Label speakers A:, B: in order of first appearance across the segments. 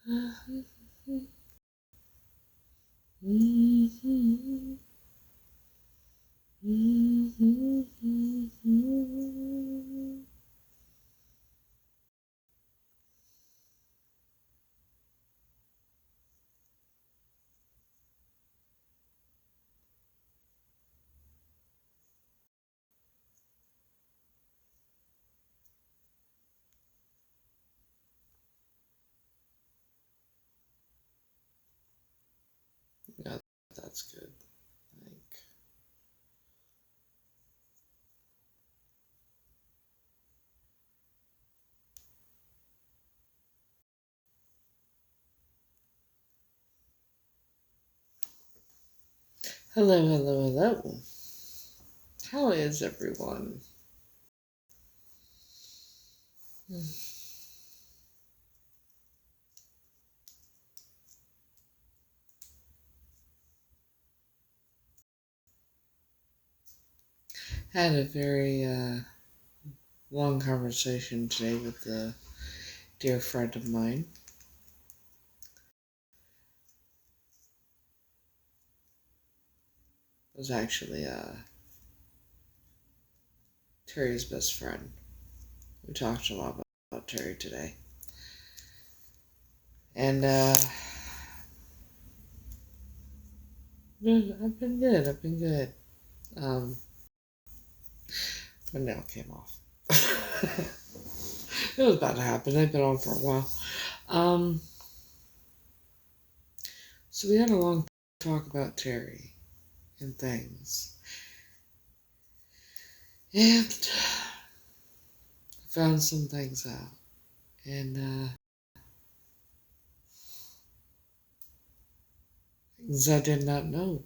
A: Yeah, that's good. I think. Hello, hello, hello. How is everyone? Had a very long conversation today with a dear friend of mine. It was actually Terry's best friend. We talked a lot about Terry today. And I've been good. I've been good. My nail came off. It was about to happen. I've been on for a while. So we had a long talk about Terry and things. And found some things out. And things I did not know.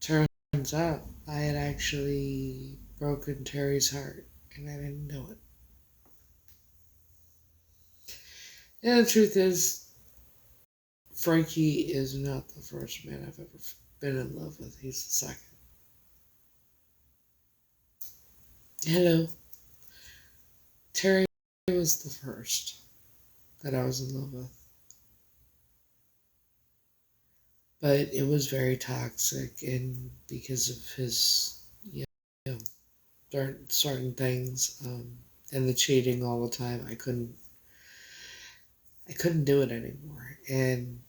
A: Turns out I had actually broken Terry's heart, and I didn't know it. And the truth is, Frankie is not the first man I've ever been in love with. He's the second. Hello. Terry was the first that I was in love with. But it was very toxic, and because of his, know, certain things, and the cheating all the time, I couldn't do it anymore. And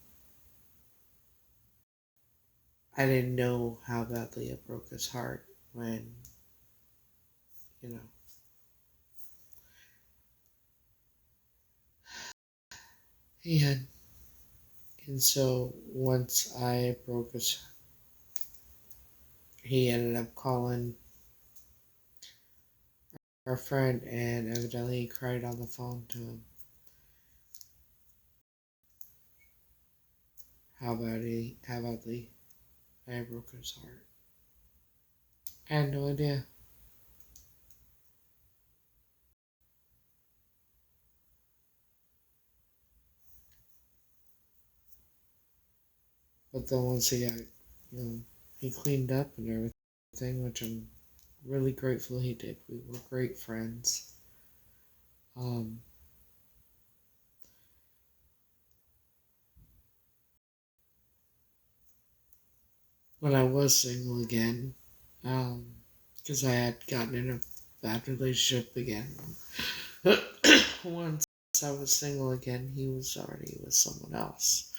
A: I didn't know how badly it broke his heart when, you know. And so once I broke his, he ended up calling our friend, and evidently he cried on the phone to him. How badly I broke his heart. I had no idea. But then once he got, he cleaned up and everything, which I'm really grateful he did. We were great friends. When I was single again, because I had gotten in a bad relationship again. Once I was single again, he was already with someone else.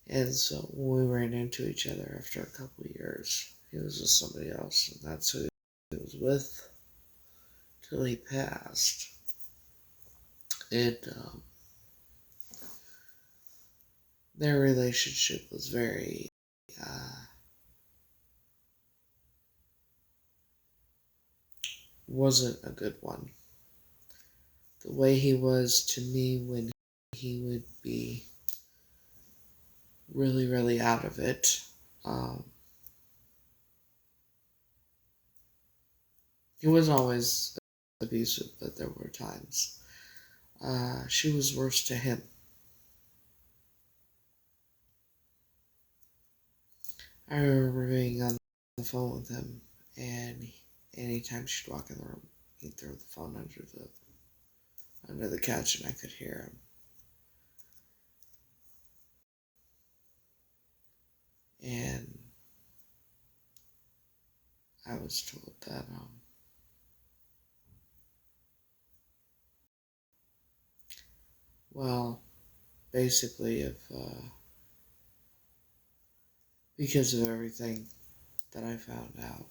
A: And so when we ran into each other after a couple of years, he was with somebody else, and that's who he was with till he passed. And their relationship was very wasn't a good one. The way he was to me when he would be really, really out of it. He wasn't always abusive, but there were times. She was worse to him. I remember being on the phone with him, and anytime she'd walk in the room, He threw the phone under the couch, and I could hear him. And I was told that well, basically, if because of everything that I found out,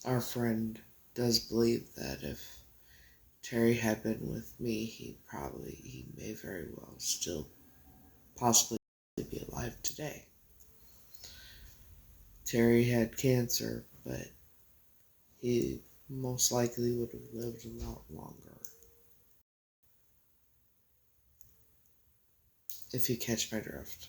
A: our friend does believe that if Terry had been with me, he may very well still possibly be alive today. Terry had cancer, but he most likely would have lived a lot longer. If you catch my drift.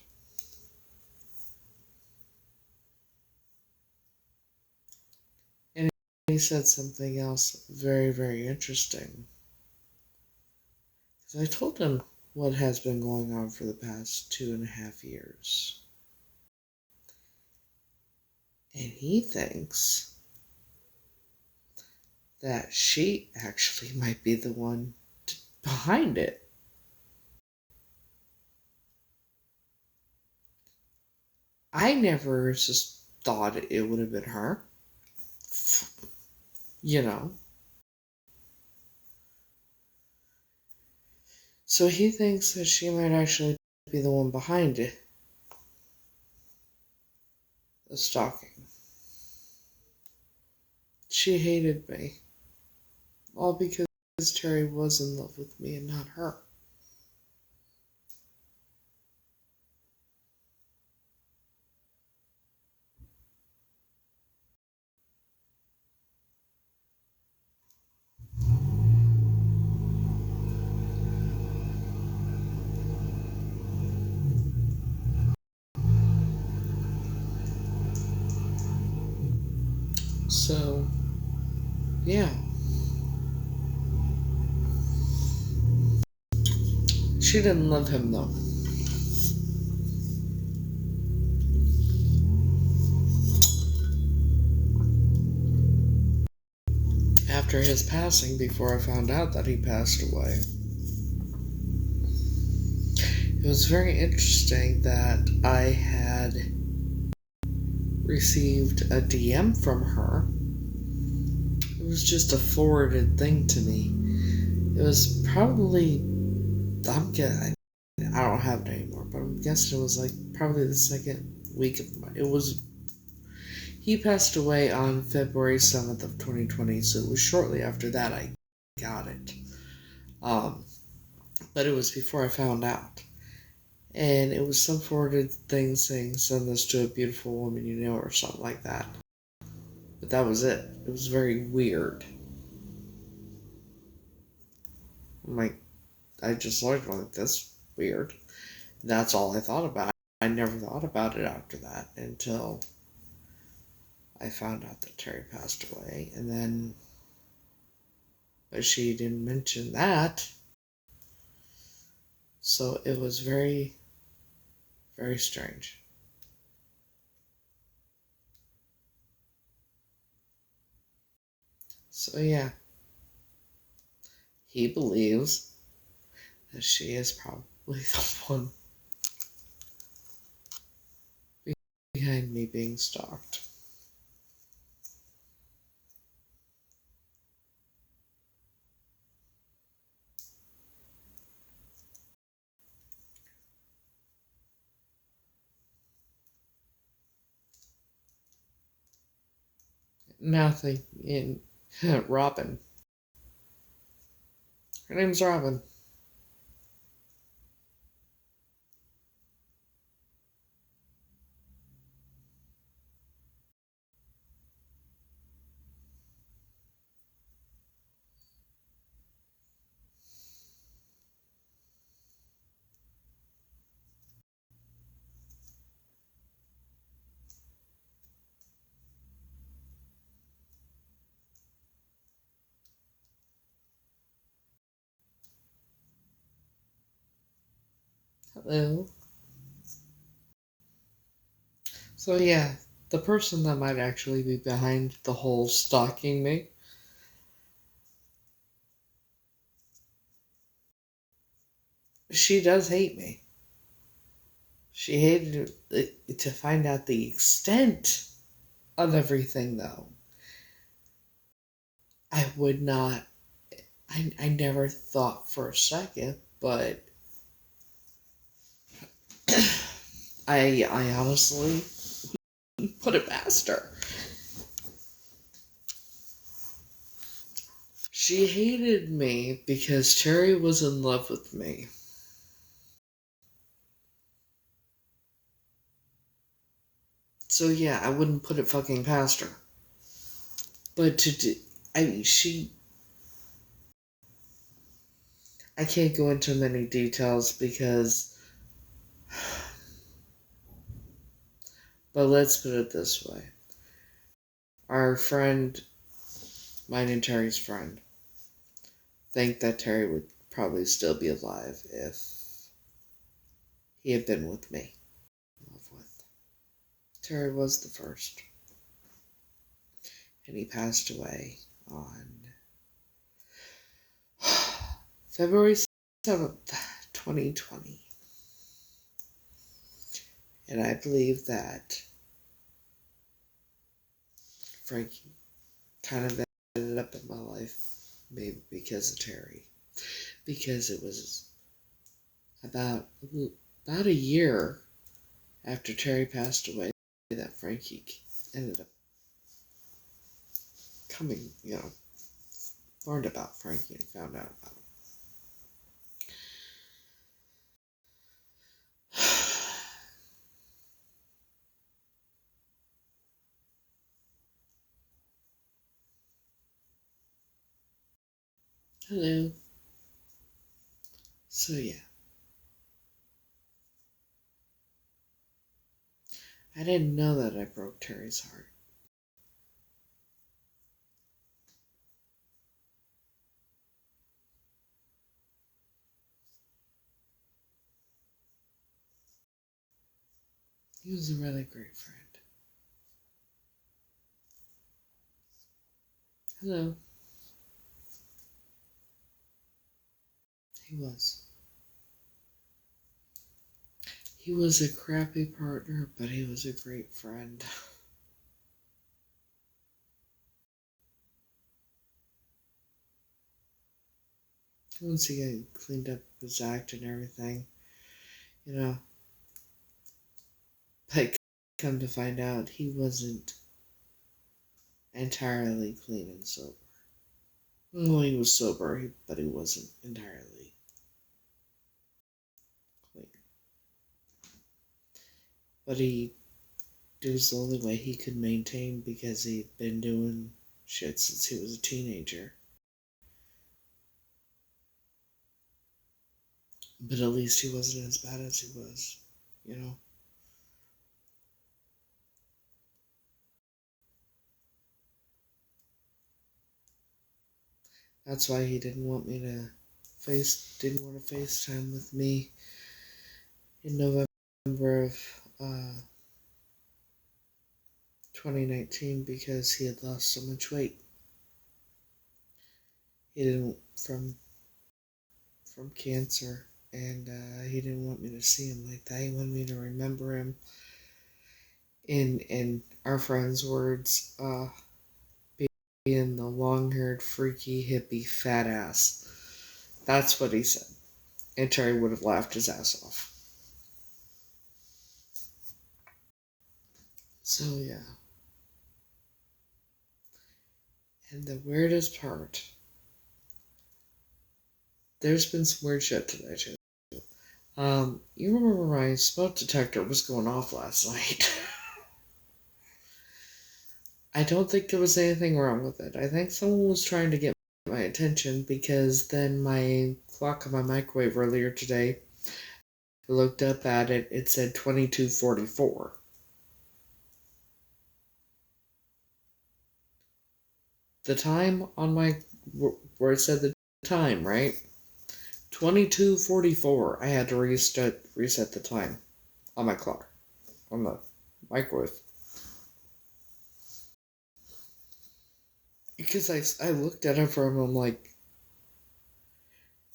A: And he said something else very, very interesting. Because I told him what has been going on for the past 2.5 years. And he thinks that she actually might be the one behind it. I never just thought it would have been her. You know. So he thinks that she might actually be the one behind it. The stalking. She hated me. All because Terry was in love with me and not her. So, yeah. She didn't love him though. After his passing, before I found out that he passed away, it was very interesting that I had received a DM from her. It was just a forwarded thing to me. It was probably, I don't have it anymore, but I'm guessing it was like probably the second week of my, he passed away on February 7th of 2020, so it was shortly after that I got it. But it was before I found out. And it was some forwarded thing saying, send this to a beautiful woman you know, or something like that. But that was it. It was very weird. I'm like, I just looked like, that's weird. That's all I thought about. I never thought about it after that until I found out that Terry passed away. And then, but she didn't mention that. So it was very, very strange. So yeah, he believes that she is probably the one behind me being stalked. Nothing in Robin. Her name's Robin. Hello. So yeah, the person that might actually be behind the whole stalking me, she does hate me. She hated it to find out the extent of everything, though. I would not, I never thought for a second, but I honestly put it past her. She hated me because Terry was in love with me. So yeah, I wouldn't put it fucking past her. But to do, I can't go into many details because, but let's put it this way. Our friend, mine and Terry's friend, think that Terry would probably still be alive if he had been with me. Love with. Terry was the first. And he passed away on February 7th, 2020. And I believe that Frankie kind of ended up in my life maybe because of Terry. Because it was about a year after Terry passed away that Frankie ended up coming, learned about Frankie and found out about him. Hello. So yeah. I didn't know that I broke Terry's heart. He was a really great friend. Hello. He was. He was a crappy partner, but he was a great friend. Once he got cleaned up his act and everything, but come to find out, he wasn't entirely clean and sober. Well, he was sober, but he wasn't entirely clean. But it was the only way he could maintain because he'd been doing shit since he was a teenager. But at least he wasn't as bad as he was, That's why he didn't want to FaceTime with me in November of 2019 because he had lost so much weight. He didn't from cancer, and he didn't want me to see him like that. He wanted me to remember him in our friend's words, being the long-haired, freaky, hippie, fat ass. That's what he said. And Terry would have laughed his ass off. So, yeah. And the weirdest part, there's been some weird shit today, too. You remember my smoke detector was going off last night. I don't think there was anything wrong with it. I think someone was trying to get my attention because then my clock on my microwave earlier today, I looked up at it, it said 22:44. The time on where it said the time, right? 22:44. I had to reset the time on my clock, on the microwave. because I looked at it from him like,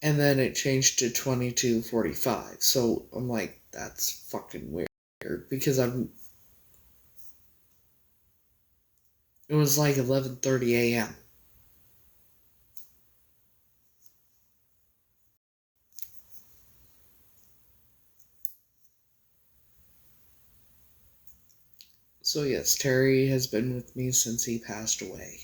A: and then it changed to 22:45. So I'm like, that's fucking weird because it was like 11:30 a.m. So yes, Terry has been with me since he passed away.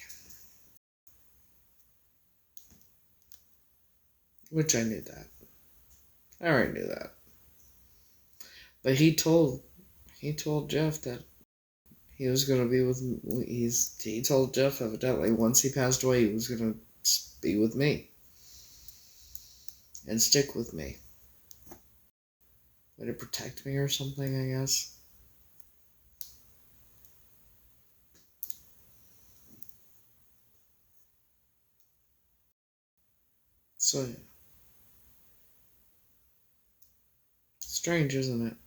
A: Which I knew that. I already knew that. But he told Jeff that he was gonna be with me. He told Jeff evidently once he passed away he was gonna be with me and stick with me. Way to protect me or something, I guess. So yeah. Strange, isn't it?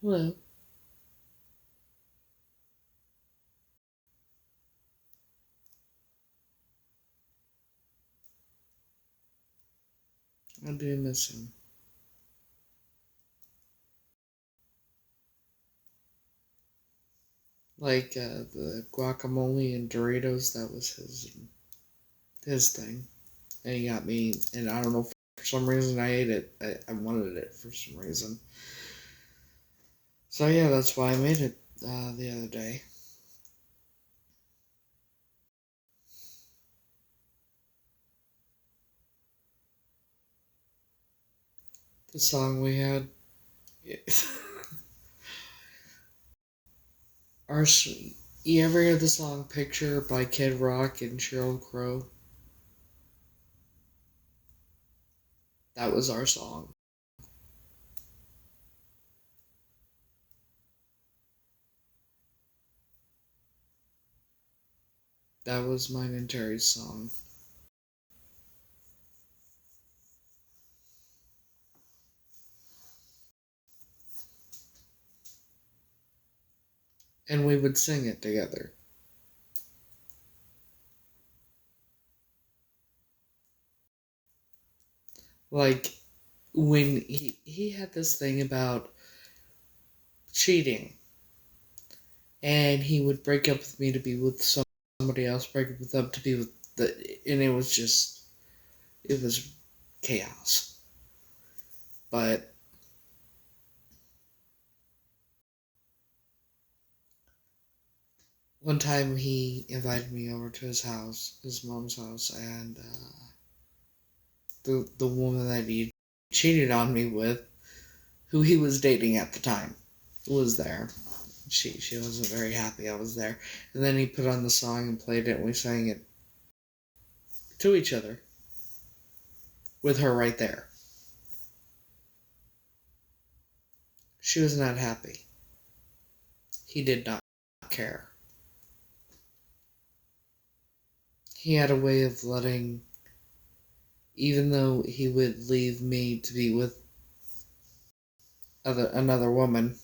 A: Hello. I do miss him. Like the guacamole and Doritos, that was his thing. And he got me, and I don't know, for some reason I ate it. I wanted it for some reason. So yeah, that's why I made it the other day. The song we had. Our, you ever hear the song Picture by Kid Rock and Sheryl Crow? That was our song. That was mine and Terry's song. And we would sing it together. Like, when he had this thing about cheating, and he would break up with me to be with somebody else, break up with them to be with and it was chaos. But one time he invited me over to his house, his mom's house, and the woman that he cheated on me with, who he was dating at the time, was there. She wasn't very happy I was there. And then he put on the song and played it, and we sang it to each other with her right there. She was not happy. He did not care. He had a way of letting, even though he would leave me to be with another woman,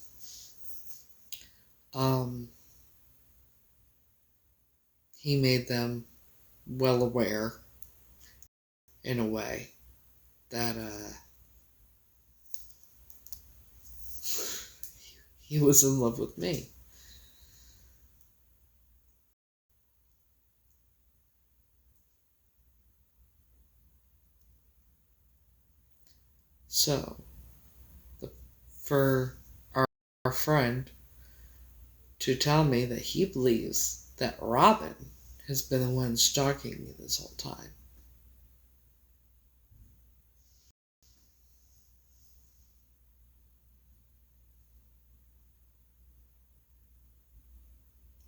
A: he made them well aware, in a way, that he was in love with me. So, for our friend to tell me that he believes that Robin has been the one stalking me this whole time.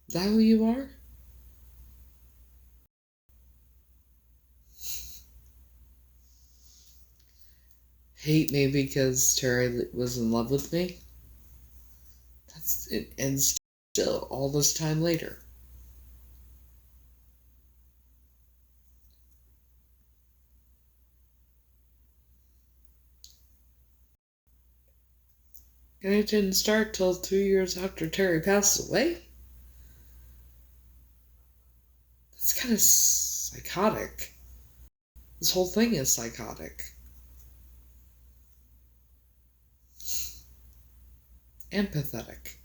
A: Is that who you are? Hate me because Terry was in love with me? That's it, and still, all this time later. And it didn't start till 2 years after Terry passed away? That's kind of psychotic. This whole thing is psychotic. And pathetic.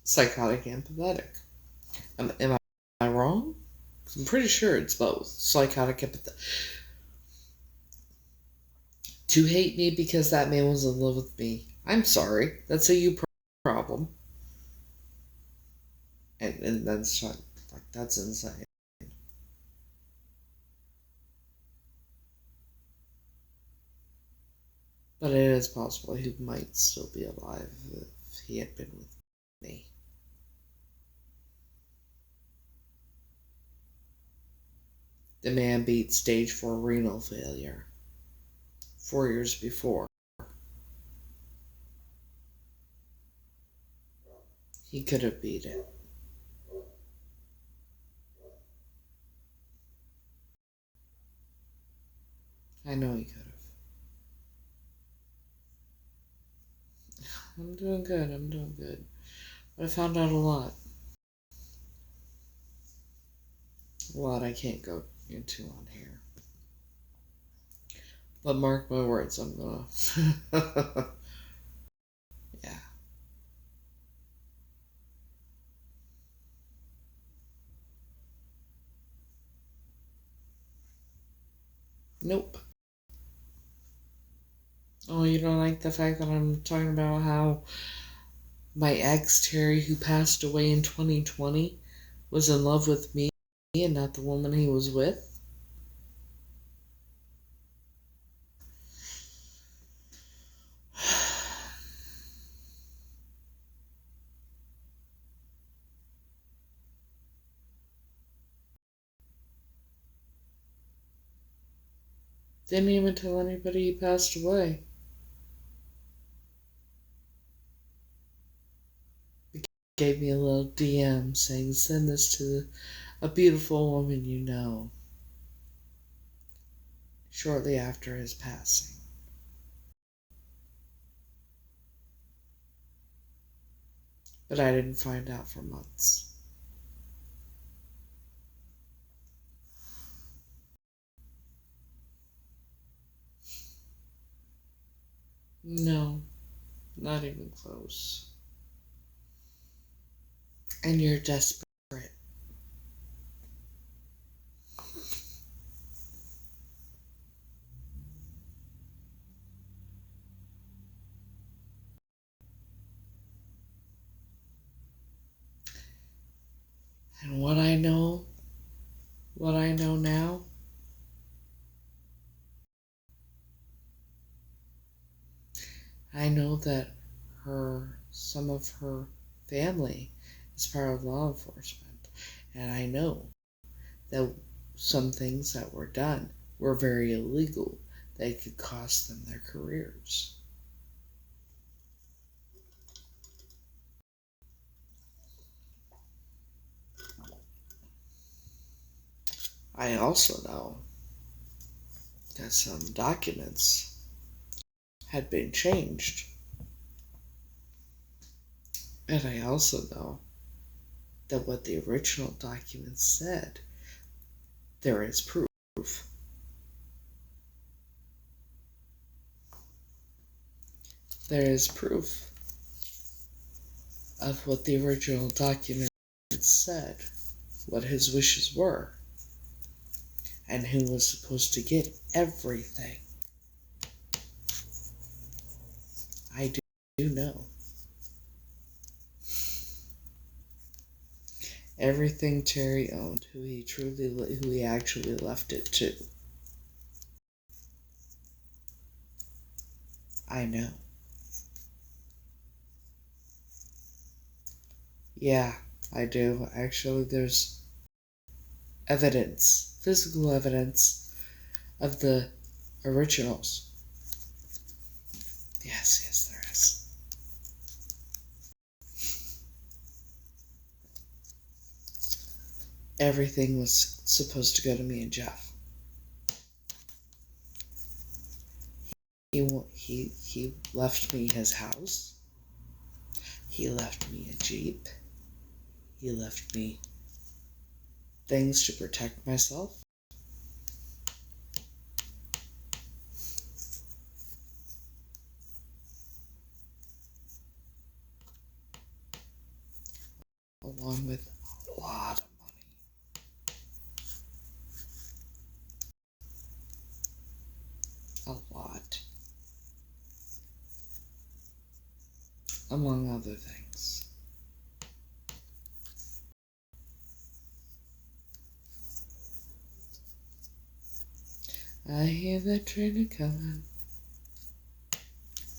A: Psychotic and pathetic. Am I wrong? I'm pretty sure it's both. Psychotic and pathetic. To hate me because that man was in love with me. I'm sorry. That's a you problem. And that's like, that's insane. But it is possible he might still be alive if he had been with me. The man beat stage 4 renal failure 4 years before. He could have beat it. I know he could have. I'm doing good. But I found out a lot. A lot I can't go into on here. But mark my words, I'm gonna... yeah. Nope. Oh, you don't like the fact that I'm talking about how my ex, Terry, who passed away in 2020, was in love with me and not the woman he was with? Didn't even tell anybody he passed away. He gave me a little DM saying, send this to a beautiful woman you know. Shortly after his passing. But I didn't find out for months. No, not even close. And you're desperate. And what I know now, I know that some of her family is part of law enforcement. And I know that some things that were done were very illegal. That could cost them their careers. I also know that some documents had been changed. And I also know that what the original documents said, there is proof. There is proof of what the original documents said, what his wishes were, and who was supposed to get everything. I do know. Everything Terry owned, who he actually left it to. I know. Yeah, I do. Actually, there's evidence, physical evidence, of the originals. Yes, there is. Everything was supposed to go to me and Jeff. He left me his house. He left me a Jeep. He left me things to protect myself. Along with a lot of money. A lot. Among other things. I hear that train a-comin'.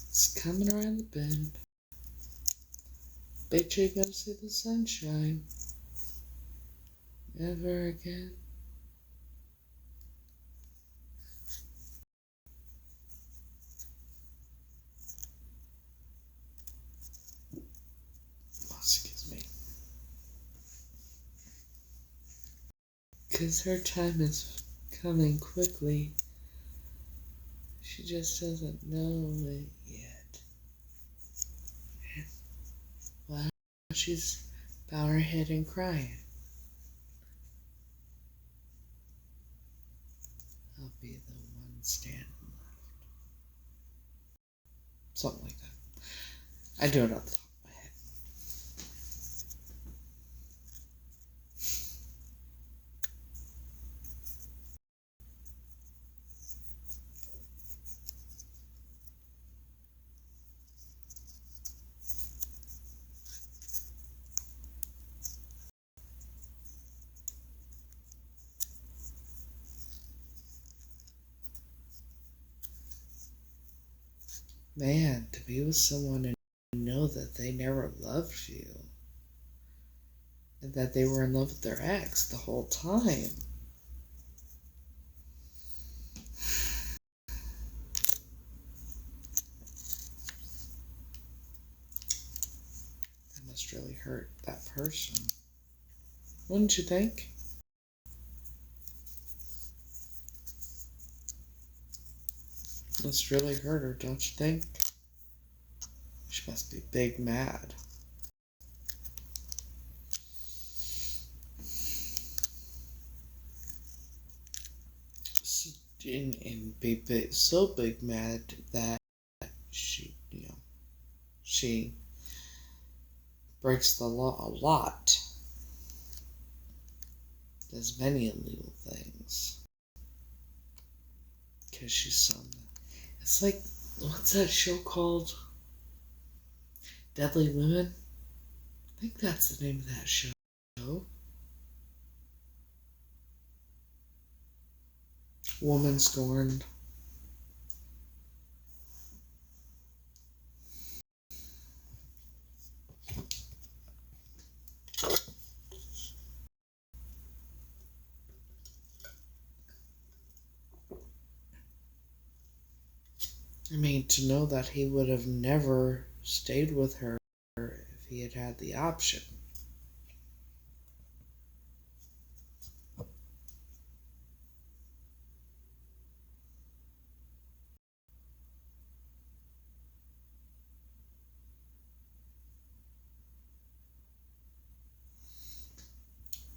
A: It's coming around the bend. Bet you go see the sunshine. Never again. Oh, excuse me. 'Cause her time is coming quickly. She just doesn't know it yet. Well, she's bowing her head and crying. I'll be the one standing left. Something like that. I do it off the top of my head. Man, to be with someone and know that they never loved you. And that they were in love with their ex the whole time. That must really hurt that person. Wouldn't you think? Must really hurt her, don't you think? She must be big mad. And be big, so big mad that she breaks the law a lot. Does many illegal things. Because she's some. It's like, what's that show called? Deadly Women? I think that's the name of that show. Woman Scorned. I mean, to know that he would have never stayed with her if he had had the option.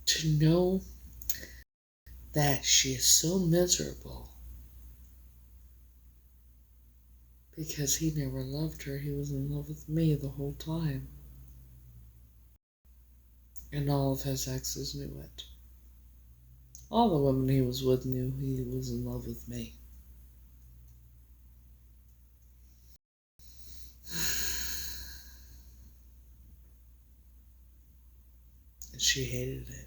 A: To know that she is so miserable because he never loved her. He was in love with me the whole time. And all of his exes knew it. All the women he was with knew he was in love with me. And she hated it.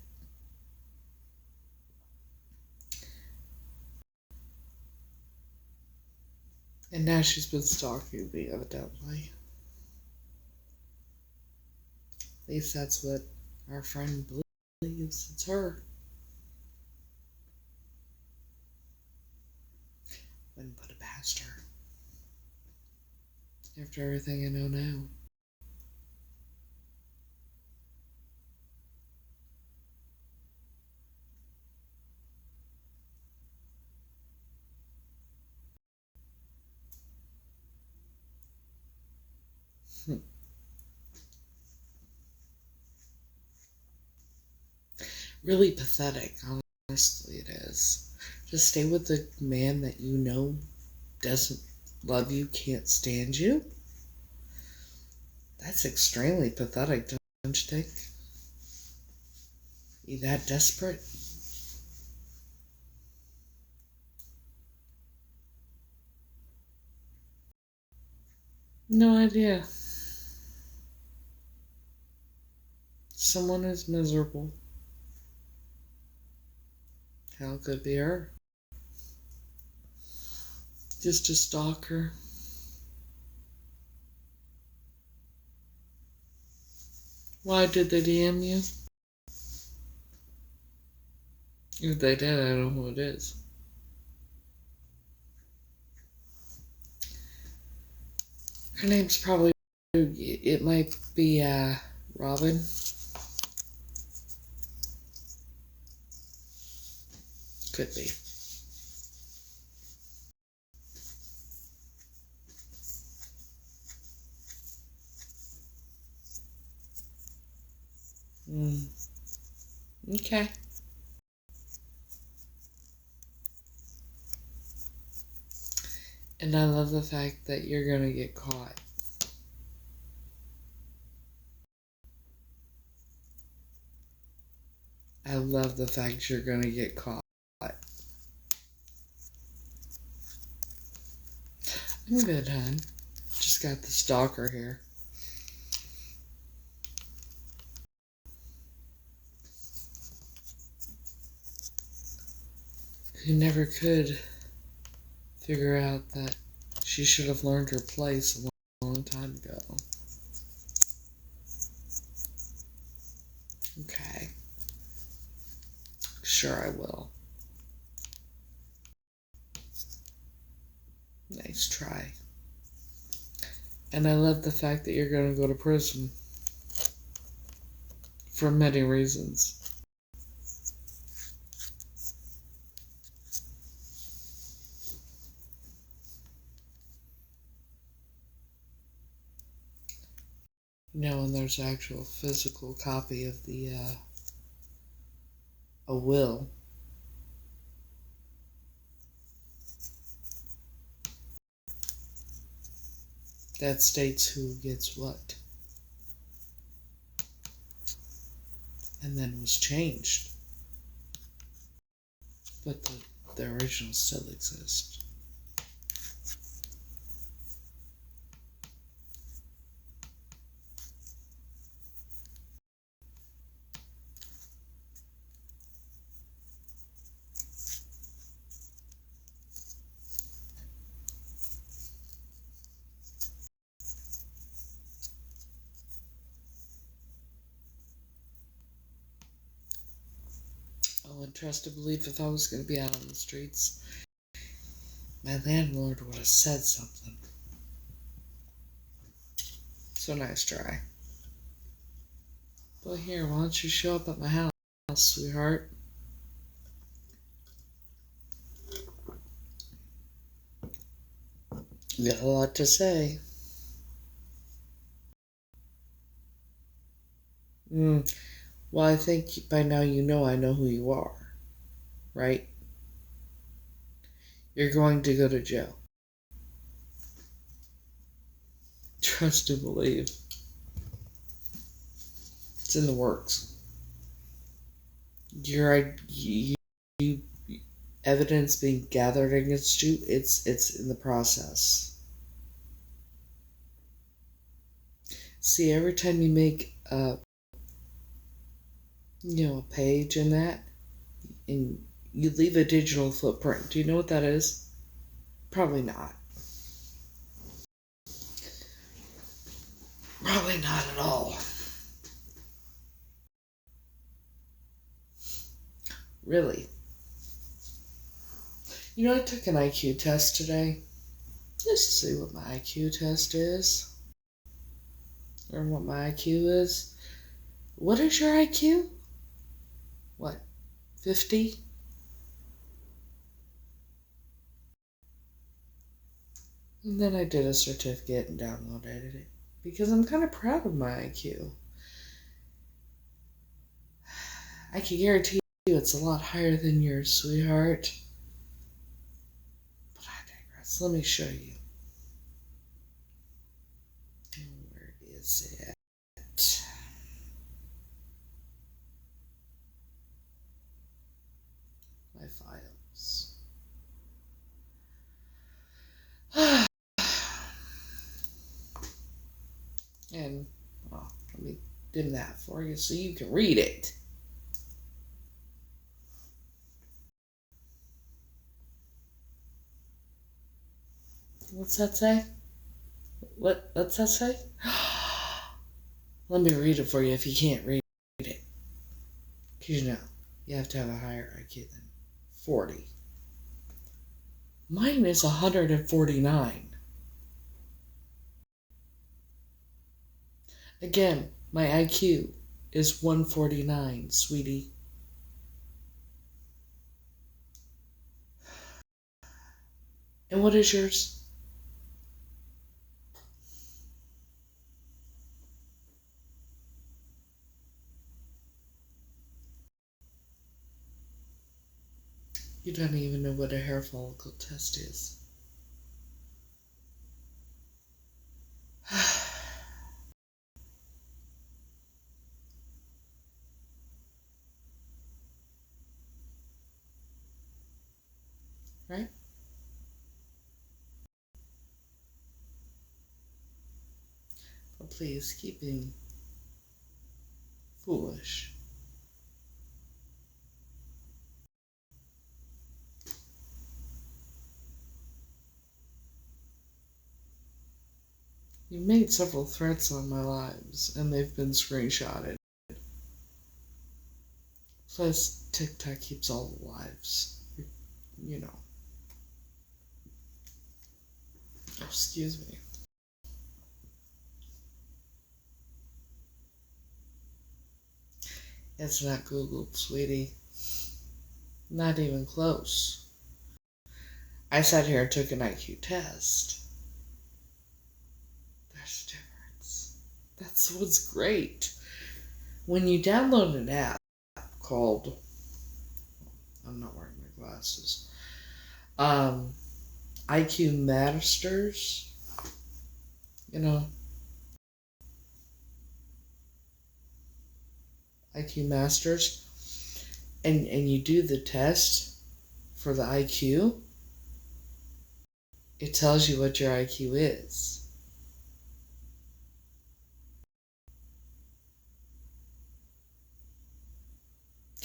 A: And now she's been stalking me, evidently. At least that's what our friend believes. It's her. Wouldn't put it past her. After everything I know now. Really pathetic, honestly it is. Just stay with the man that you know doesn't love you, can't stand you. That's extremely pathetic, don't you think? You that desperate? No idea. Someone who's miserable. How could be her? Just a stalker. Why did they DM you? If they did, I don't know who it is. Her name's probably... It might be, Robin. Could be. Okay. And I love the fact that you're gonna get caught. I love the fact you're gonna get caught. I'm good, hon. Just got the stalker here. Who never could figure out that she should have learned her place a long time ago. Okay. Sure I will. Nice try. And I love the fact that you're going to go to prison. For many reasons. And there's an actual physical copy of the, a will. That states who gets what. And then was changed. But the original still exists. Oh, and trust to believe if I was going to be out on the streets, my landlord would have said something. So nice try. But here, why don't you show up at my house, sweetheart? You got a lot to say. Well, I think by now you know I know who you are, right? You're going to go to jail. Trust and believe. It's in the works. You evidence being gathered against you, it's in the process. See, every time you make a page in that, and you leave a digital footprint. Do you know what that is? Probably not. Probably not at all. Really. You know, I took an IQ test today. Just to see what my IQ test is. Or what my IQ is. What is your IQ? What, 50? And then I did a certificate and downloaded it. Because I'm kind of proud of my IQ. I can guarantee you it's a lot higher than yours, sweetheart. But I digress. Let me show you. Where is it? My files. And, well, let me dim that for you so you can read it. What's that say? What's that say? Let me read it for you if you can't read it. Because you have to have a higher IQ than 40. Mine is 149. Again, my IQ is 149, sweetie. And what is yours? You don't even know what a hair follicle test is. Right? But please, keep being foolish. You've made several threats on my lives, and they've been screenshotted. Plus, TikTok keeps all the lives. You know. Oh, excuse me. It's not Googled, sweetie. Not even close. I sat here and took an IQ test. There's a difference. That's what's great. When you download an app called, I'm not wearing my glasses, IQ Masters, IQ Masters, and you do the test for the IQ, it tells you what your IQ is.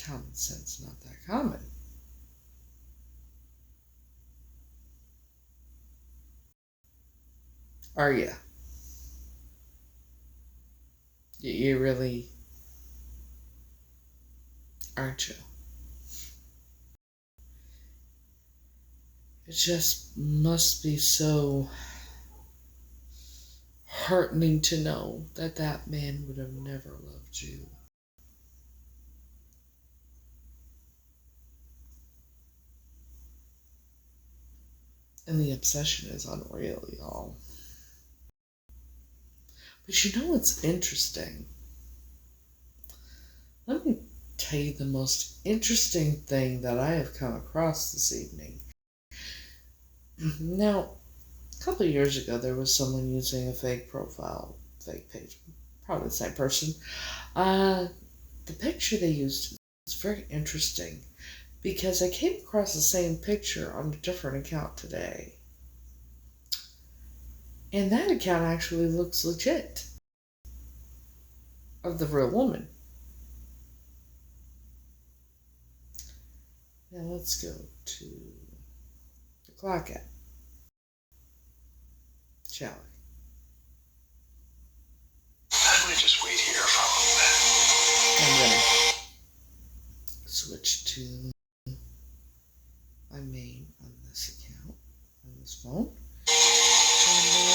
A: Common sense, not that common. Are you? You really aren't you? It just must be so heartening to know that that man would have never loved you. And the obsession is unreal, y'all. But you know what's interesting? Let me tell you the most interesting thing that I have come across this evening. Now, a couple of years ago, there was someone using a fake profile, fake page, probably the same person. The picture they used is very interesting because I came across the same picture on a different account today. And that account actually looks legit, of the real woman. Now let's go to the clock app, shall we?
B: I'm gonna just wait here for a moment.
A: I'm gonna switch to my main on phone. And,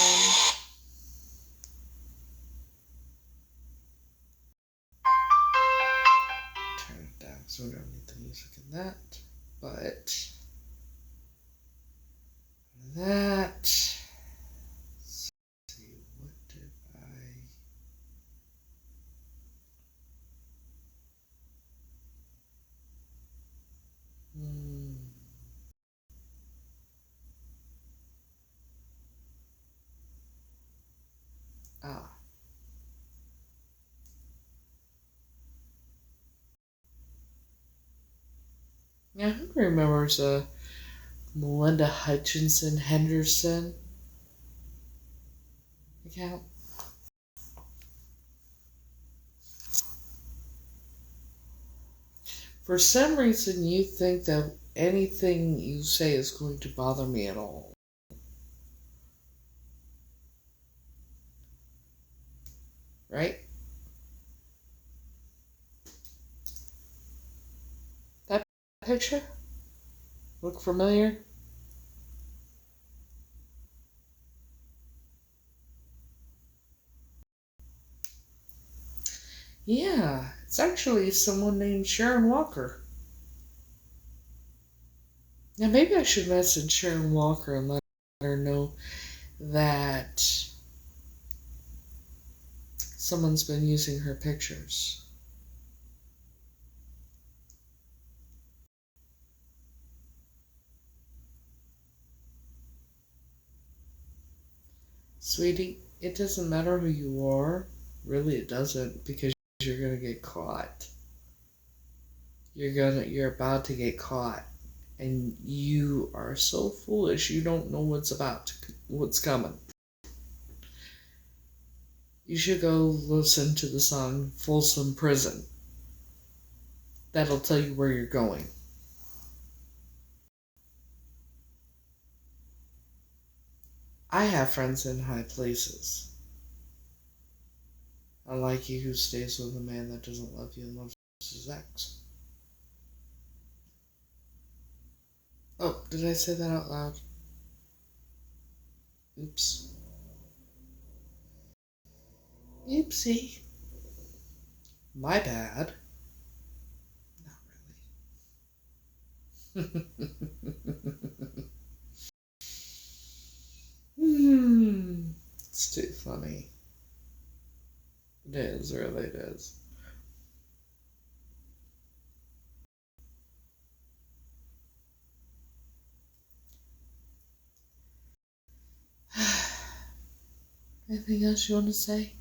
A: turn it down so we don't need the music in that. But that. Let's see, what did I. Ah. Yeah, who remembers Melinda Hutchinson Henderson account? For some reason, you think that anything you say is going to bother me at all. Right? That picture? Look familiar? Yeah, it's actually someone named Sharon Walker. Now, maybe I should message Sharon Walker and let her know that someone's been using her pictures. Sweetie, it doesn't matter who you are. Really, it doesn't, because you're gonna get caught. You're about to get caught. And you are so foolish, you don't know what's coming. You should go listen to the song Folsom Prison. That'll tell you where you're going. I have friends in high places. Unlike you, who stays with a man that doesn't love you and loves his ex. Oh, did I say that out loud? Oops. Oopsie. My bad. Not really. It's too funny. It is, really it is. Anything else you want to say?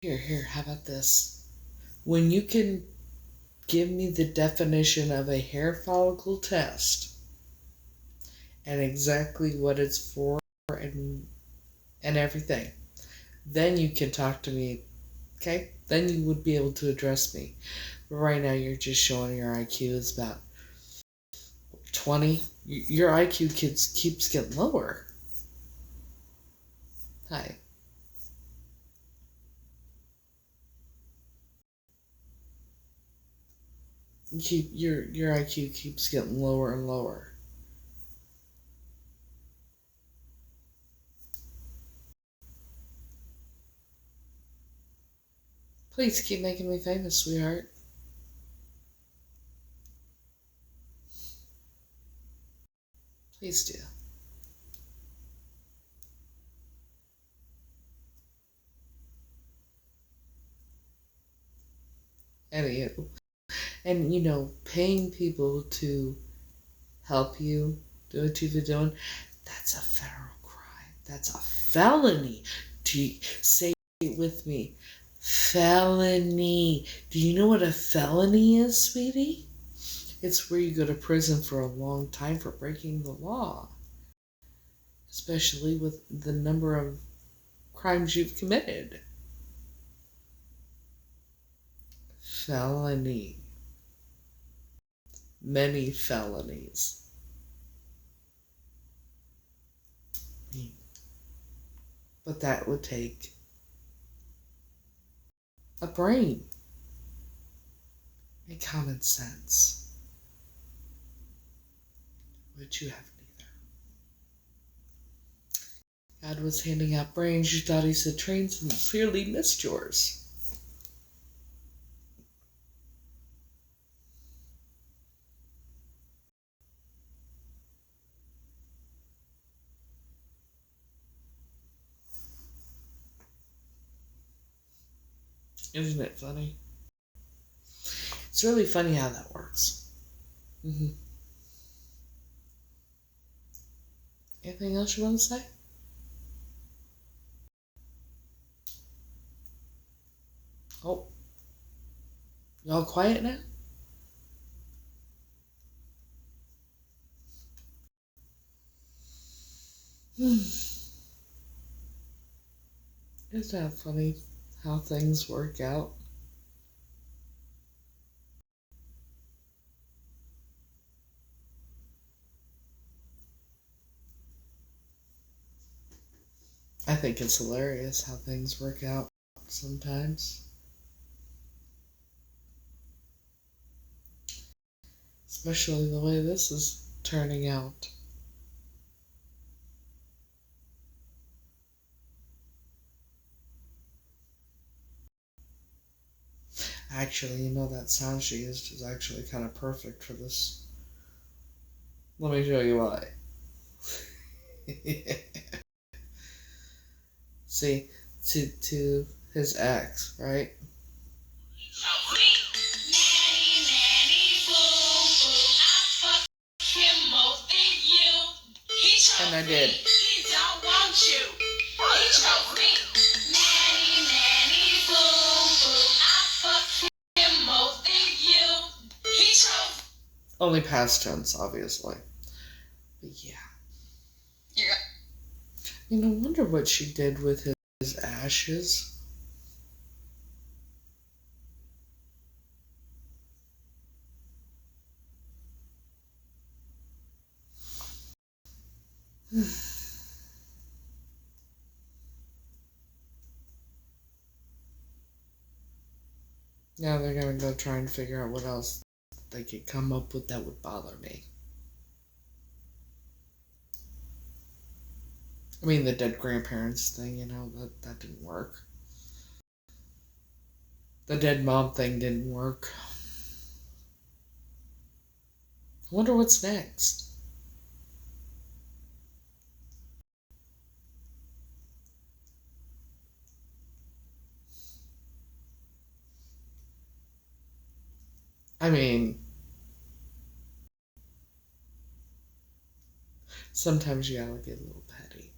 A: Here, how about this? When you can give me the definition of a hair follicle test and exactly what it's for and everything, then you can talk to me, okay? Then you would be able to address me. But right now, you're just showing your IQ is about 20. Your IQ keeps getting lower. Hi. Your IQ keeps getting lower and lower. Please keep making me famous, sweetheart. Please do. Anywho. And, paying people to help you do what you've been doing, that's a federal crime. That's a felony. Say it with me. Felony. Do you know what a felony is, sweetie? It's where you go to prison for a long time for breaking the law. Especially with the number of crimes you've committed. Felony. Many felonies. But that would take a brain. and common sense. But you have neither. God was handing out brains. You thought he said trains and clearly missed yours. Isn't it funny? It's really funny how that works. Anything else you want to say? Oh. Y'all quiet now? Isn't that funny how things work out? I think it's hilarious how things work out sometimes. Especially the way this is turning out. Actually, that sound she used is actually kind of perfect for this. Let me show you why. See, to his ex, right? And I did. He don't want you. He chose me. Nanny, nanny, boo, boo. I fuck him more than you. He chose. Only past tense, obviously. But yeah. Yeah. I wonder what she did with his ashes. Now they're gonna go try and figure out what else they could come up with that would bother me. I mean, the dead grandparents thing, that didn't work. The dead mom thing didn't work. I wonder what's next. I mean, sometimes you gotta get a little petty,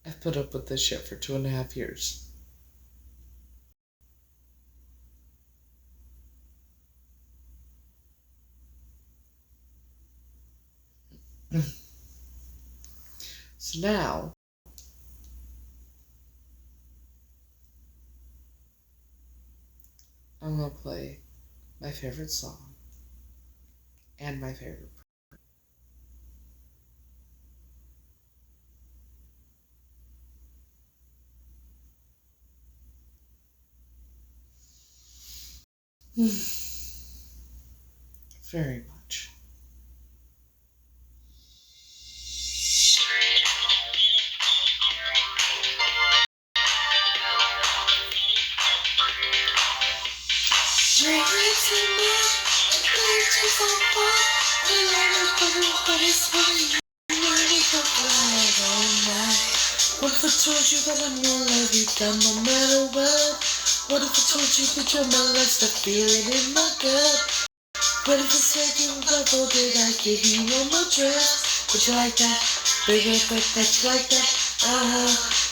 A: I've put up with this shit for 2.5 years. So now, I'm gonna play my favorite song and my favorite. Very much. What if I told you that I'm gonna love you down no matter what? What if I told you that you're my last, I feel it in my gut? What if I said you were double, did I give you all my dress? Would you like that? Baby, but that you like that?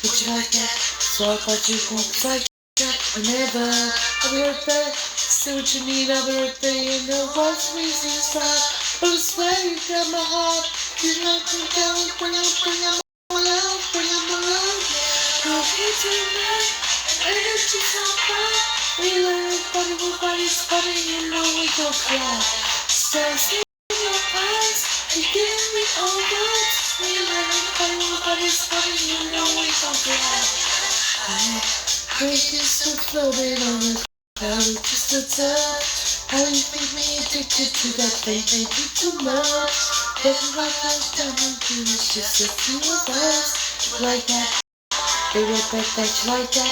A: Would you like that? So I thought you won't fight that whenever. I'll be right back. See what you need, I'll be right there. You know what's easy to stop. But I swear you got my heart. You knock me down, bring on my love, bring on my love. I'll hit tonight, energy so bright. We learn funny, we're body's funny, you know we don't cry. Stars in your eyes, you give me all words. We learn funny, we're body's funny, you know we don't cry. Break is so floating on the How just a touch, how you make me addicted to that thing, maybe too much. Doesn't like that, don't do it's just a few of us. You like that? Baby, I bet that you like that.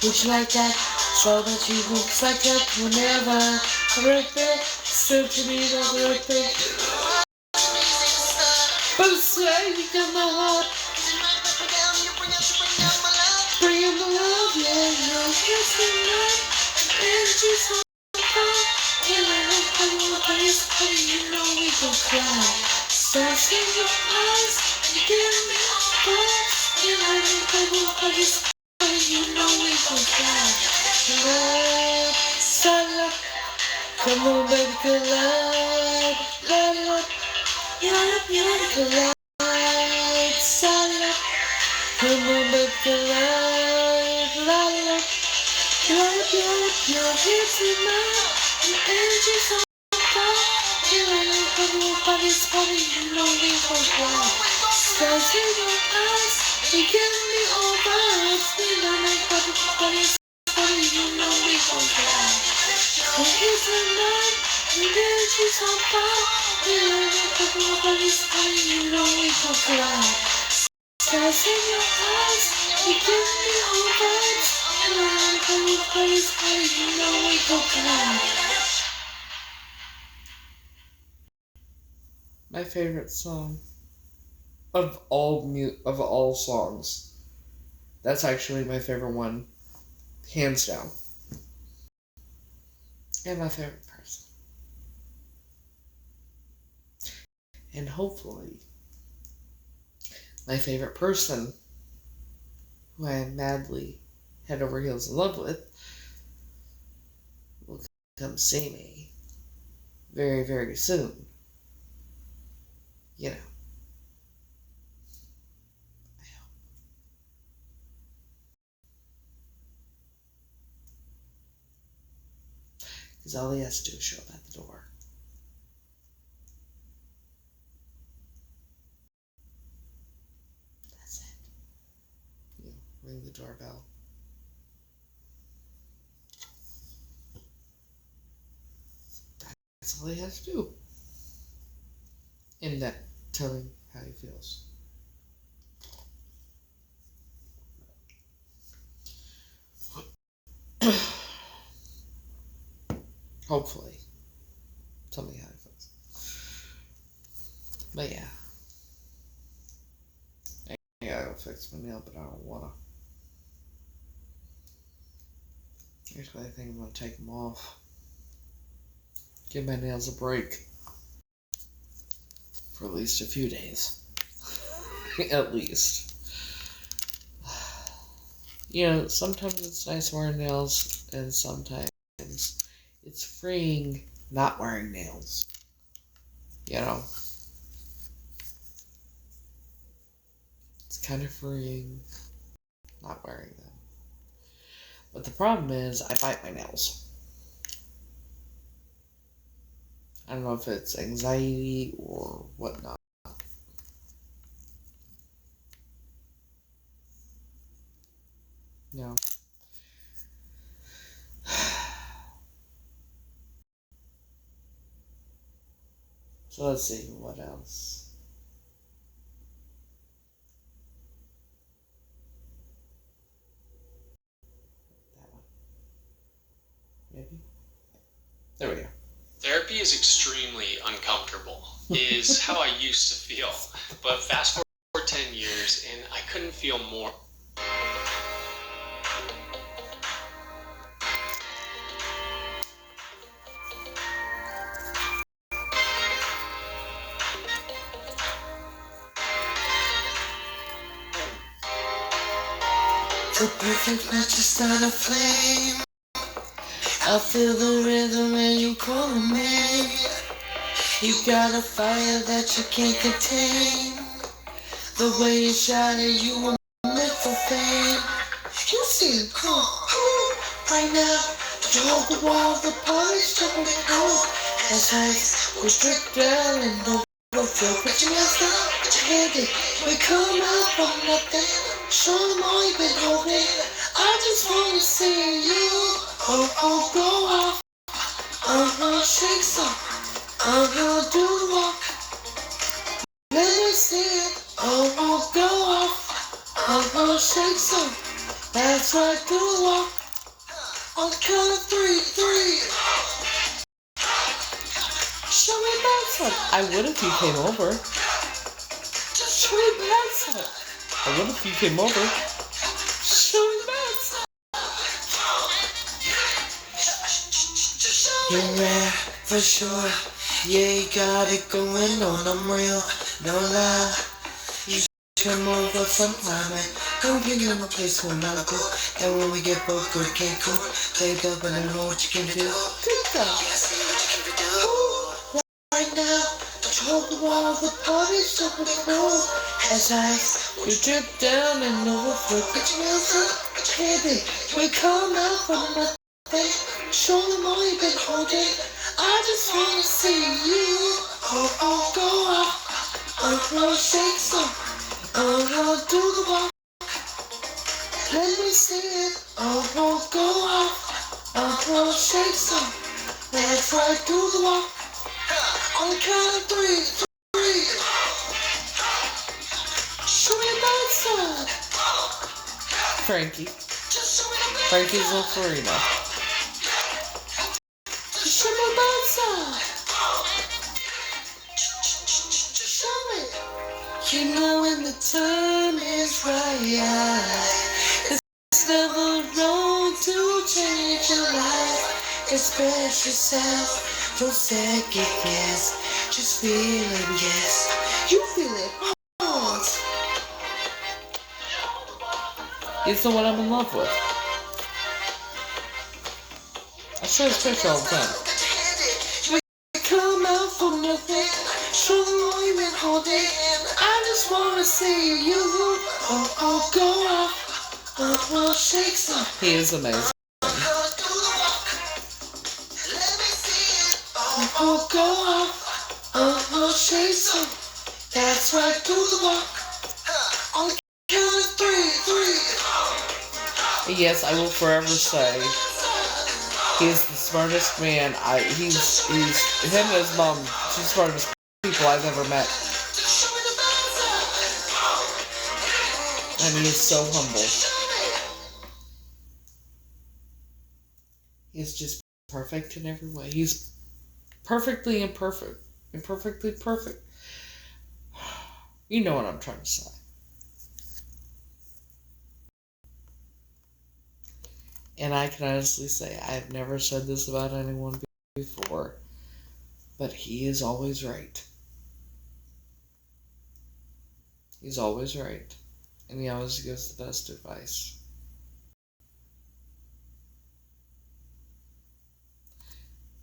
A: Would you like that? So that you won't like that whenever I'm right there. Still to me, I'll be right there. But say you got my heart. Bring in the love, yeah, you're here tonight. Energy's on fire. And I know how you face, but you know we gon' fly. Stars in your eyes, you give me all fire. And I know how you face, but you know we gon' fly. Love, silent, come on baby, collide. Love, collide, silent. Come on, baby, collide, love, you're here tonight. Your energy's on fire. You ain't gonna move by this body, you know we gon' fly. Stars in your eyes, you give me all vibes. We don't make by this body, you know we gon' fly. You're here tonight, your energy's on fire. You ain't gonna move by this body, you know we gon' fly. Stars in your eyes, you give me all vibes. And I like how you place, but you know we gon' fly. My favorite song of all songs. That's actually my favorite one, hands down. And my favorite person. And hopefully, my favorite person, who I am madly head over heels in love with, will come see me very, very soon. You know. I hope. Because all he has to do is show up at the door. That's it. You know, ring the doorbell. That's all he has to do. And that, tell him how he feels. Hopefully. Tell me how he feels. But yeah. I gotta fix my nail, but I don't wanna. Actually, I think I'm gonna take them off. Give my nails a break. For at least a few days. At least. You know, sometimes it's nice wearing nails, and sometimes it's freeing not wearing nails. You know? It's kind of freeing not wearing them. But the problem is, I bite my nails. I don't know if it's anxiety or whatnot. No. So let's see, what else? That one. Maybe? There we go.
C: Therapy is extremely uncomfortable, is how I used to feel. But fast forward 10 years, and I couldn't feel more.
A: The perfect match is not a flame. I feel the rhythm and you calling me. You got a fire that you can't contain. The way you shine it, you were meant for fame. You seem calm right now. But you hold the wall, the party's jumping cold. As ice, we drip down and no feel. Put your hands down, put your hand in. We come out from nothing. Show them all you've been holding. I just wanna see you Go off. Shake some. Do the walk. Let me see it. Go off. Shake some. That's right, do the walk. On the count of three. Show me backside. I would if you came over. Show me backside. I would if you came over. Show me backside. You're rare for sure. Yeah, you got it going on. I'm real, no lie. You come over from climbing. Don't get in my place when I go. And when we get both good, can't cool. Play up and I know what you can do. Good job. Right now, control the wall, the party's super cool. As we drip down and overflow. Get your hands up, heavy. We come out from nothing. Show them all you've been holding. I just wanna see you. Go off. Shake some. Do the walk. Let me see it. Go off. Shake some. That's right, do the walk. On the count of three. Show me backside. Frankie's little Farina. Show me backside. Show me. You know when the time is right. It's never wrong to change your life. Express yourself. Don't second guess. Just feel it, yes. You feel it hard. He's the one I'm in love with. I show his picture all the time. Come out for nothing. Show them all you've been holding. I just wanna see you. Go off. Shake some. He is amazing. Go off. Shake some. That's right, do the walk. On the count of three. Yes, I will forever say he's the smartest man. He's him and his mom, two smartest people I've ever met. And he is so humble. He's just perfect in every way. He's perfectly imperfect. Imperfectly perfect. You know what I'm trying to say. And I can honestly say I have never said this about anyone before, but he is always right. He's always right. And he always gives the best advice.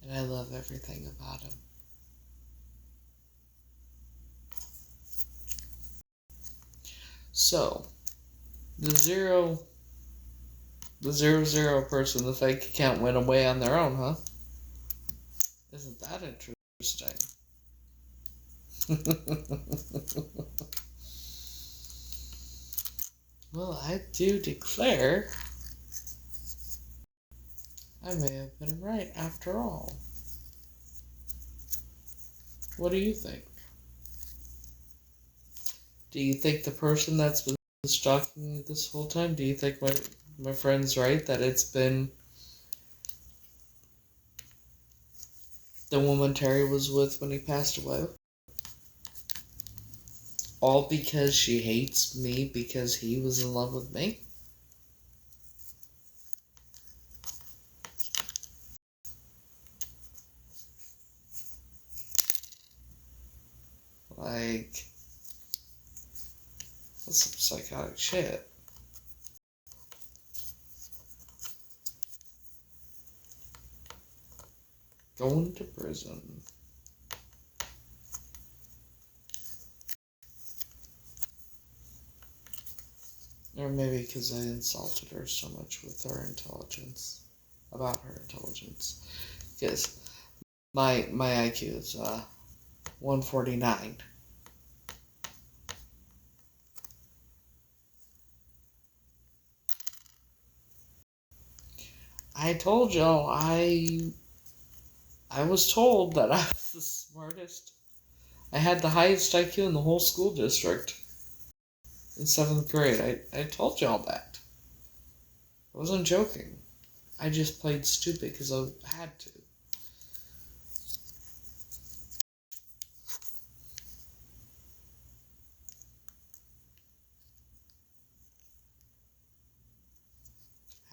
A: And I love everything about him. So, the 000 person, the fake account went away on their own, huh? Isn't that interesting? Well, I do declare I may have been right after all. What do you think? Do you think the person that's been stalking me this whole time, do you think my friend's right that it's been the woman Terry was with when he passed away? All because she hates me because he was in love with me? Like, that's some psychotic shit. Going to prison. Or maybe because I insulted her so much with her intelligence. About her intelligence. Because my IQ is 149. I told y'all, I was told that I was the smartest. I had the highest IQ in the whole school district in 7th grade. I told y'all that. I wasn't joking. I just played stupid because I had to.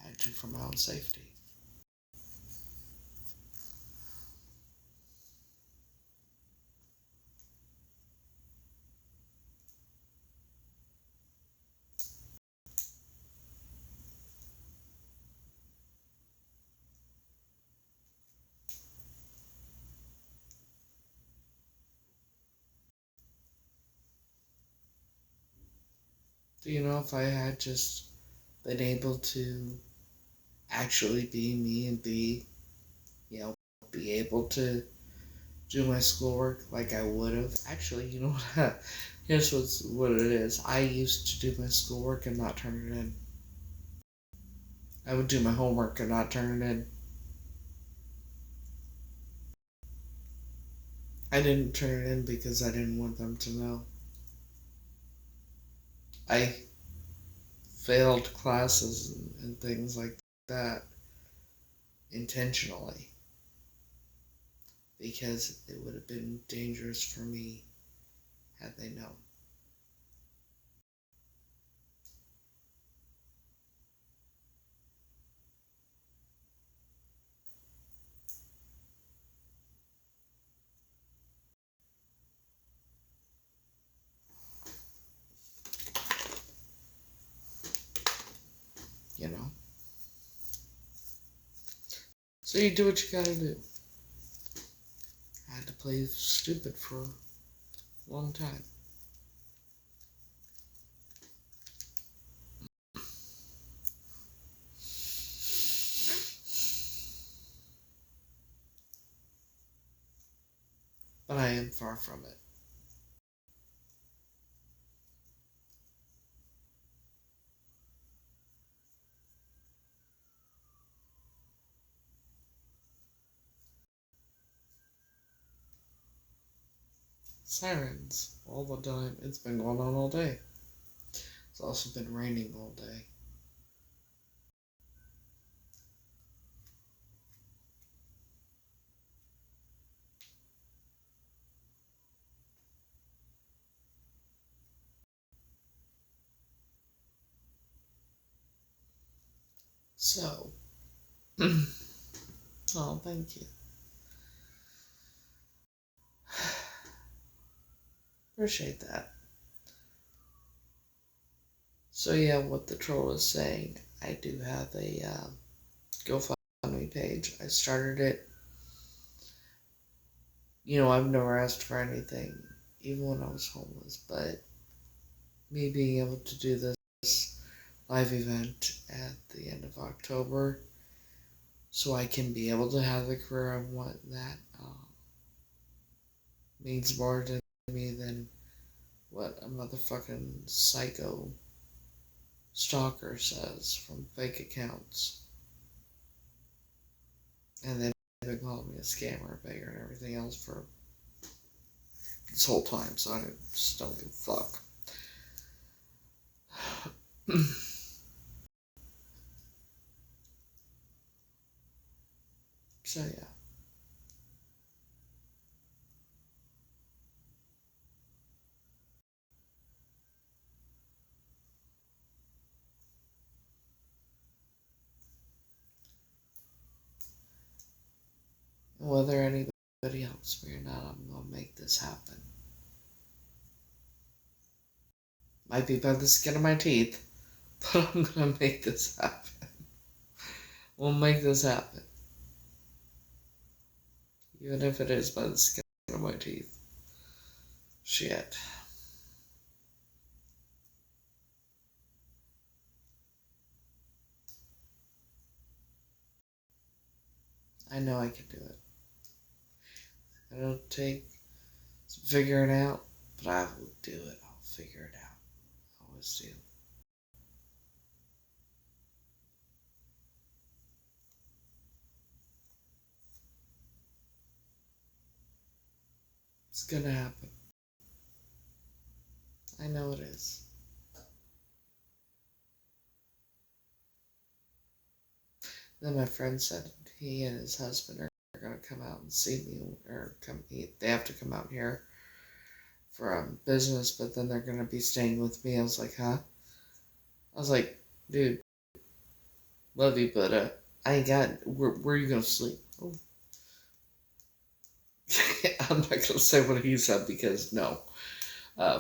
A: I had to for my own safety. Do you know if I had just been able to actually be me and be able to do my schoolwork like I would have? Actually, you know what? Here's what it is. I used to do my schoolwork and not turn it in. I would do my homework and not turn it in. I didn't turn it in because I didn't want them to know. I failed classes and things like that intentionally because it would have been dangerous for me had they known. You know? So you do what you gotta do. I had to play stupid for a long time. But I am far from it. Sirens all the time. It's been going on all day. It's also been raining all day. So, oh, thank you. Appreciate that. So yeah, what the troll is saying, I do have a GoFundMe page. I started it. You know, I've never asked for anything, even when I was homeless, but me being able to do this live event at the end of October, so I can be able to have the career I want, that means more to me than what a motherfucking psycho stalker says from fake accounts. And they've been calling me a scammer, a beggar, and everything else for this whole time, so I just don't give a fuck. So yeah. Whether anybody helps me or not, I'm gonna make this happen. Might be by the skin of my teeth, but I'm gonna make this happen. We'll make this happen. Even if it is by the skin of my teeth. Shit. I know I can do it. It'll take some figuring out, but I will do it. I'll figure it out. I always do. It's gonna happen. I know it is. Then my friend said he and his husband are gonna come out and see me, or they have to come out here for business, but then they're gonna be staying with me. I was like, huh? I was like, dude, love you, but I ain't got. Where are you gonna sleep? Oh. I'm not gonna say what he said because no,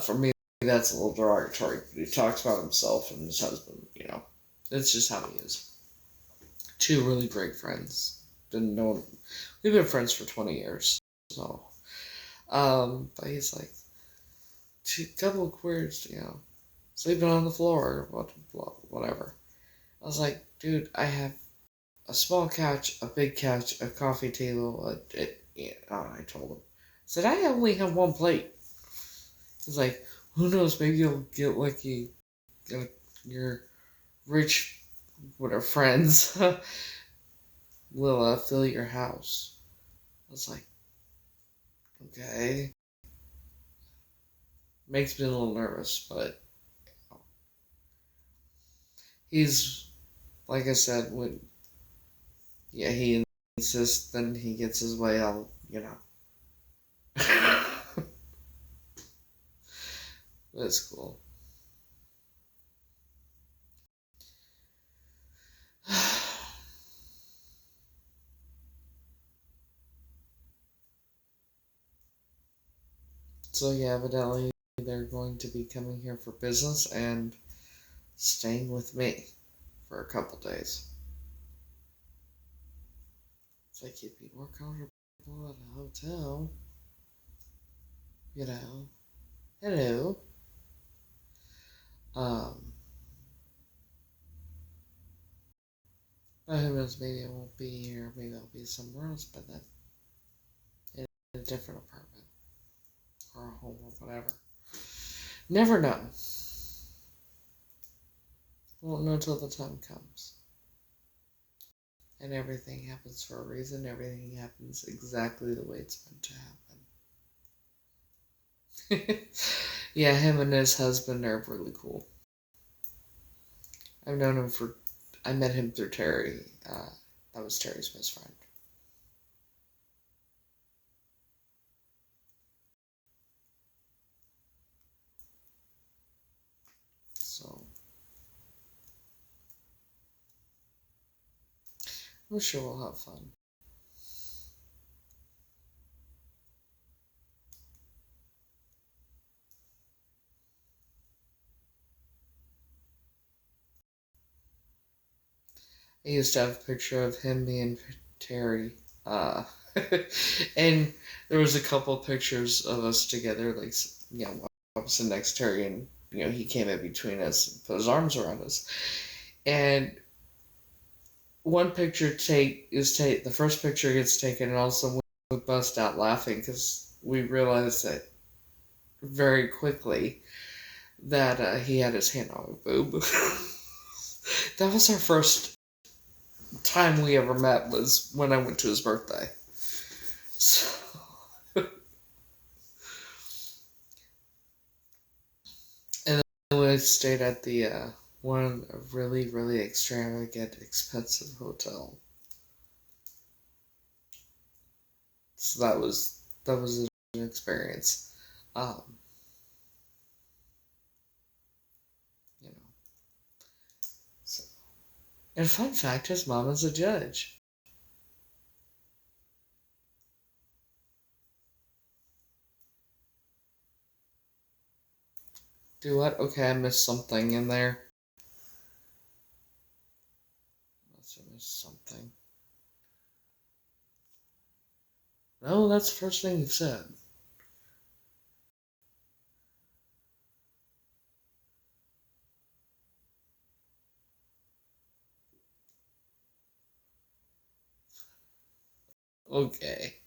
A: for me that's a little derogatory. But he talks about himself and his husband. You know, it's just how he is. Two really great friends. We've been friends for 20 years. So, but he's like, couple of queers, you know, sleeping on the floor, whatever. I was like, dude, I have a small couch, a big couch, a coffee table. I told him, I said, I only have one plate. He's like, who knows? Maybe you'll get lucky. Your rich, whatever friends will fill your house. I was like, okay. Makes me a little nervous, but he's, like I said, he insists, then he gets his way, I'll, you know. That's cool. So yeah, evidently they're going to be coming here for business and staying with me for a couple days. It's like you'd be more comfortable at a hotel. You know. Hello. But who knows, maybe I won't be here, maybe I'll be somewhere else by then. In a different apartment. Or a home or whatever. Never know. Won't know till the time comes. And everything happens for a reason. Everything happens exactly the way it's meant to happen. Yeah, him and his husband are really cool. I've known him I met him through Terry. That was Terry's best friend. So, I'm sure we'll have fun. I used to have a picture of him, me, and Terry. And there was a couple pictures of us together, like, you know, I was sitting next to Terry, and, you know, he came in between us and put his arms around us. And one picture the first picture gets taken, and all of a sudden we bust out laughing because we realized that very quickly that he had his hand on a boob. That was our first time we ever met, was when I went to his birthday. So, and then we stayed at the one really, really extravagant, expensive hotel. So that was an experience. You know. So, and fun fact, his mom is a judge. Do what? Okay, I missed something in there. Must have missed something. No, that's the first thing you've said. Okay.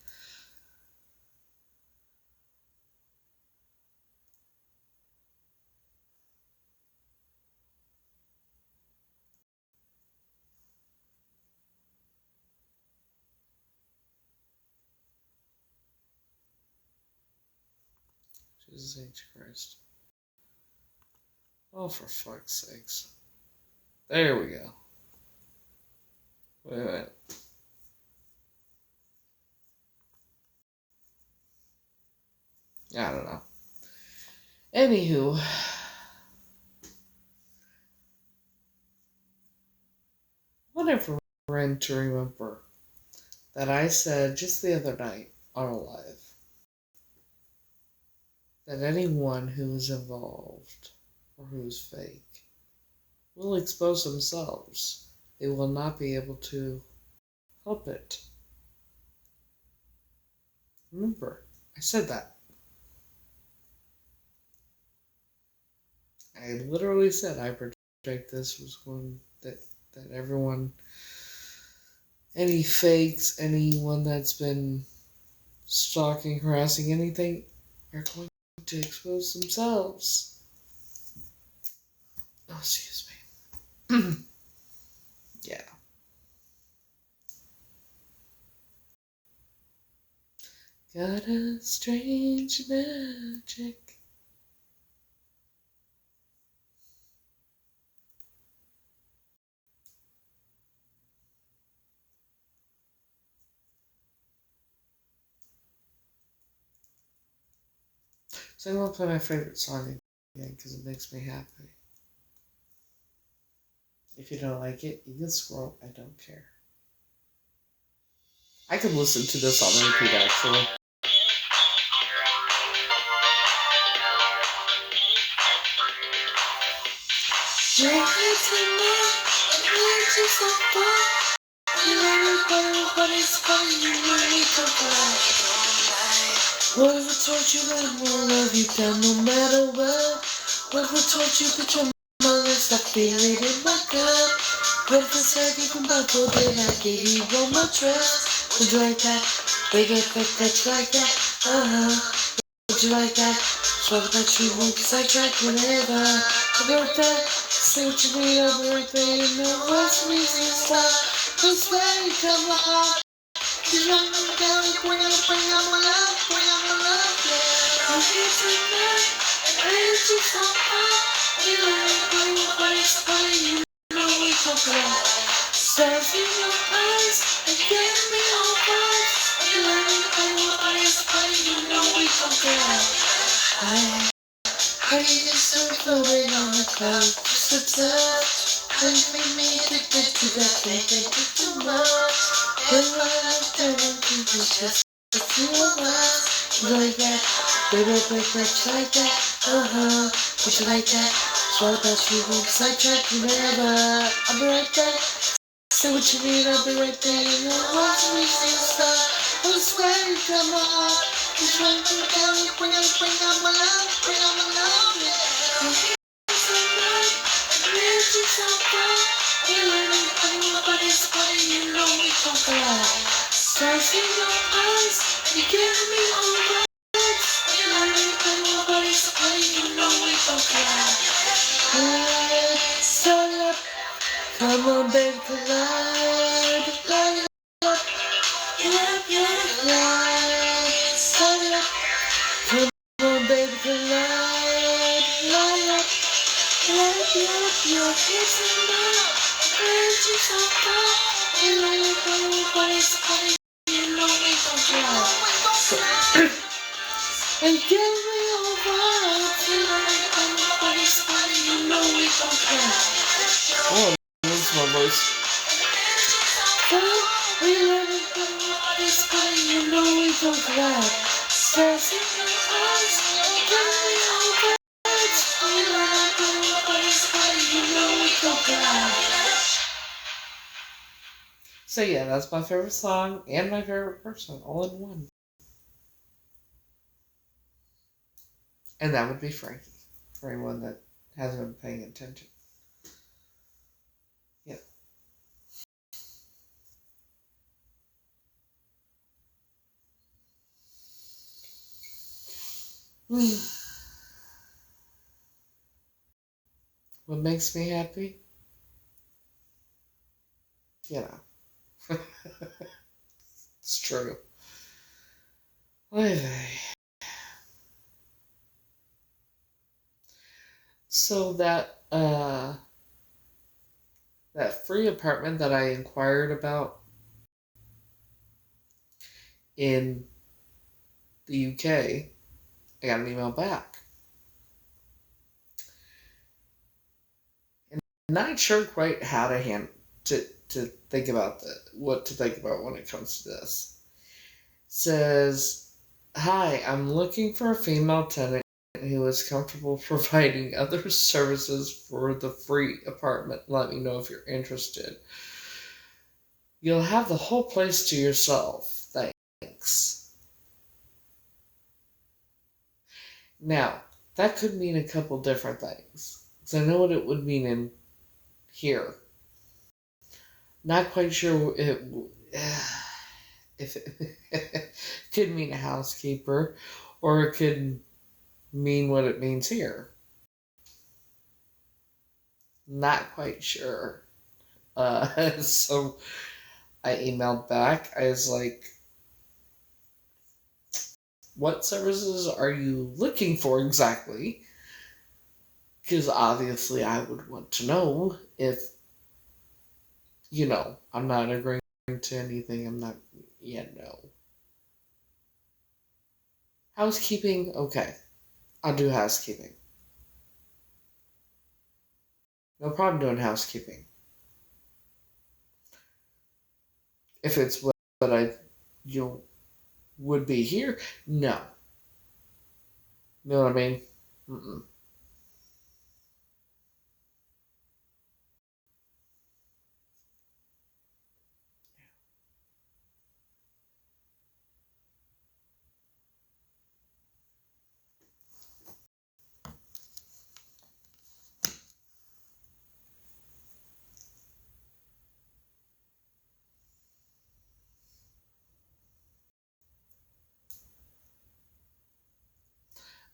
A: Jesus H. Christ. Oh, for fuck's sakes. There we go. Wait a minute. I don't know. Anywho. I want everyone to remember that I said just the other night on a live that anyone who is involved or who is fake will expose themselves. They will not be able to help it. Remember, I said that. I literally said I predict this was going that everyone, any fakes, anyone that's been stalking, harassing, anything, are going to expose themselves. Oh, excuse me. Yeah. Got a strange magic. So I'm going to play my favorite song again because it makes me happy. If you don't like it, you can scroll. I don't care. I could listen to this on repeat, actually. You're here tonight, and you're just so fun. You everybody's fun, you really so fun. What if I told you that I will love you down no matter what? What if I told you that you're my list, I feel it in my gut? What if I said you can buy for that I gave you all my trust? Would you like that? Big effect that's like that? Would you like that? Swap that you want, cause I track whenever. I'll be right there. Say what you need, I'll be right there. You know what's me, stop. This way, you come along. Cause you're on the down, you bring on my love, yeah. I'm here tonight, and I need you so high. You know everybody's funny, you know we talk about. Stars in your eyes, and get me all right. You know everybody's funny, you know we talk about. How you just so floating on the cloud, just a touch. How you make me addicted to that thing, think too much. When I look down on you, it's just a few of us. You like that? Baby, break that, you like that? Would you like that? Swallow that you won't sidetrack whenever. I'll be right there. Say what you need, I'll be right there. You know what's me, stuff. I swear you come on. Just run through down, you bring on my love, yeah. I'm here tonight, and it's just so fun. You learning everybody's funny, you know we talk a lot. Stars in your eyes, you give me all right. You learning everybody's funny, you know we talk a lot. Start up, come on baby, collide, light up, light, start up. Come on, baby, collide, light up, you're kissing now, and you're so far. You know everybody's funny, you know we don't cry. And give me all right, you know everybody's funny, you know we don't cry. Oh, that's my voice. We love everybody's funny, you know we don't cry. Stars in your eyes, give me all right. You know everybody's funny, you know we don't cry. So yeah, that's my favorite song and my favorite person, all in one. And that would be Frankie, for anyone that hasn't been paying attention. Yeah. What makes me happy? You know. It's true. Oy vey. So that free apartment that I inquired about in the UK, I got an email back. And not sure quite how to think about what to think about when it comes to this. It says, "Hi, I'm looking for a female tenant who is comfortable providing other services for the free apartment. Let me know if you're interested. You'll have the whole place to yourself. Thanks." Now, that could mean a couple different things. Because I know what it would mean in here. Not quite sure if it could mean a housekeeper or it could mean what it means here. Not quite sure. So I emailed back. I was like, what services are you looking for exactly? Because obviously I would want to know if, I'm not agreeing to anything. I'm not, no. Housekeeping, okay. I'll do housekeeping. No problem doing housekeeping. If it's what I, would be here, no. You know what I mean? Mm-mm.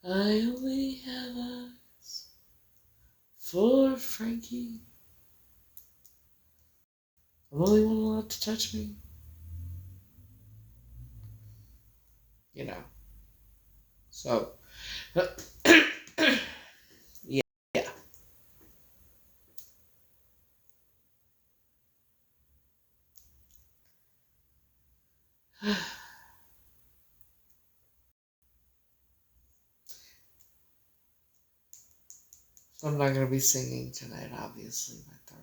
A: I only have eyes for Frankie. I'm only one allowed to touch me. So, yeah. So I'm not going to be singing tonight, obviously. My throat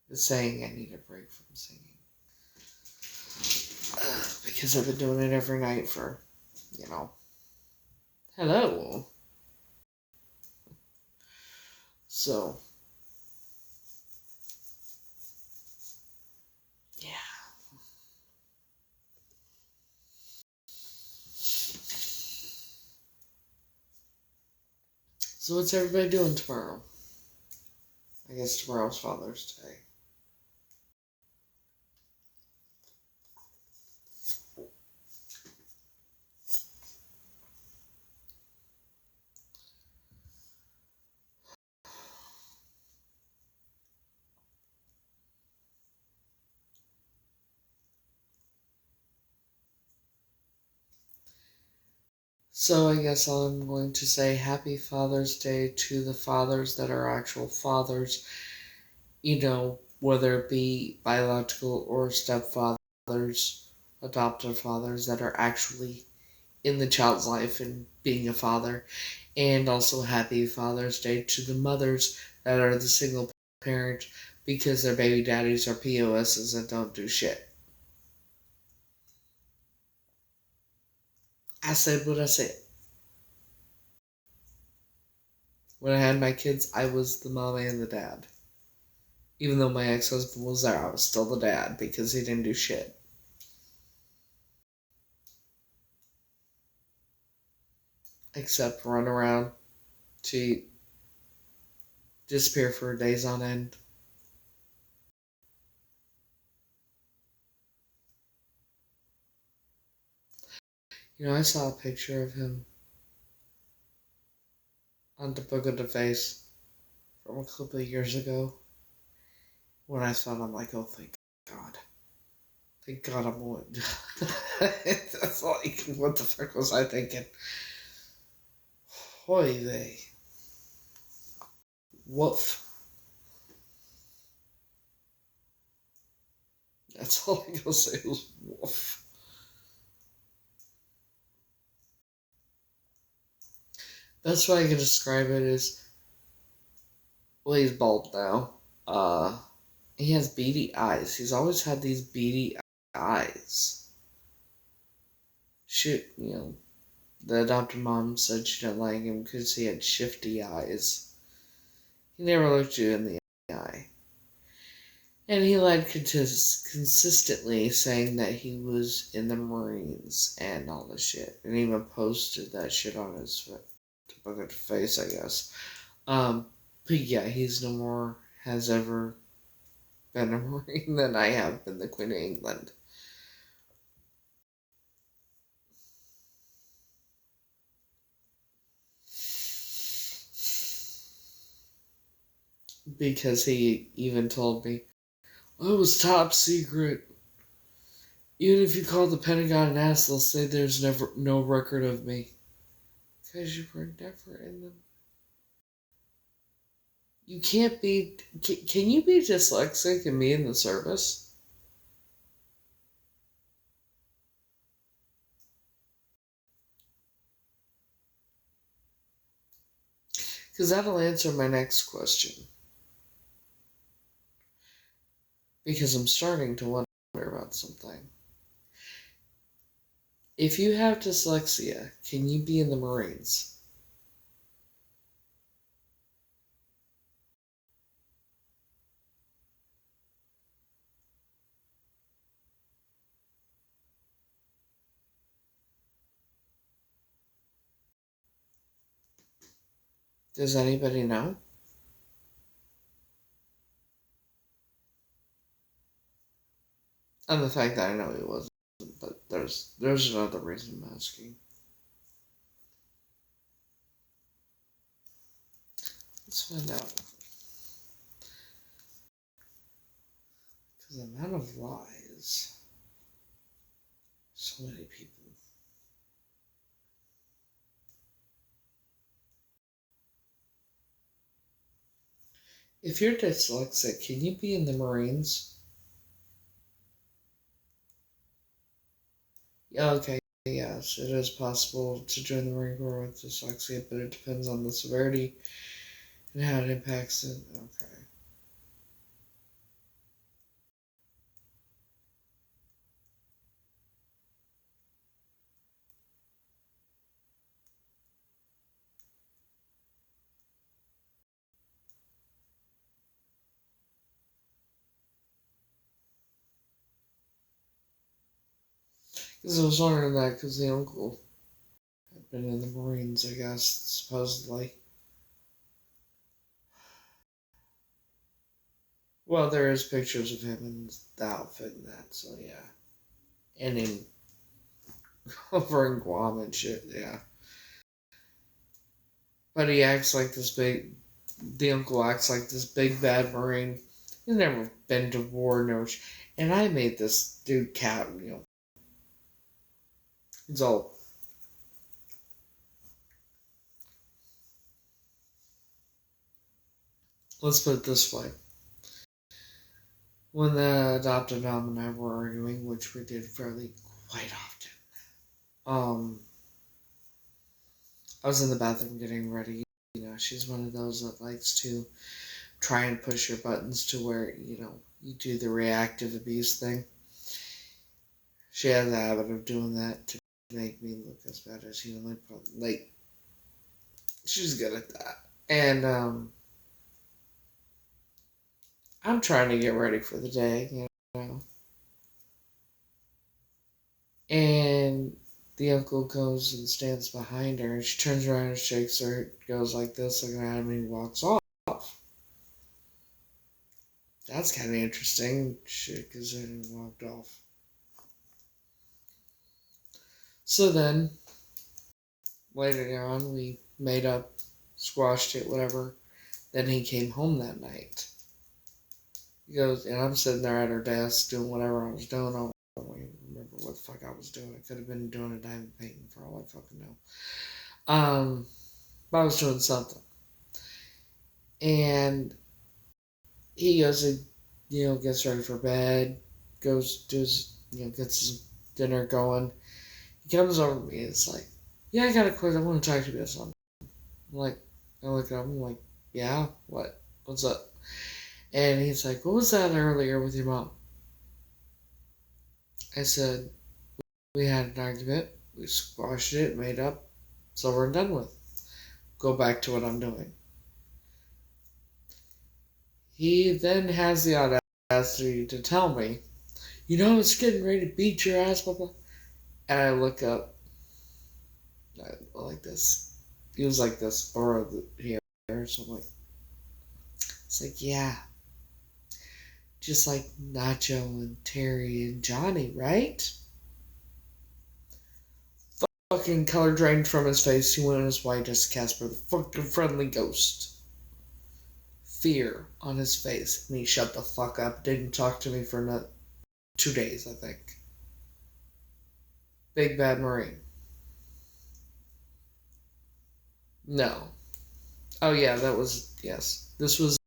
A: is saying I need a break from singing. Because I've been doing it every night for, hello. So, yeah. So what's everybody doing tomorrow? I guess tomorrow's Father's Day. So I guess I'm going to say Happy Father's Day to the fathers that are actual fathers, whether it be biological or stepfathers, adoptive fathers that are actually in the child's life and being a father. And also Happy Father's Day to the mothers that are the single parent because their baby daddies are POSs and don't do shit. I said what I said. When I had my kids, I was the mom and the dad. Even though my ex-husband was there, I was still the dad because he didn't do shit. Except run around, cheat, disappear for days on end. I saw a picture of him on the Book of the Face from a couple of years ago. When I saw it, I'm like, oh, thank God. Thank God I'm one. That's like, what the fuck was I thinking? Hoy vey. Woof. That's all I can say is woof. Best way I can describe it is, well, he's bald now. He has beady eyes. He's always had these beady eyes. Shit, the adopted mom said she didn't like him because he had shifty eyes. He never looked you in the eye. And he lied consistently saying that he was in the Marines and all this shit. And even posted that shit on his face, I guess. But yeah, he's no more, has ever been a Marine than I have been the Queen of England. Because he even told me, oh, it was top secret. Even if you call the Pentagon an ass, they'll say there's never no record of me. Because you were never in them. You can't be... Can you be dyslexic and be in the service? Because that'll answer my next question. Because I'm starting to wonder about something. If you have dyslexia, can you be in the Marines? Does anybody know? And the fact that I know he wasn't, but there's another reason I'm asking. Let's find out. Because the amount of lies. So many people. If you're dyslexic, can you be in the Marines? Yeah, okay, yes, it is possible to join the Marine Corps with dyslexia, but it depends on the severity and how it impacts it. Okay. Because I was wondering that because the uncle had been in the Marines, I guess, supposedly. Well, there is pictures of him in the outfit and that, so yeah. And him over in Guam and shit, yeah. But he acts like this big, the uncle acts like this big bad Marine. He's never been to war, no. And I made this dude cat, He's all. Let's put it this way. When the adopted mom and I were arguing, which we did fairly quite often, I was in the bathroom getting ready. She's one of those that likes to try and push your buttons to where, you do the reactive abuse thing. She has a habit of doing that to make me look as bad as humanly possible. Like, she's good at that. And, I'm trying to get ready for the day, And the uncle goes and stands behind her, and she turns around and shakes her, goes like this, looking at him, and he walks off. That's kind of interesting. Shit, because then he walked off. So then, later on, we made up, squashed it, whatever. Then he came home that night. He goes, and I'm sitting there at her desk doing whatever I was doing. I don't even remember what the fuck I was doing. I could have been doing a diamond painting for all I fucking know. But I was doing something. And he goes and, gets ready for bed, goes, does, gets his dinner going. He comes over to me and it's like, yeah, I gotta quit. I want to talk to you about something. I'm like, I look at him, I'm like, yeah, what? What's up? And he's like, what was that earlier with your mom? I said, we had an argument. We squashed it, made up. It's over and done with. Go back to what I'm doing. He then has the audacity to tell me, I was getting ready to beat your ass, blah, blah. And I look up, like this. He was like this, or here, so I'm like, it's like, yeah. Just like Nacho and Terry and Johnny, right? Fucking color drained from his face. He went as white as Casper, the fucking friendly ghost. Fear on his face. And he shut the fuck up. Didn't talk to me for 2 days, I think. Big Bad Marine. No. Oh yeah, that was, yes. This was,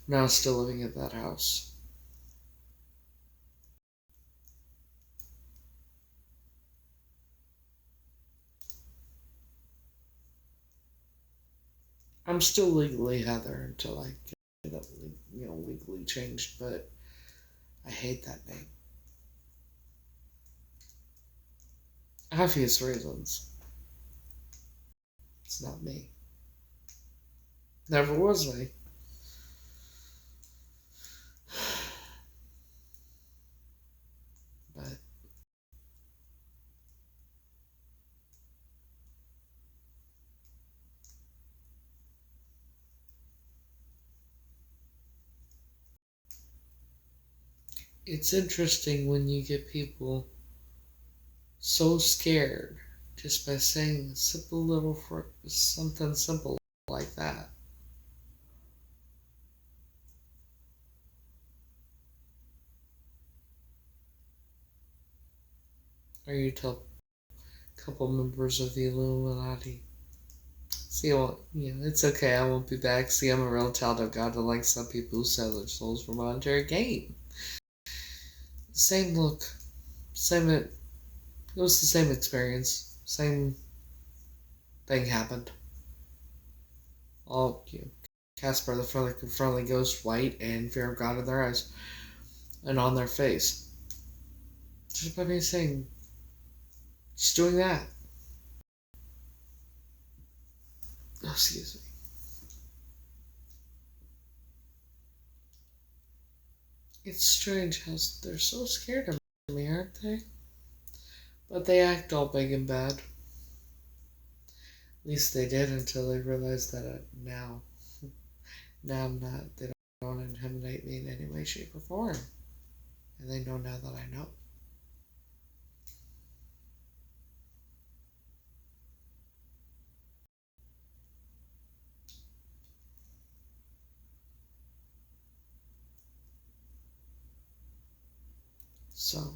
A: when I was still living at that house. I'm still legally Heather until I get it, legally changed, but I hate that name. Obvious reasons. It's not me. Never was me. But it's interesting when you get people so scared just by saying a simple little something simple like that. Or you tell a couple members of the Illuminati, see, it's okay, I won't be back. See, I'm a real child of God, unlike some people who sell their souls for monetary gain. Same look, it was the same experience, same thing happened. All Casper the friendly ghost, white, and fear of God in their eyes and on their face. Just by me saying, just doing that. Oh, excuse me. It's strange how they're so scared of me, aren't they? But they act all big and bad. At least they did until they realized that now I'm not. They don't intimidate me in any way, shape, or form. And they know now that I know. So,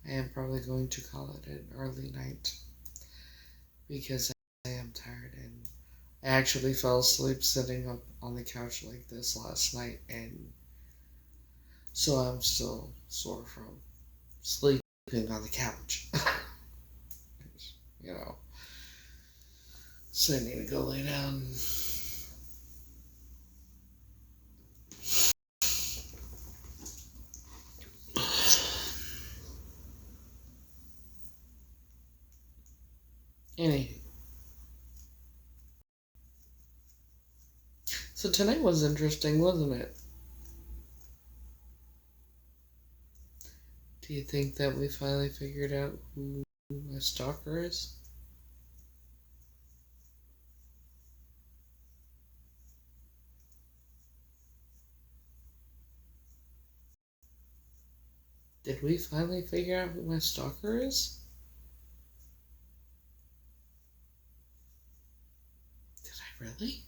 A: I am probably going to call it an early night because I am tired, and I actually fell asleep sitting up on the couch like this last night, and so I'm still sore from sleeping on the couch. you know. So I need to go lay down. Anyway. So tonight was interesting, wasn't it? Do you think that we finally figured out who my stalker is? Did we finally figure out who my stalker is? Did I really?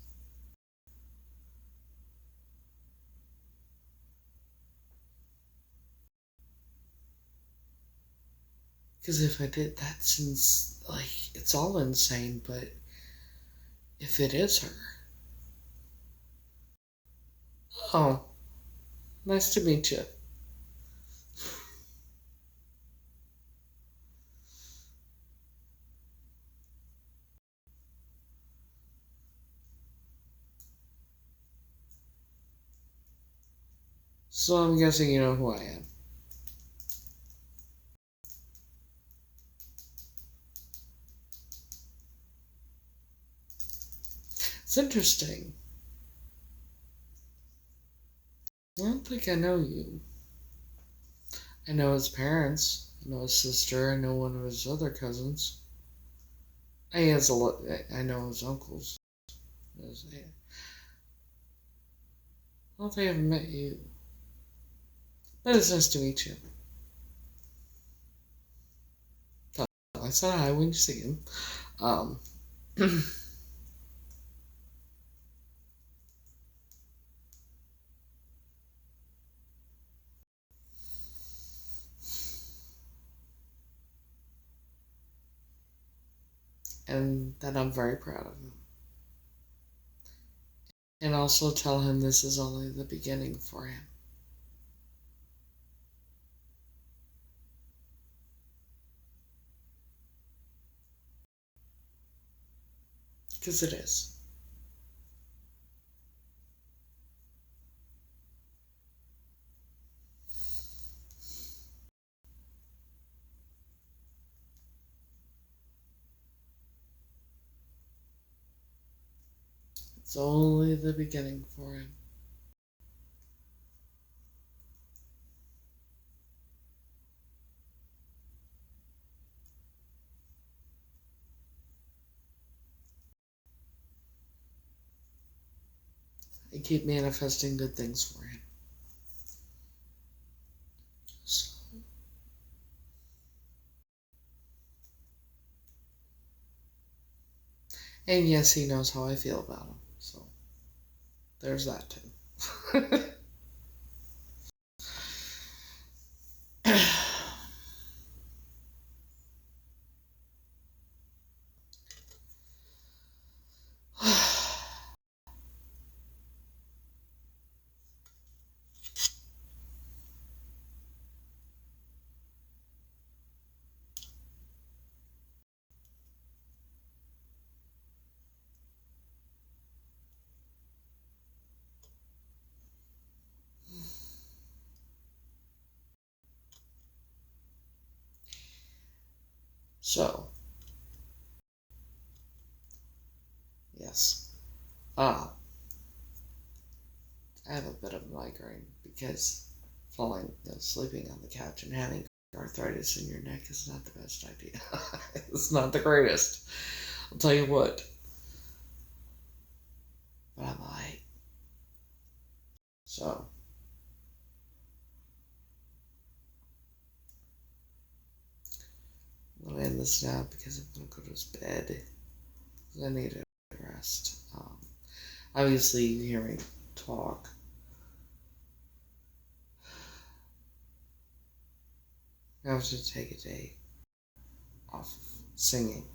A: Because if I did, that's like, it's all insane, but if it is her. Oh, nice to meet you. So I'm guessing you know who I am. It's interesting. I don't think I know you. I know his parents. I know his sister. I know one of his other cousins. He has a lot. I know his uncles. I don't think I've met you. But it's nice to meet you. I said hi when you see him. And that I'm very proud of him. And also tell him this is only the beginning for him. Because it is. It's only the beginning for him. I keep manifesting good things for him. So, and yes, he knows how I feel about him. So there's that too. So, yes. I have a bit of a migraine because sleeping on the couch and having arthritis in your neck is not the best idea. It's not the greatest. I'll tell you what. But I'm alright. So, I'm going to end this now because I'm going to go to bed. Because I need to rest. Obviously, you hear me talk. I have to take a day off of singing.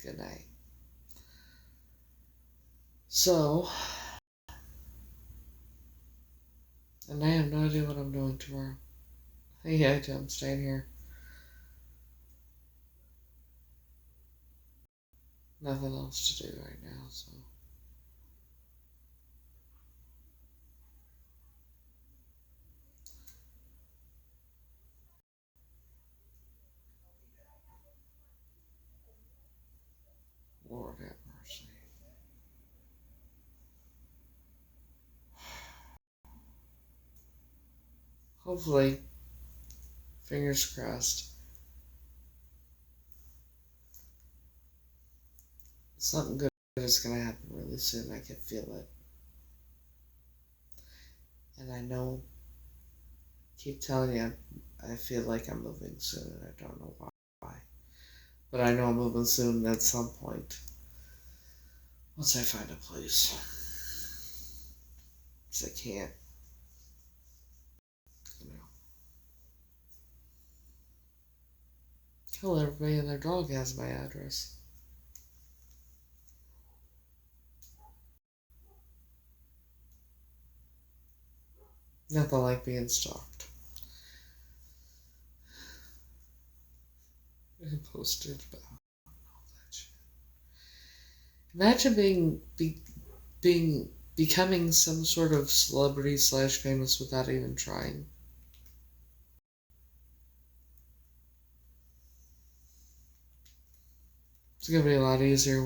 A: Good night. So, and I have no idea what I'm doing tomorrow. Yeah, I'm staying here. Nothing else to do right now, so. Lord have mercy. Hopefully, fingers crossed, something good is going to happen really soon. I can feel it. And I know, keep telling you, I feel like I'm moving soon, and I don't know why. But I know I'm moving soon at some point. Once I find a place. Because I can't, Hell, everybody and their dog has my address. Nothing like being stalked. And posted about all that shit. Imagine becoming some sort of celebrity / famous without even trying. It's gonna be a lot easier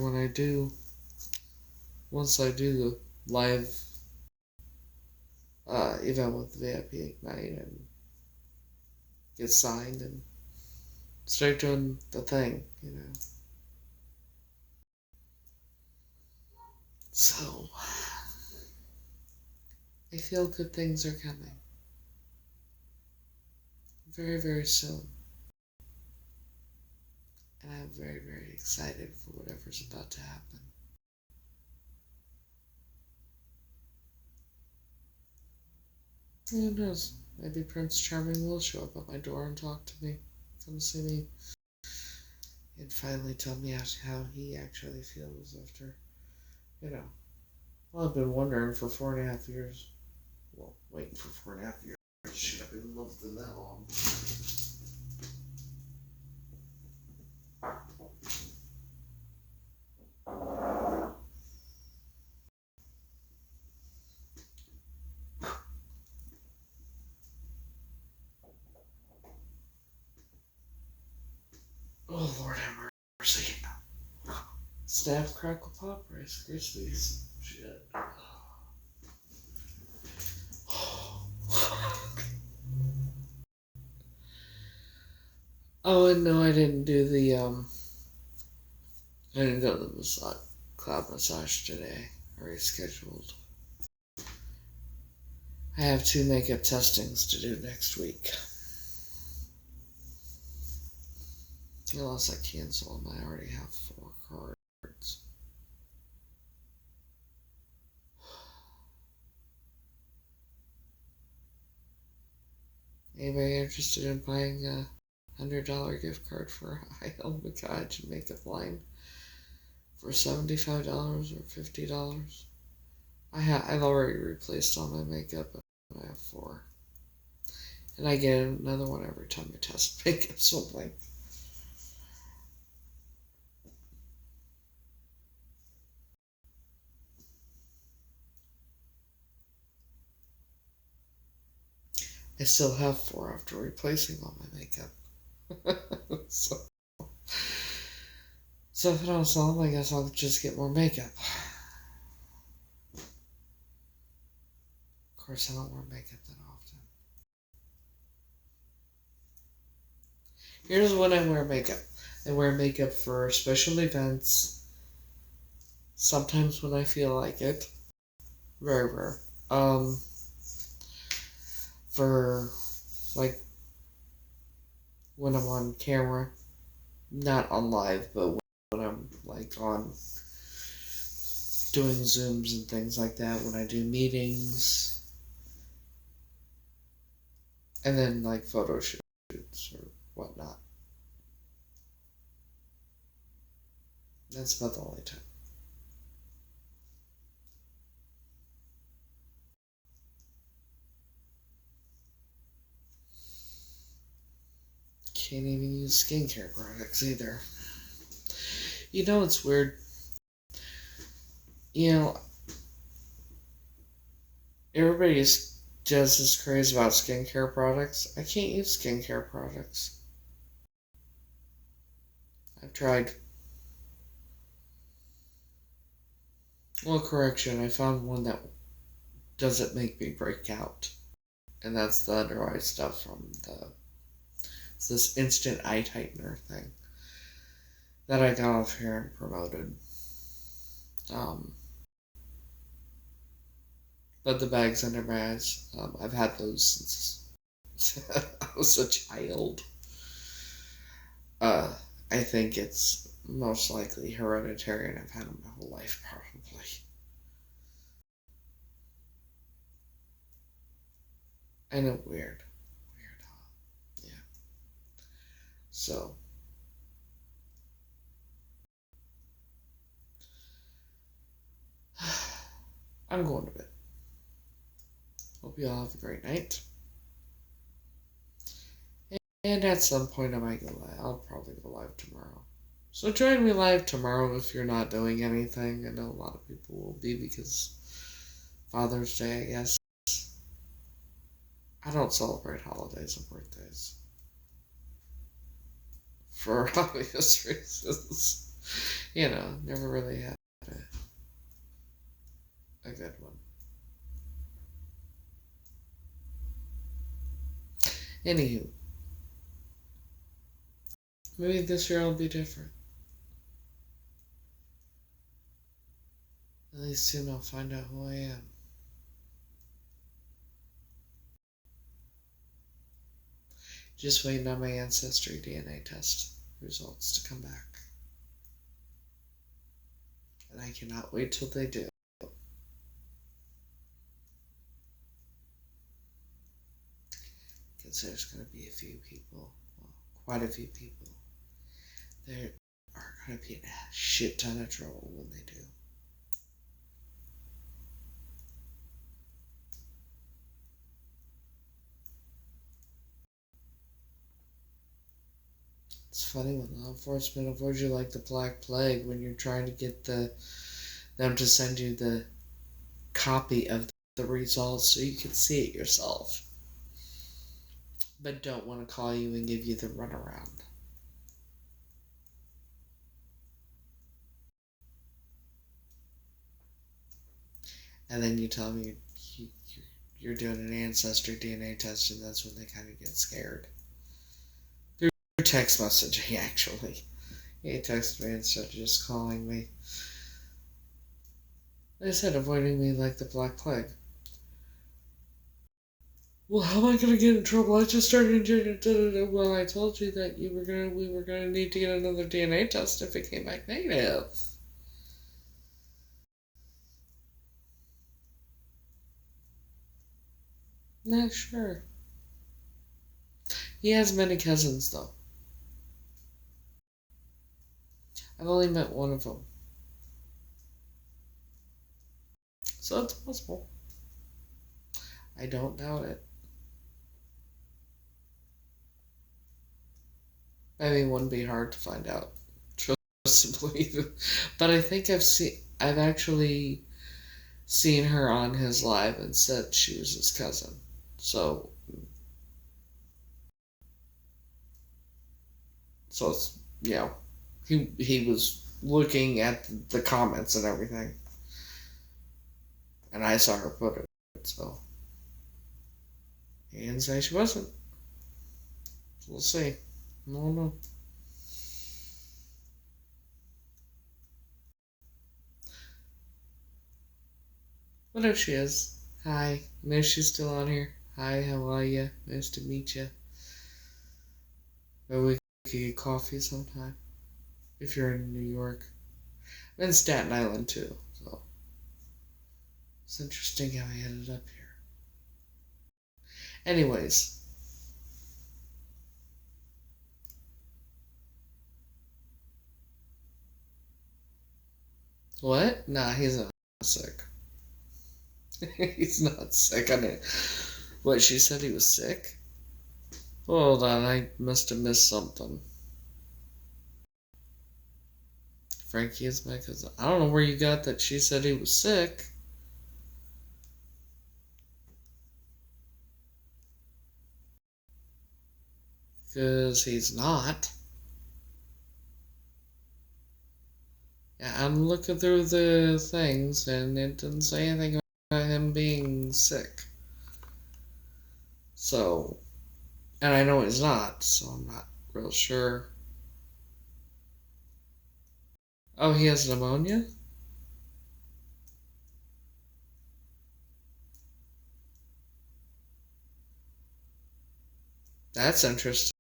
A: once I do the live event with VIP Ignite and get signed and start doing the thing, So, I feel good things are coming. Very, very soon. And I'm very, very excited for whatever's about to happen. Who knows? Maybe Prince Charming will show up at my door and talk to me. Come see me. And finally tell me how he actually feels after, Well, I've been wondering for 4.5 years. Well, waiting for 4.5 years. Should have been loved than that long. Oh, Lord have mercy. Snap, crackle, pop, Rice Krispies. Shit. Oh, and no, I didn't do the, I didn't go to the cloud massage today. I rescheduled. I have 2 makeup testings to do next week. Unless I cancel them, I already have 4 cards. Anybody interested in buying a $100 gift card for a high-end massage and makeup line for $75 or $50? I've already replaced all my makeup, and I have 4. And I get another one every time I test makeup, so I'm like, I still have 4 after replacing all my makeup. so if I don't sell them, I guess I'll just get more makeup. Of course, I don't wear makeup that often. Here's when I wear makeup. I wear makeup for special events. Sometimes when I feel like it. Very rare. For, like, when I'm on camera. Not on live, but when I'm, like, on doing Zooms and things like that. When I do meetings. And then, like, photo shoots or whatnot. That's about the only time. Can't even use skincare products either. It's weird. Everybody is just as crazy about skincare products. I can't use skincare products. I've tried. Well, correction, I found one that doesn't make me break out. And that's the under eye stuff from it's this instant eye tightener thing that I got off here and promoted. But the bags under my eyes, I've had those since I was a child. I think it's most likely hereditary, and I've had them my whole life, probably. I know, weird. Yeah. So, I'm going to bed. Hope you all have a great night. And at some point I might go live. I'll probably go live tomorrow. So join me live tomorrow if you're not doing anything. I know a lot of people will be because Father's Day, I guess. I don't celebrate holidays and birthdays. For obvious reasons. You know, never really had a good one. Anywho. Maybe this year will be different. At least soon I'll find out who I am. Just waiting on my ancestry DNA test results to come back. And I cannot wait till they do. Because there's going to be a few people, well, quite a few people, that are going to be in a shit ton of trouble when they do. It's funny when law enforcement avoids you like the Black Plague when you're trying to get them to send you the copy of the results so you can see it yourself. But don't want to call you and give you the runaround. And then you tell them you're doing an ancestry DNA test, and that's when they kind of get scared. Through text messaging, actually. He texted me instead of just calling me. Like I said, avoiding me like the Black Plague. Well, how am I gonna get in trouble? I just started injecting. Well, I told you that we were gonna need to get another DNA test if it came back negative. Nah, sure. He has many cousins, though. I've only met one of them. So it's possible. I don't doubt it. I mean, it wouldn't be hard to find out. Trust and believe. But I think I've actually seen her on his live and said she was his cousin. So it's, you know, he was looking at the comments and everything. And I saw her put it, so. He didn't say she wasn't. We'll see. I don't know. What if she is? Hi. I know she's still on here. Hi, how are you? Nice to meet you. Maybe we could get coffee sometime. If you're in New York. I'm in Staten Island too, so. It's interesting how I ended up here. Anyways. What? Nah, he's not sick. He's not sick. I mean, what, she said he was sick? Hold on, I must have missed something. Frankie is my cousin. I don't know where you got that she said he was sick. Because he's not. Yeah, I'm looking through the things and it didn't say anything about him being sick. So, and I know he's not, so I'm not real sure. Oh, he has pneumonia? That's interesting.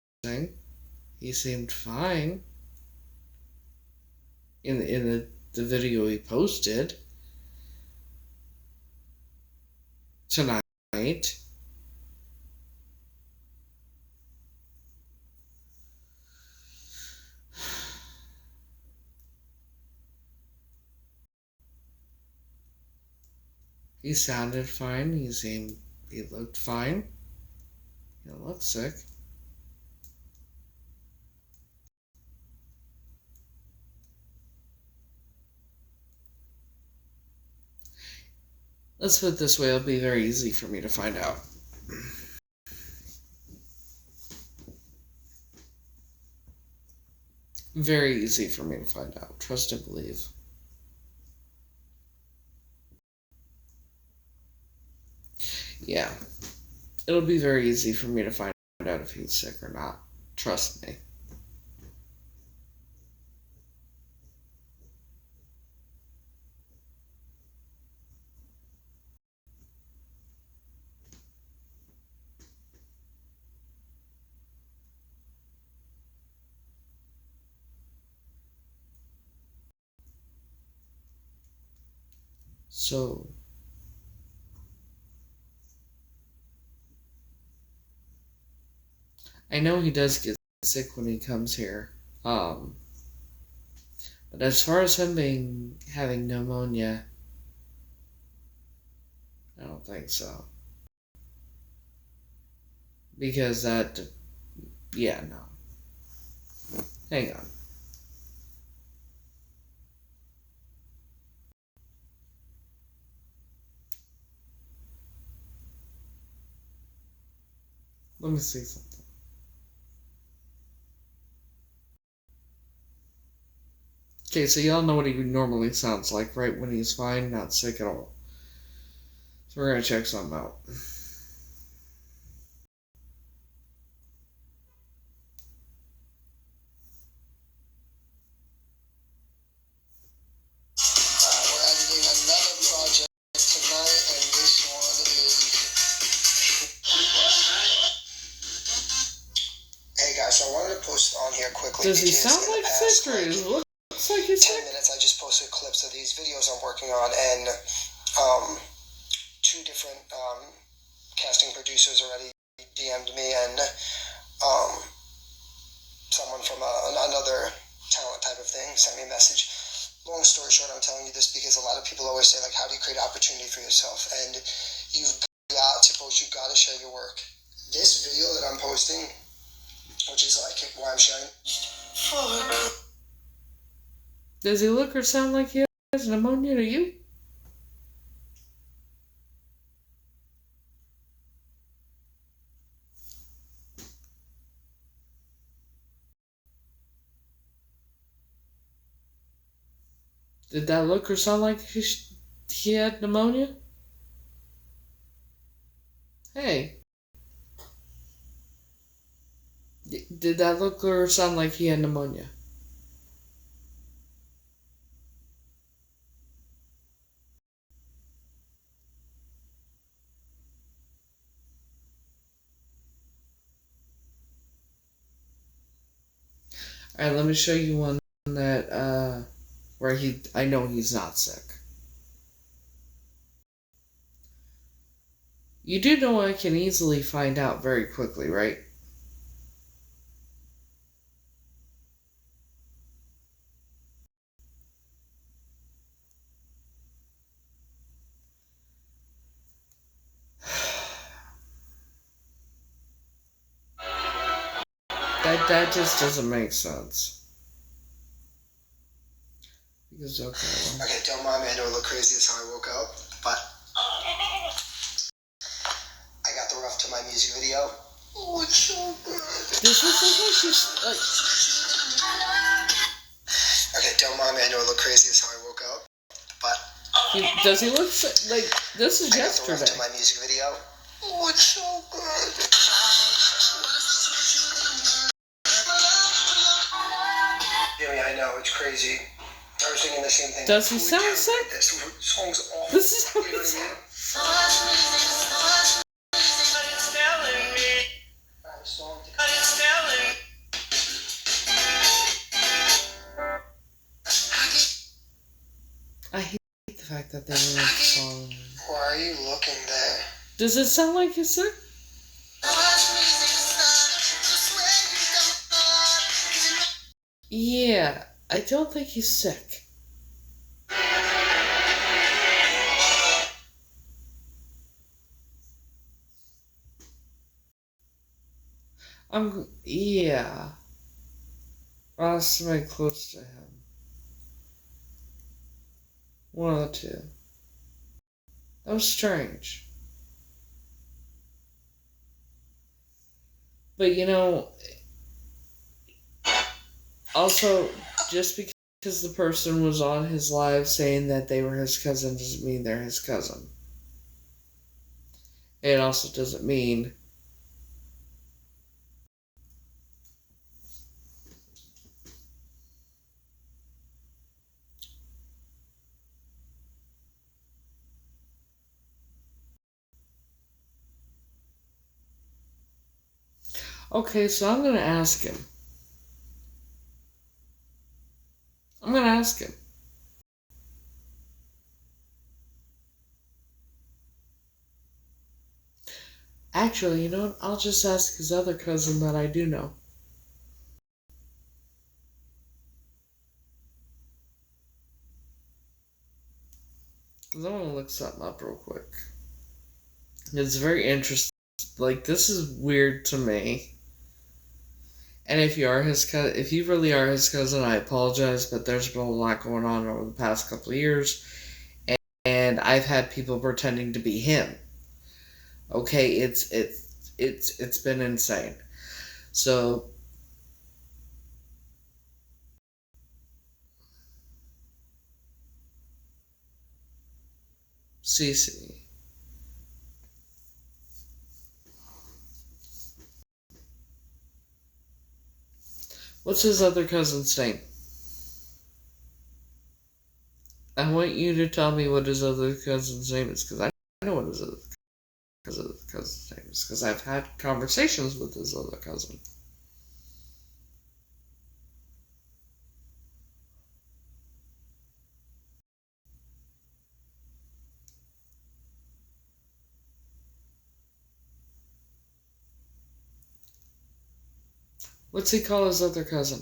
A: He seemed fine in the video he posted tonight. He sounded fine. He looked fine. He didn't look sick. Let's put it this way, it'll be very easy for me to find out. Very easy for me to find out. Trust and believe. Yeah. It'll be very easy for me to find out if he's sick or not. Trust me. So, I know he does get sick when he comes here. But as far as him having pneumonia, I don't think so. Because yeah, no. Hang on. Let me see something. Okay, so y'all know what he normally sounds like, right? When he's fine, not sick at all. So we're gonna check something out.
B: We're editing another project tonight, and this one is... Hey guys, so I wanted to post on here quickly.
A: Does he sound like sick, or does it look like he's
B: 10
A: sick?
B: minutes, I just posted clips of these videos I'm working on, and two different casting producers already DM'd me, and someone from another talent type of thing sent me a message. Long story short, I'm telling you this because a lot of people always say, like, how do you create opportunity for yourself? And you've got to post, you've got to share your work. This video that I'm posting, which is like why I'm sharing.
A: Does he look or sound like he has pneumonia to you? Did that look or sound like he had pneumonia? Hey. Did that look or sound like he had pneumonia? Alright, let me show you one that, where I know he's not sick. You do know I can easily find out very quickly, right? That just doesn't make sense. Because,
B: Okay, don't mind me, I know it looked crazy as how I woke up, but I got the rough to my music video. Oh, it's so good.
A: This looks like she's like...
B: Okay, don't mind me, I know it looked crazy as how I woke up, but
A: does he look like... This is
B: I
A: yesterday.
B: got the rough to my music video. Oh, it's so good. Jimmy, I know, it's crazy. I was thinking the same thing.
A: Does he sound sick?
B: This song's awful.
A: This is how
B: You know
A: he
B: what I
A: sounds.
B: mean?
A: I hate the fact that they made a song.
B: Why are you looking there?
A: Does it sound like he's sick? Yeah, I don't think he's sick. Yeah. Or somebody close to him. One of the two. That was strange. But also, just because the person was on his live saying that they were his cousin doesn't mean they're his cousin. It also doesn't mean okay, so I'm going to ask him. Actually, you know what? I'll just ask his other cousin that I do know. Because I want to look something up real quick. It's very interesting. Like, this is weird to me. And if you really are his cousin, I apologize, but there's been a lot going on over the past couple of years, and I've had people pretending to be him. Okay, it's been insane. So, Cece. What's his other cousin's name? I want you to tell me what his other cousin's name is, because I know what his other cousin's name is, because I've had conversations with his other cousin. What's he call his other cousin?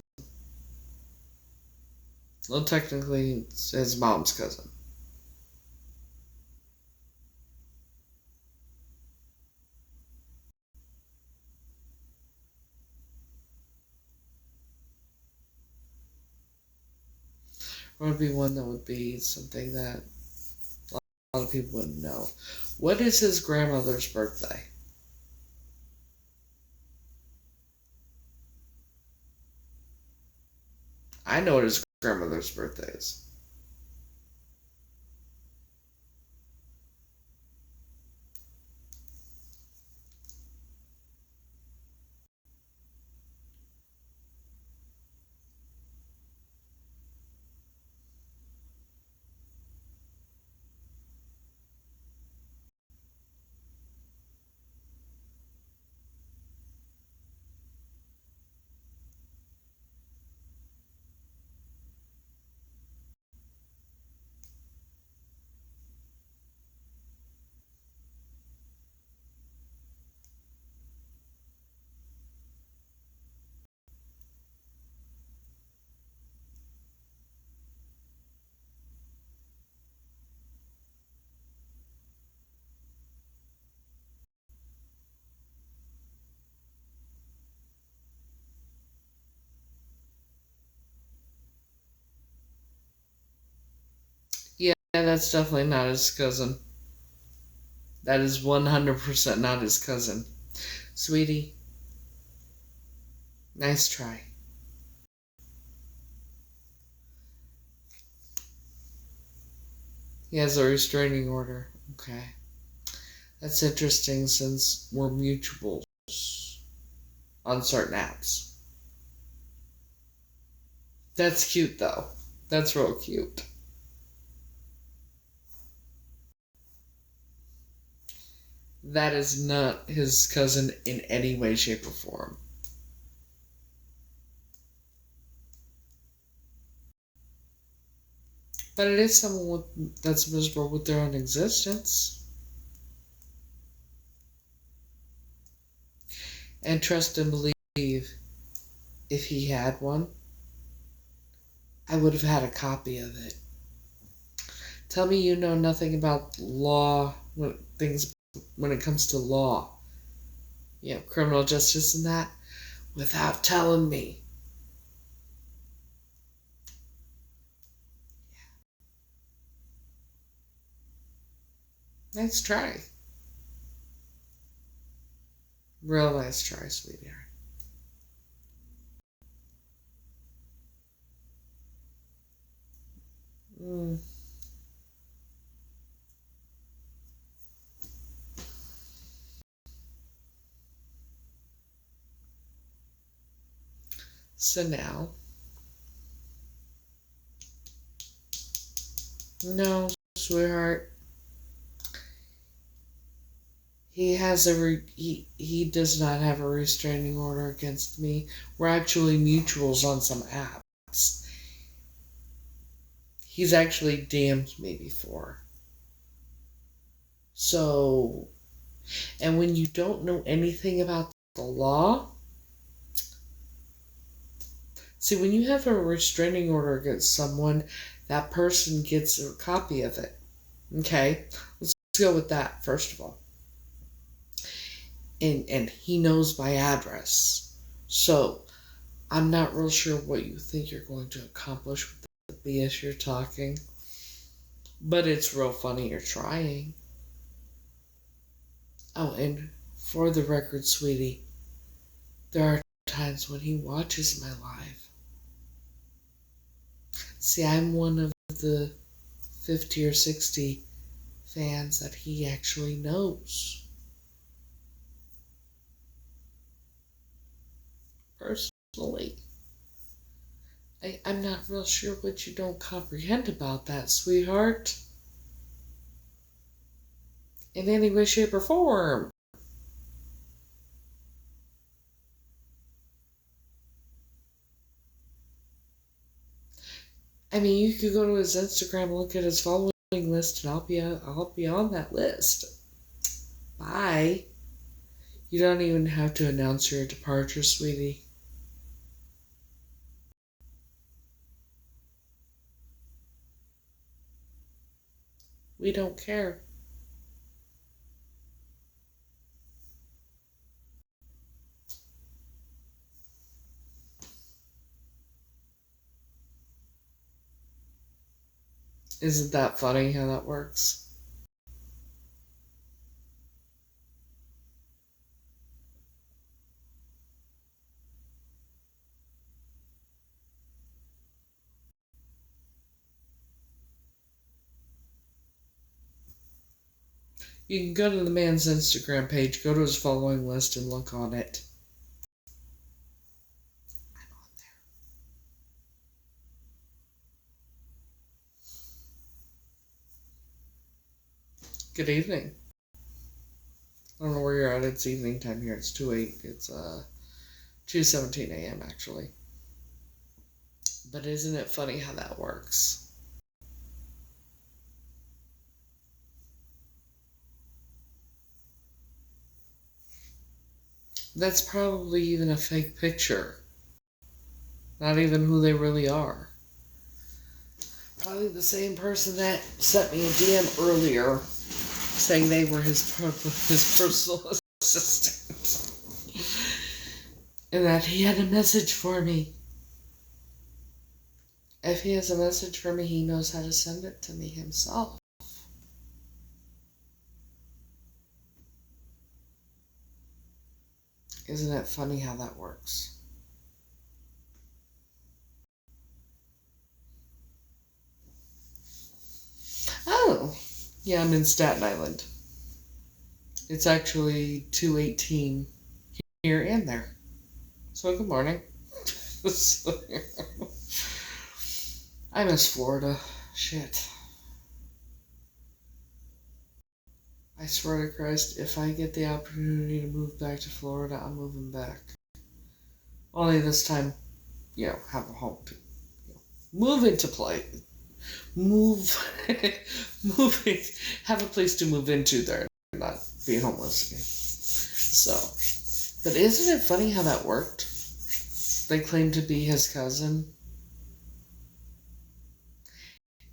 A: Well, technically, it's his mom's cousin. Or would be one that would be something that a lot of people wouldn't know. What is his grandmother's birthday? I know what his grandmother's birthday is. Yeah, that's definitely not his cousin. That is 100% not his cousin. Sweetie, nice try. He has a restraining order. Okay. That's interesting since we're mutuals on certain apps. That's cute though. That's real cute. That is not his cousin in any way, shape, or form. But it is someone that's miserable with their own existence. And trust and believe, if he had one, I would have had a copy of it. Tell me you know nothing about law, when it comes to law. Criminal justice and that. without telling me. Nice try. Real nice try, sweetheart. So now, no, sweetheart. He has he does not have a restraining order against me. We're actually mutuals on some apps. He's actually damned me before. So, and when you don't know anything about the law, see, when you have a restraining order against someone, that person gets a copy of it. Okay? Let's go with that, first of all. And he knows my address. So, I'm not real sure what you think you're going to accomplish with the BS you're talking. But it's real funny you're trying. Oh, and for the record, sweetie, there are times when he watches my live. See, I'm one of the 50 or 60 fans that he actually knows. Personally. I'm not real sure what you don't comprehend about that, sweetheart. In any way, shape, or form. I mean, you could go to his Instagram and look at his following list, and I'll be on that list. Bye. You don't even have to announce your departure, sweetie. We don't care. Isn't that funny how that works? You can go to the man's Instagram page, go to his following list, and look on it. I'm on there. Good evening. I don't know where you're at. It's evening time here. It's 2:08. It's 2:17 a.m. actually. But isn't it funny how that works? That's probably even a fake picture. Not even who they really are. Probably the same person that sent me a DM earlier saying they were his personal assistant. And that he had a message for me. If he has a message for me, he knows how to send it to me himself. Isn't it funny how that works? Oh, yeah, I'm in Staten Island. It's actually 2:18 here and there. So good morning. I miss Florida. Shit. I swear to Christ, if I get the opportunity to move back to Florida, I'm moving back. Only this time, have a home to move into play. Have a place to move into there and not be homeless again. So, but isn't it funny how that worked? They claim to be his cousin.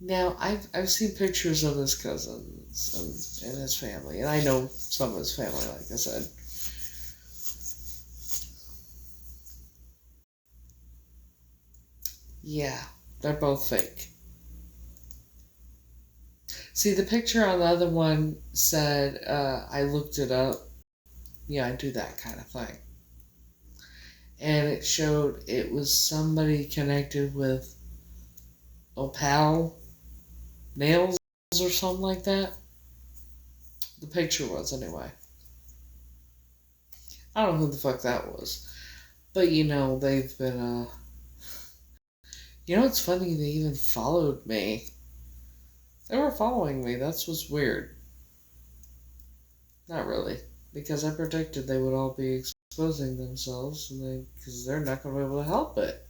A: Now, I've seen pictures of his cousins and his family, and I know some of his family, like I said. Yeah, they're both fake. See, the picture on the other one said, I looked it up. Yeah, I do that kind of thing. And it showed it was somebody connected with Opal Nails or something like that. The picture was, anyway. I don't know who the fuck that was. But, they've been, it's funny, they even followed me. They were following me. That's what's weird. Not really. Because I predicted they would all be exposing themselves, because they're not going to be able to help it.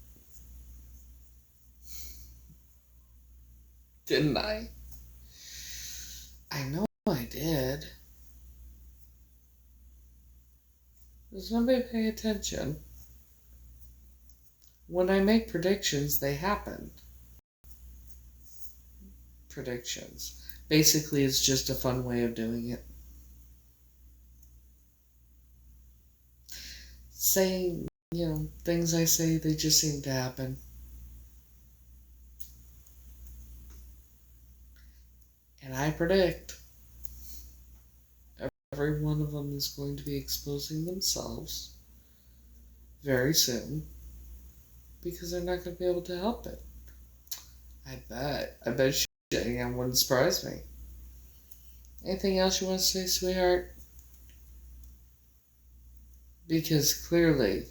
A: Didn't I? I know I did. Does nobody pay attention? When I make predictions, they happen. Predictions. Basically, it's just a fun way of doing it. Saying, things I say, they just seem to happen. And I predict every one of them is going to be exposing themselves very soon because they're not going to be able to help it. I bet shitting wouldn't surprise me. Anything else you want to say, sweetheart? Because clearly,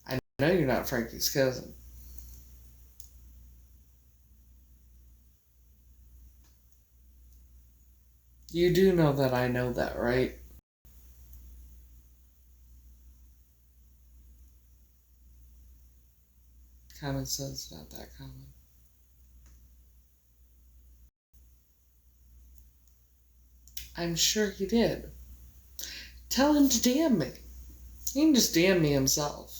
A: I know you're not Frankie's cousin. You do know that I know that, right? Common sense, not that common. I'm sure he did. Tell him to DM me. He can just DM me himself.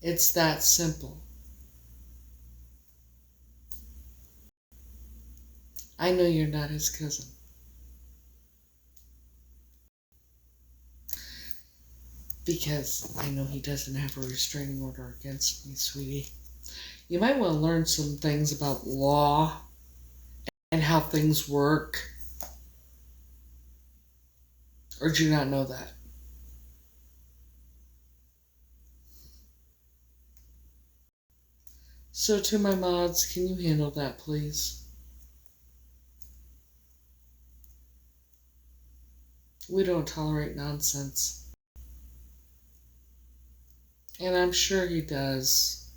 A: It's that simple. I know you're not his cousin. Because I know he doesn't have a restraining order against me, sweetie. You might want to learn some things about law and how things work. Or do you not know that? So to my mods, can you handle that, please? We don't tolerate nonsense. And I'm sure he does.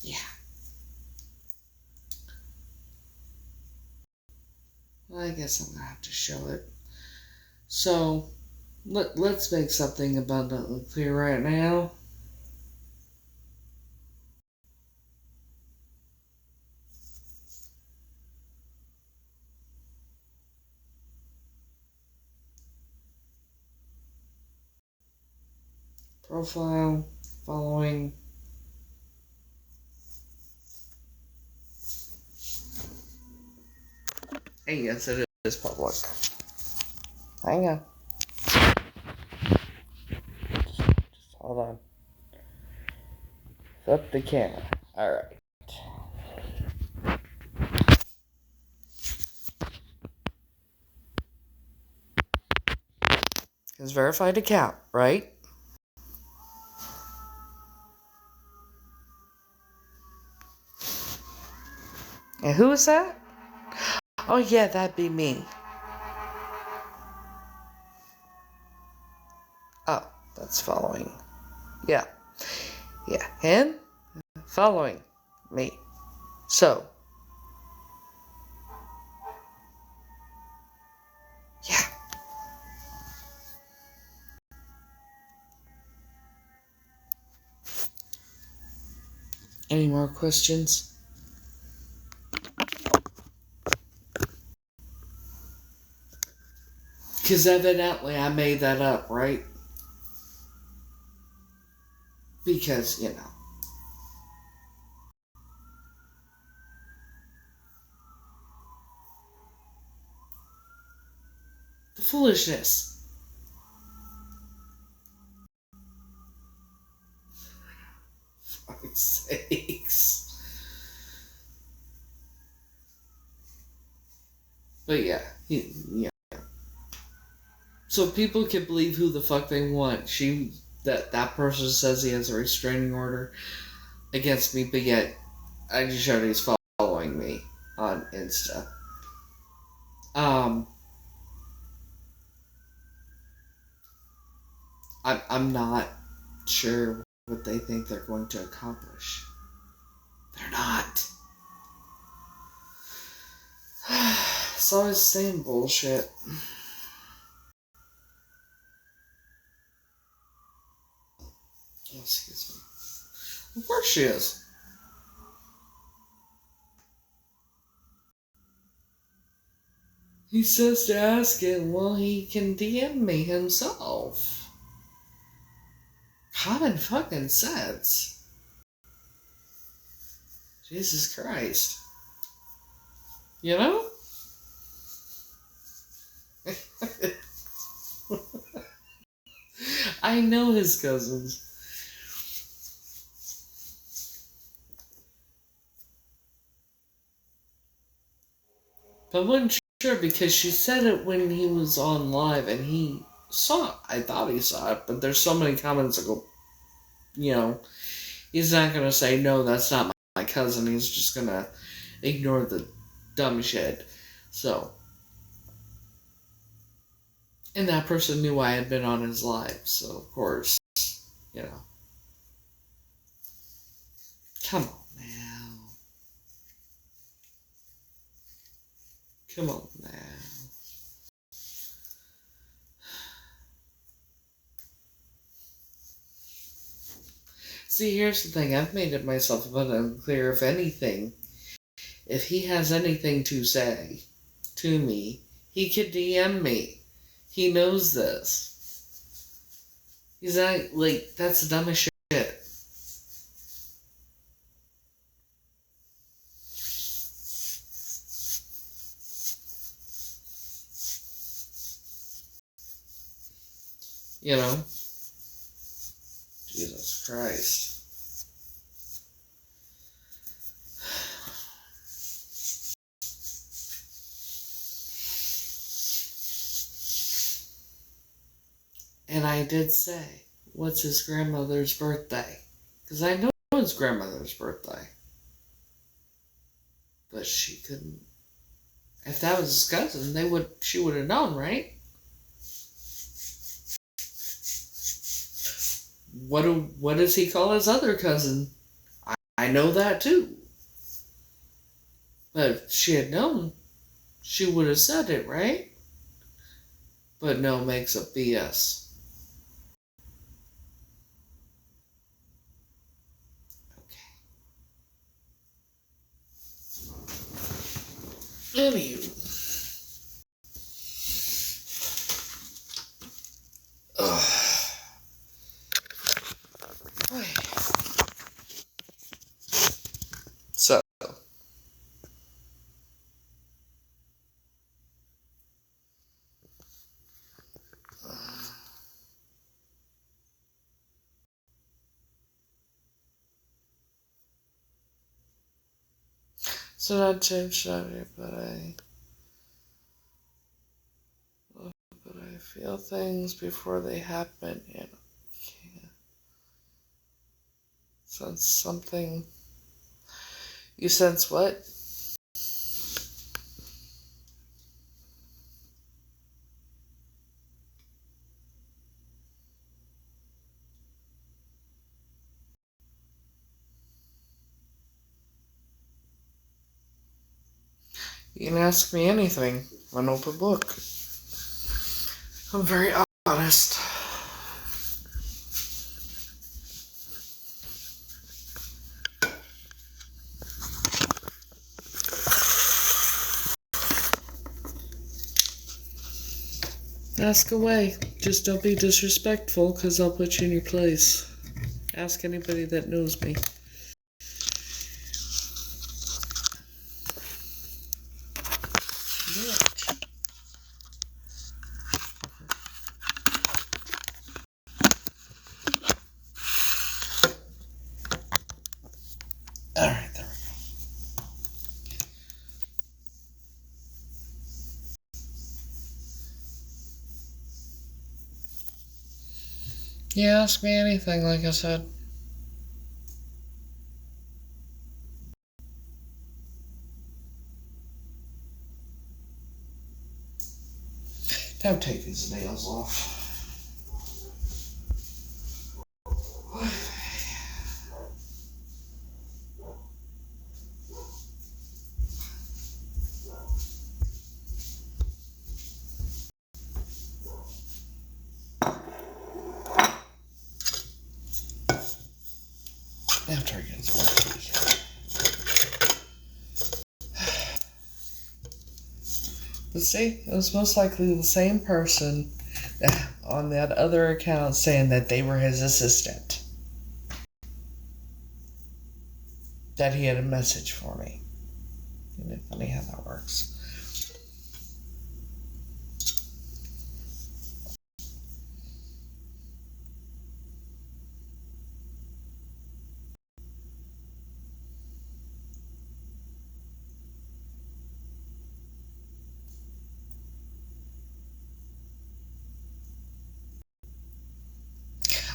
A: Yeah. Well, I guess I'm going to have to show it. So, let's make something abundantly clear right now. Profile, following. Hey, yes, it is public. Hang on. Just hold on. Flip the camera. Alright. It's verified account, right? And who is that? Oh, yeah, that'd be me. Oh, that's following. Yeah. Yeah, him following me. So, yeah. Any more questions? Because evidently I made that up, right? Because, The foolishness. For fuck's sakes. But yeah. So people can believe who the fuck they want. That person says he has a restraining order against me, but yet I just showed he's following me on Insta. I'm not sure what they think they're going to accomplish. They're not. It's always the same bullshit. Oh, excuse me. Of course she is. He says to ask it, well, he can DM me himself. Common fucking sense. Jesus Christ. You know? I know his cousins. But I wasn't sure because she said it when he was on live and he saw it. I thought he saw it, but there's so many comments that go, he's not going to say, no, that's not my cousin. He's just going to ignore the dumb shit. So. And that person knew I had been on his live, so of course, Come on now. Come on now. See, here's the thing. I've made it myself abundantly clear. If he has anything to say to me, he could DM me. He knows this. He's not, that's the dumbest shit. Jesus Christ. And I did say, what's his grandmother's birthday? Because I know his grandmother's birthday. But she couldn't. If that was his cousin, she would have known, right? What does he call his other cousin? I know that too. But if she had known, she would have said it, right? But no, makes up BS. Anywho. So. So not change that, but I feel things before they happen, and can't sense something. You sense what? You can ask me anything. I'm an open book. I'm very honest. Ask away. Just don't be disrespectful, because I'll put you in your place. Ask anybody that knows me. You ask me anything, like I said. Time to take these nails off. After I get some tea. But see, it was most likely the same person on that other account saying that they were his assistant. That he had a message for me. Isn't it funny how that works?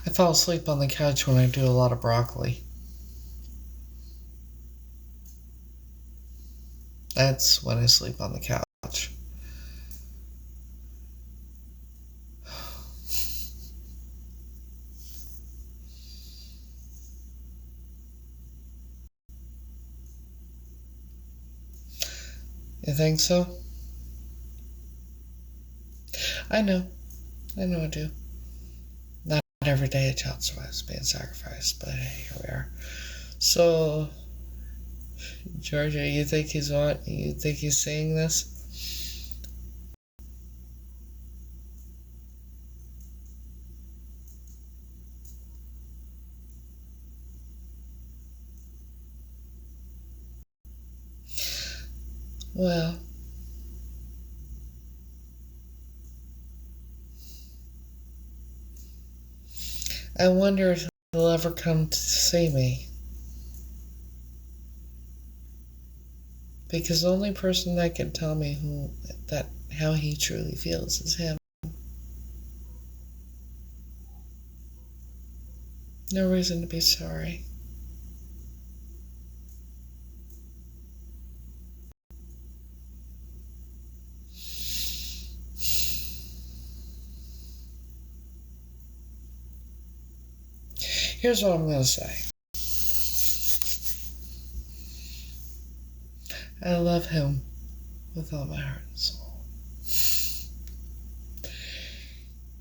A: I fall asleep on the couch when I do a lot of broccoli. That's when I sleep on the couch. You think so? I know I do. Not every day a child survives being sacrificed, but hey, here we are. So, Georgia, you think he's what? You think he's saying this? Well, I wonder if he'll ever come to see me. Because the only person that can tell me how he truly feels is him. No reason to be sorry. Here's what I'm going to say. I love him with all my heart and soul.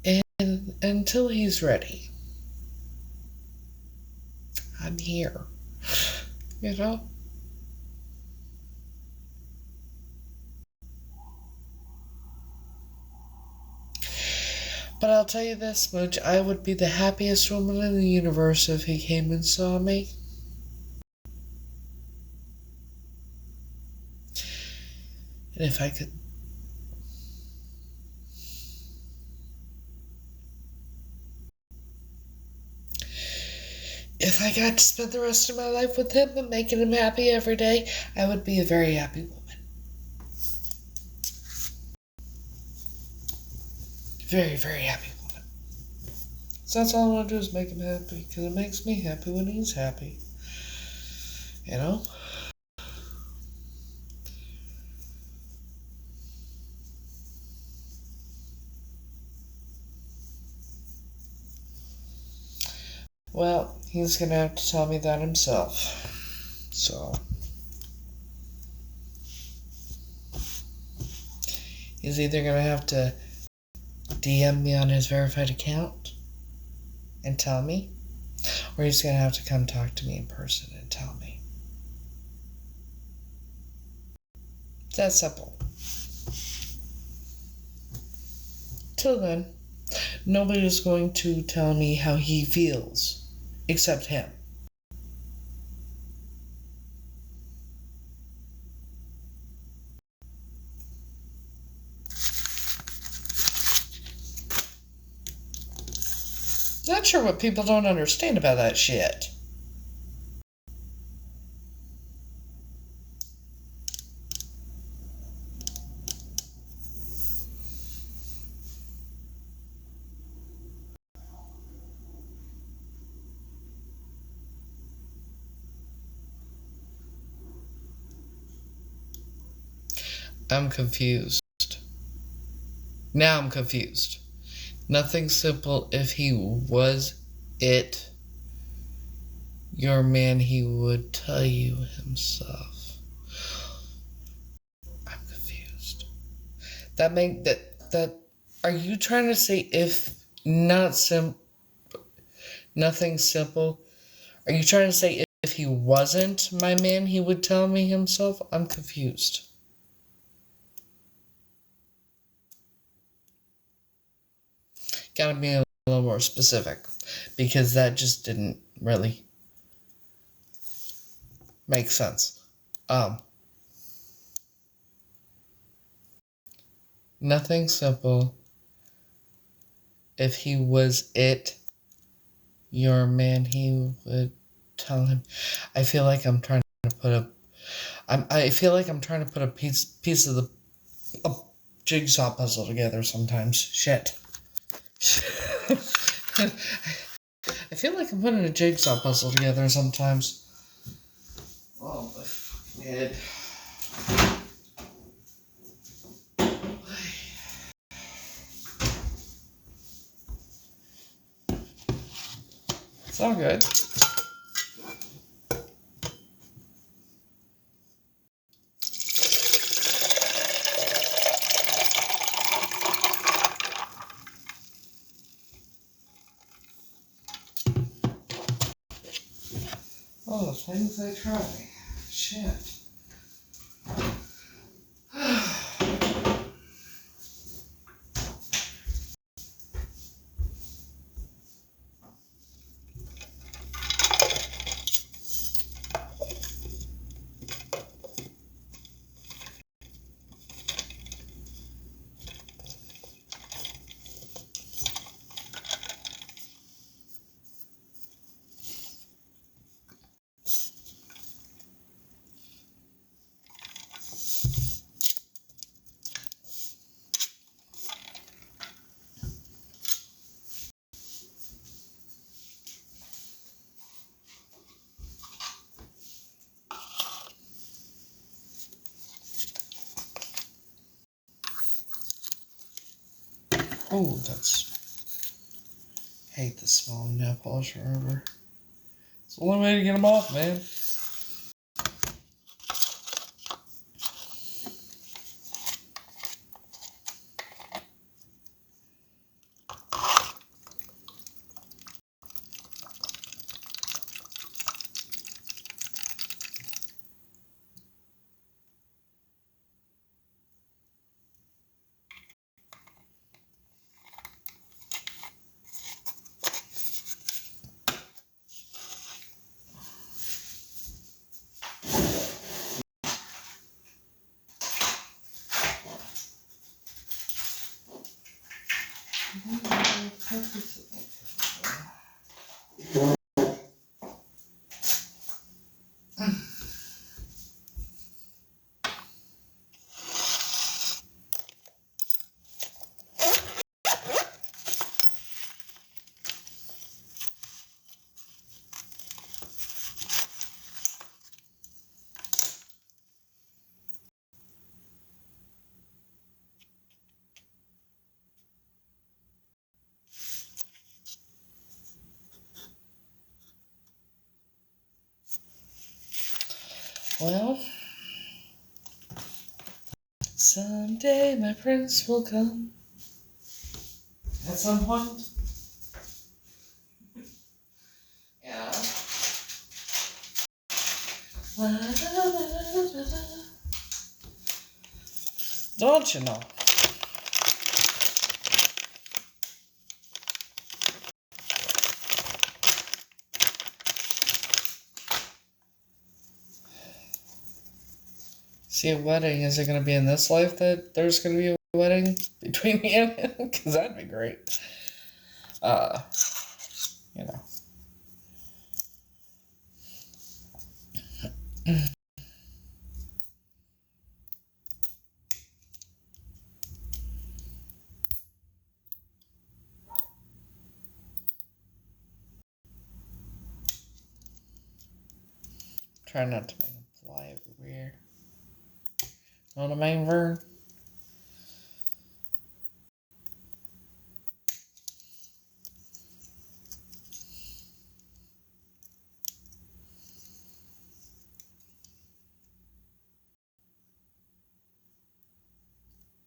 A: And until he's ready, I'm here. You know? But I'll tell you this much, I would be the happiest woman in the universe if he came and saw me. And if I could... If I got to spend the rest of my life with him and making him happy every day, I would be a very happy woman. Very, very happy woman. So that's all I want to do is make him happy, because it makes me happy when he's happy. You know? Well, he's going to have to tell me that himself. So, he's either going to have to DM me on his verified account and tell me, or he's going to have to come talk to me in person and tell me. It's that simple. Till then, nobody is going to tell me how he feels except him. Not sure what people don't understand about that shit. I'm confused. Now I'm confused. Nothing simple. If he was it, your man, he would tell you himself. I'm confused. That are you trying to say if nothing simple? Are you trying to say if he wasn't my man, he would tell me himself? I'm confused. Gotta be a little more specific, because that just didn't really make sense. Nothing simple. If he was it, your man, he would tell him. I feel like I'm trying to put I feel like I'm trying to put a piece of a jigsaw puzzle together sometimes. Shit. I feel like I'm putting a jigsaw puzzle together sometimes. Oh my fucking head. It's all good. Oh, the things I try. Shit. Oh, hate the smell of nail polish remover. It's the only way to get them off, man. Well, someday my prince will come. At some point. Yeah. La, la, la, la, la. Don't you know? See, a wedding, is it going to be in this life that there's going to be a wedding between me and him? Because that'd be great. You know. Try not to make him fly everywhere. On the main Vern?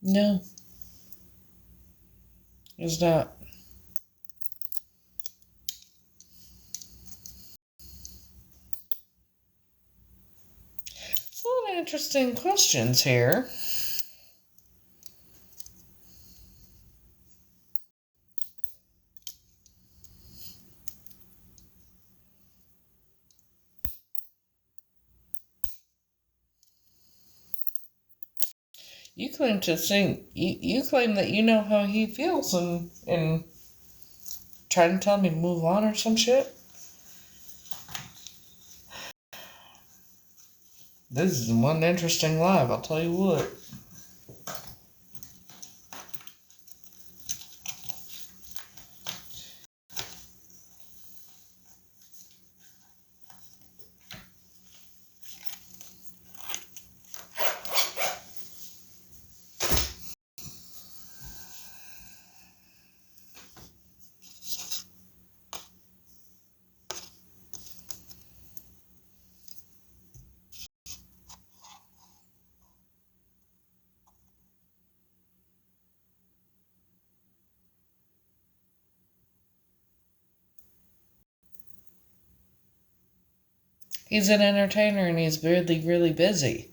A: No. It's not. It's a lot of interesting questions here. You claim to think you claim that you know how he feels and trying to tell me to move on or some shit. This is one interesting live, I'll tell you what. He's an entertainer and he's really, really busy.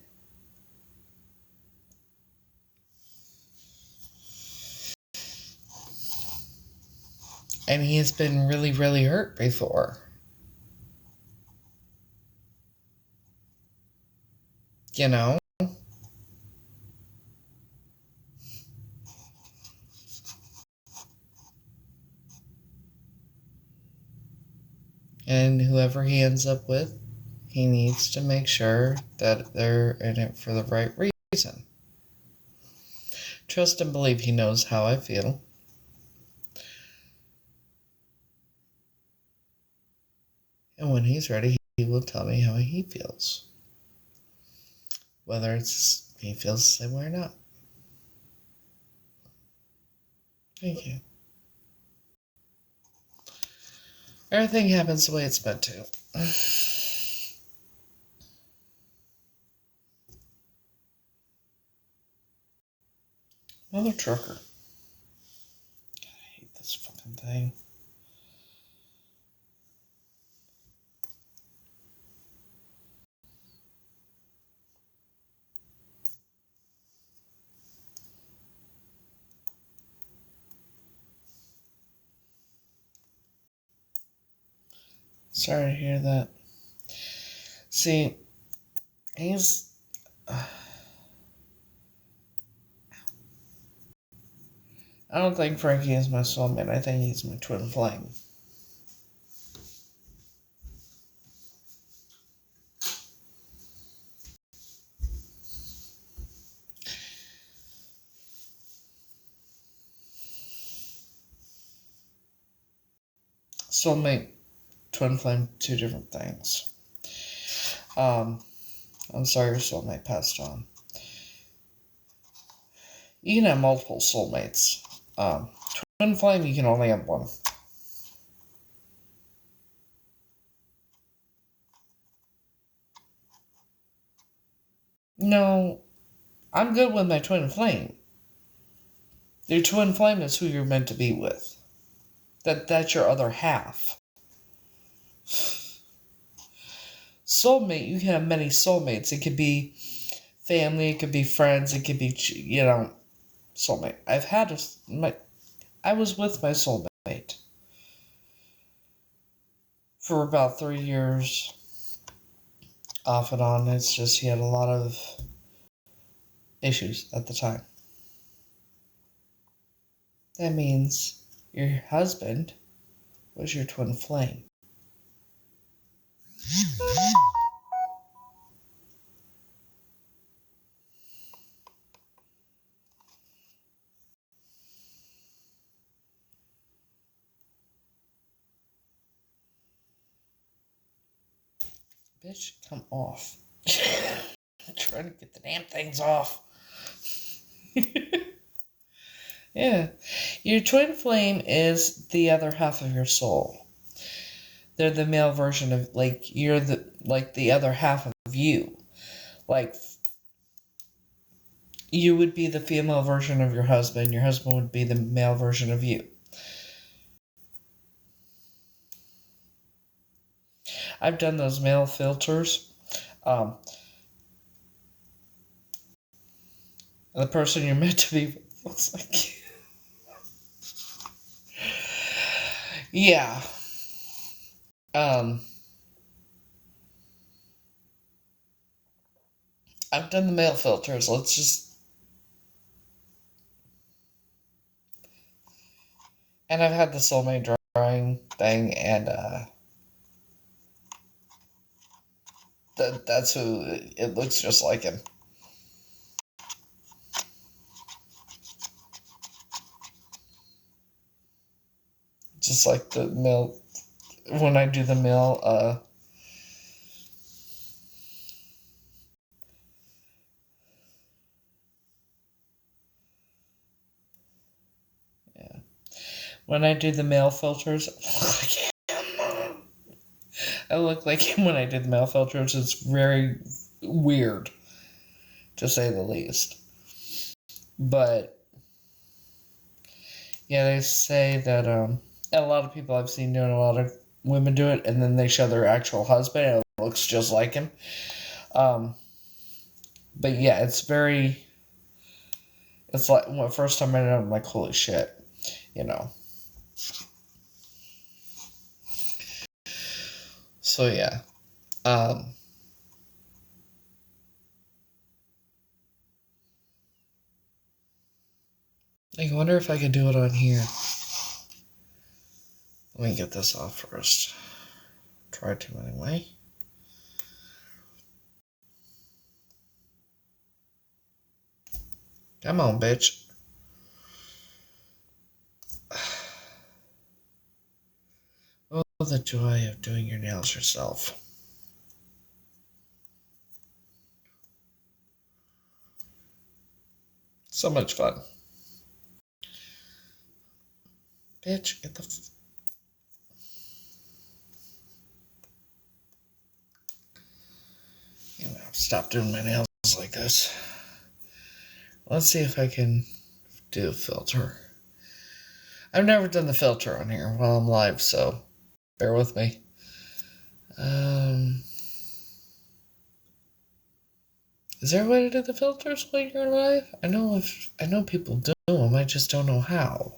A: And he has been really, really hurt before. You know? And whoever he ends up with, he needs to make sure that they're in it for the right reason. Trust and believe he knows how I feel. And when he's ready, he will tell me how he feels. Whether he feels the same way or not. Thank you. Everything happens the way it's meant to. Mother trucker. God, I hate this fucking thing. Sorry to hear that. See, he's... I don't think Frankie is my soulmate. I think he's my twin flame. Soulmate, twin flame, two different things. I'm sorry your soulmate passed on. You can have multiple soulmates. Twin flame, you can only have one. No, I'm good with my twin flame. Your twin flame is who you're meant to be with. That's your other half. Soulmate, you can have many soulmates. It could be family, it could be friends, it could be, soulmate. I was with my soulmate for about 3 years, off and on. It's just he had a lot of issues at the time. That means your husband was your twin flame. Bitch, come off. trying to get the damn things off. Yeah. Your twin flame is the other half of your soul. They're the male version of, like, you're the other half of you. Like, you would be the female version of your husband would be the male version of you. I've done those male filters. The person you're meant to be looks like you. Yeah. I've done the male filters. Let's just... And I've had the soulmate drawing thing, and that's who... It looks just like him. Just like the male... When I do the male, yeah. When I do the male filters, I look like him when I did the male filters. It's very weird, to say the least. But yeah, they say that a lot of people I've seen doing, a lot of women do it, and then they show their actual husband, and it looks just like him. But yeah, it's very... It's like, when the first time I did it, I'm like, holy shit, you know. So yeah. I wonder if I could do it on here. Let me get this off first. Try to anyway. Come on, bitch. Oh, the joy of doing your nails yourself. So much fun. Bitch, get the... You know, stop doing my nails like this. Let's see if I can do a filter. I've never done the filter on here while I'm live, so bear with me. Is there a way to do the filters while you're live? I know people do them, I just don't know how.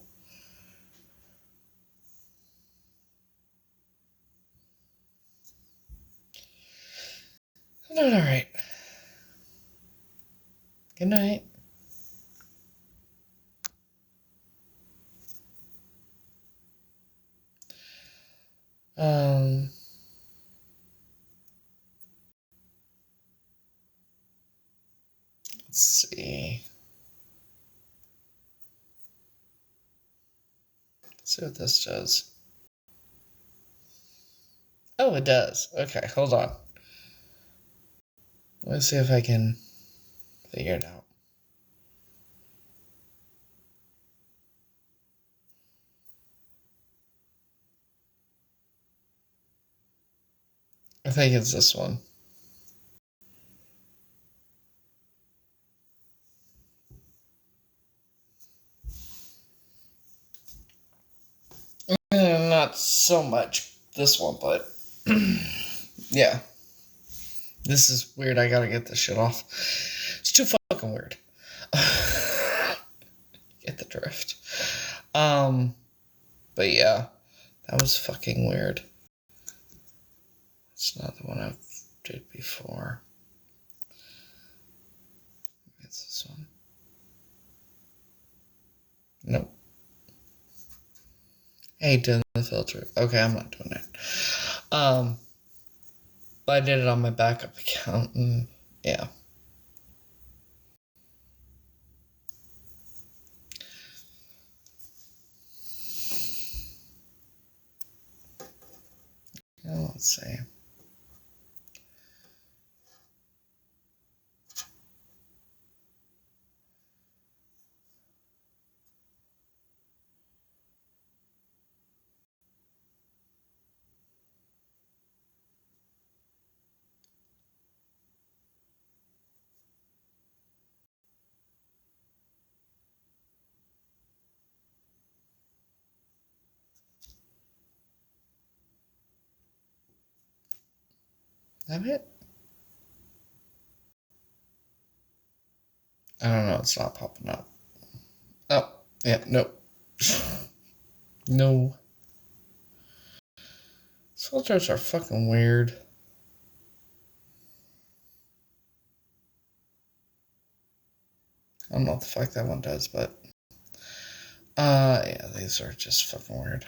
A: I'm doing alright. Good night. Let's see. Let's see what this does. Oh, it does. Okay, hold on. Let's see if I can figure it out. I think it's this one. Not so much this one, but yeah. This is weird. I gotta get this shit off. It's too fucking weird. Get the drift. But yeah, that was fucking weird. It's not the one I did before. It's this one. Nope. I hate doing the filter. Okay, I'm not doing it. But I did it on my backup account, and yeah. Let's see. That it? I don't know. It's not popping up. Oh, yeah, nope. No. Filters are fucking weird. I don't know what the fuck that one does, but yeah, these are just fucking weird.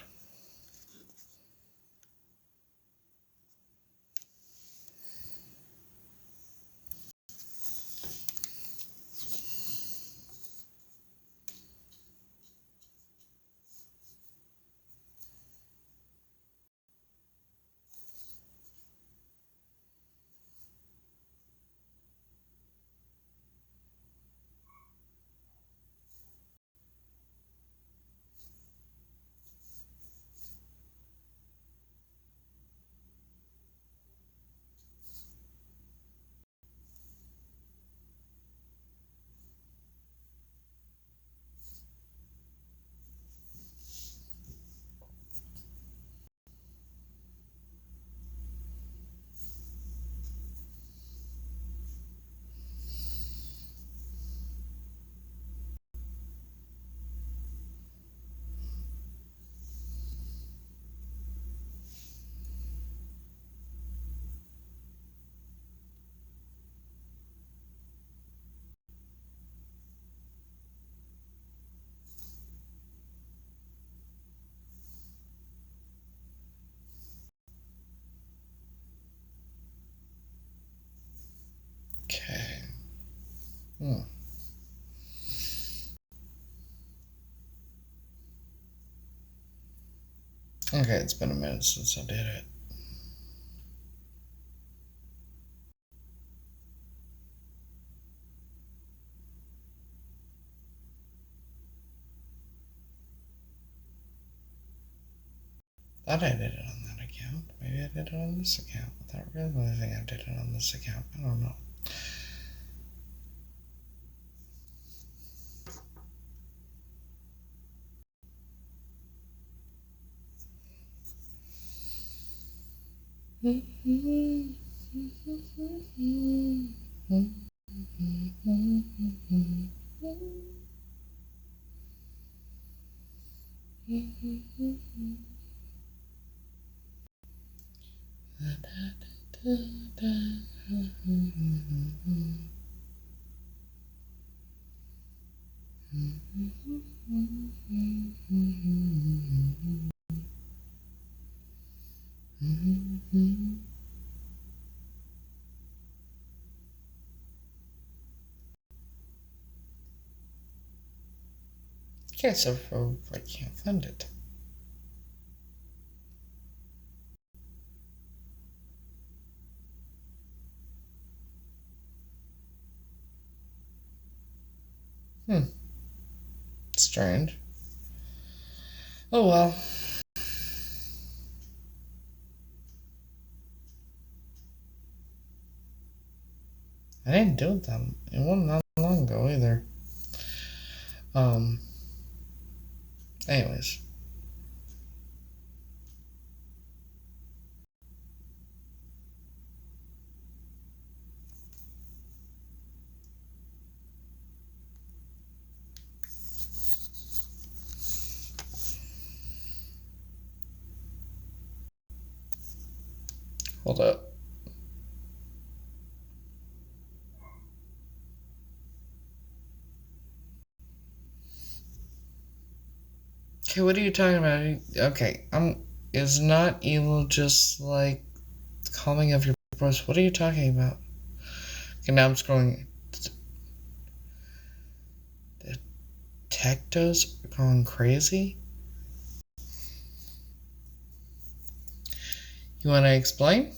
A: Okay. Okay, it's been a minute since I did it. Thought I did it on that account. Maybe I did it on this account. Without realizing I did it on this account. I don't know. Okay, so I can't find it. Strange. Oh well. I didn't do it that. It wasn't that long ago either. Anyways. Hold up. Okay, what are you talking about? Okay, is not evil just like the calming of your voice? What are you talking about? Okay, now I'm scrolling. The tectos are going crazy? You want to explain?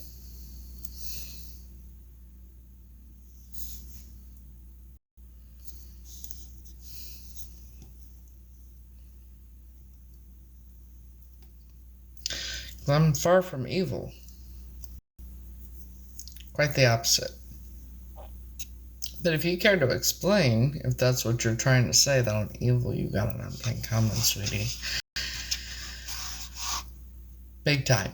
A: I'm far from evil. Quite the opposite. But if you care to explain, if that's what you're trying to say, that I'm evil, you got an unpinned comment, sweetie. Big time.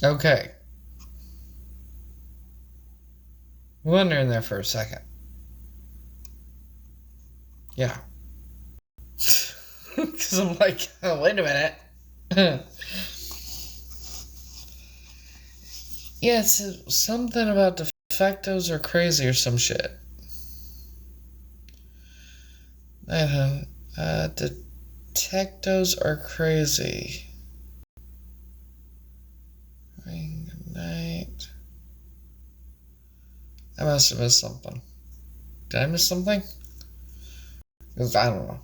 A: Okay. Wonder in there for a second. Yeah. Because I'm like, oh, wait a minute. Yeah, it's something about de factos are crazy or some shit. Detectos are crazy. Ring night. I must have missed something. Did I miss something? Because I don't know.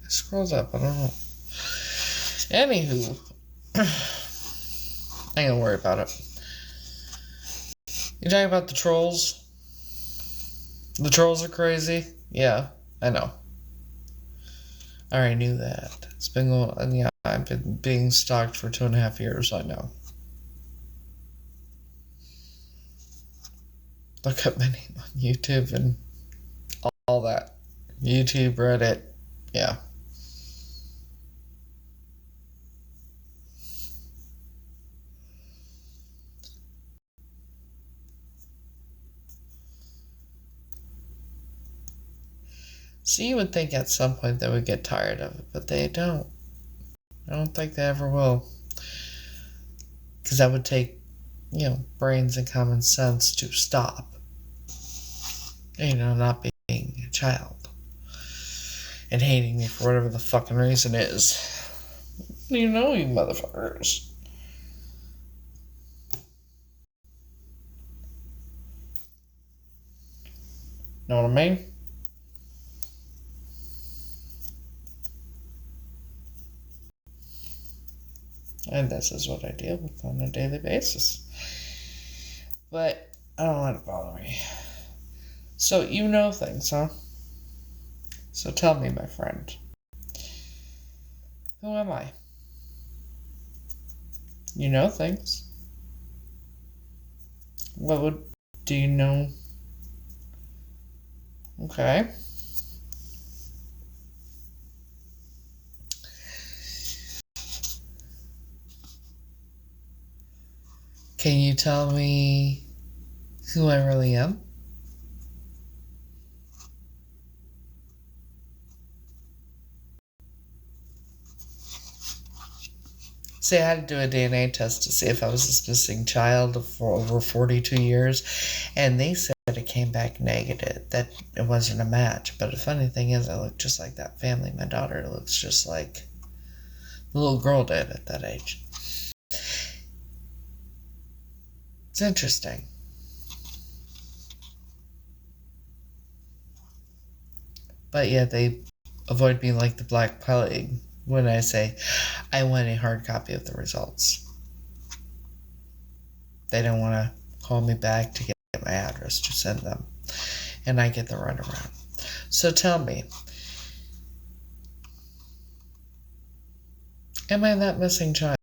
A: I scrolled up, I don't know. Anywho. I ain't gonna worry about it. You talking about the trolls? The trolls are crazy? Yeah, I know. I already knew that. It's been going on. Yeah, I've been being stalked for 2.5 years, I know. Look up my name on YouTube and all that. YouTube, Reddit, yeah. So you would think at some point they would get tired of it, but they don't. I don't think they ever will. Because that would take, brains and common sense to stop. Not being a child. And hating me for whatever the fucking reason is. You motherfuckers. Know what I mean? And this is what I deal with on a daily basis. But I don't let it bother me. So you know things, huh? So tell me, my friend. Who am I? You know things. Do you know? Okay. Can you tell me who I really am? See, I had to do a DNA test to see if I was this missing child for over 42 years, and they said it came back negative, that it wasn't a match. But the funny thing is, I look just like that family. My daughter looks just like the little girl did at that age. It's interesting. But yeah, they avoid me like the Black Plague when I say I want a hard copy of the results. They don't want to call me back to get my address to send them. And I get the runaround. So tell me, am I that missing child?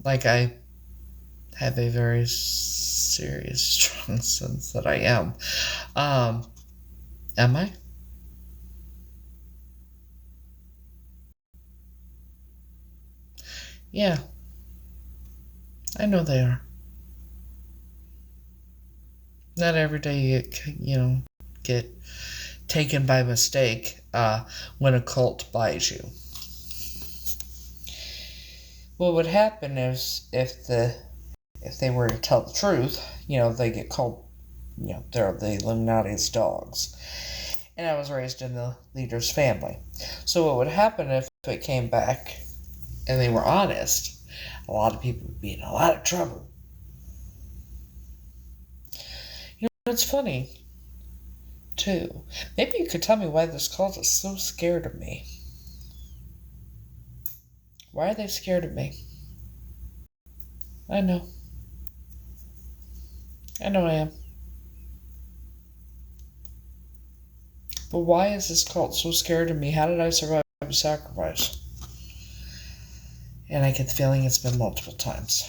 A: Like I have a very serious, strong sense that I am. Am I? Yeah. I know they are. Not every day you get taken by mistake when a cult buys you. What would happen is if they were to tell the truth, they get called, they're the Illuminati's dogs. And I was raised in the leader's family. So what would happen if it came back and they were honest? A lot of people would be in a lot of trouble. It's funny, too. Maybe you could tell me why this cult is so scared of me. Why are they scared of me? I know. I know I am. But why is this cult so scared of me? How did I survive a sacrifice? And I get the feeling it's been multiple times.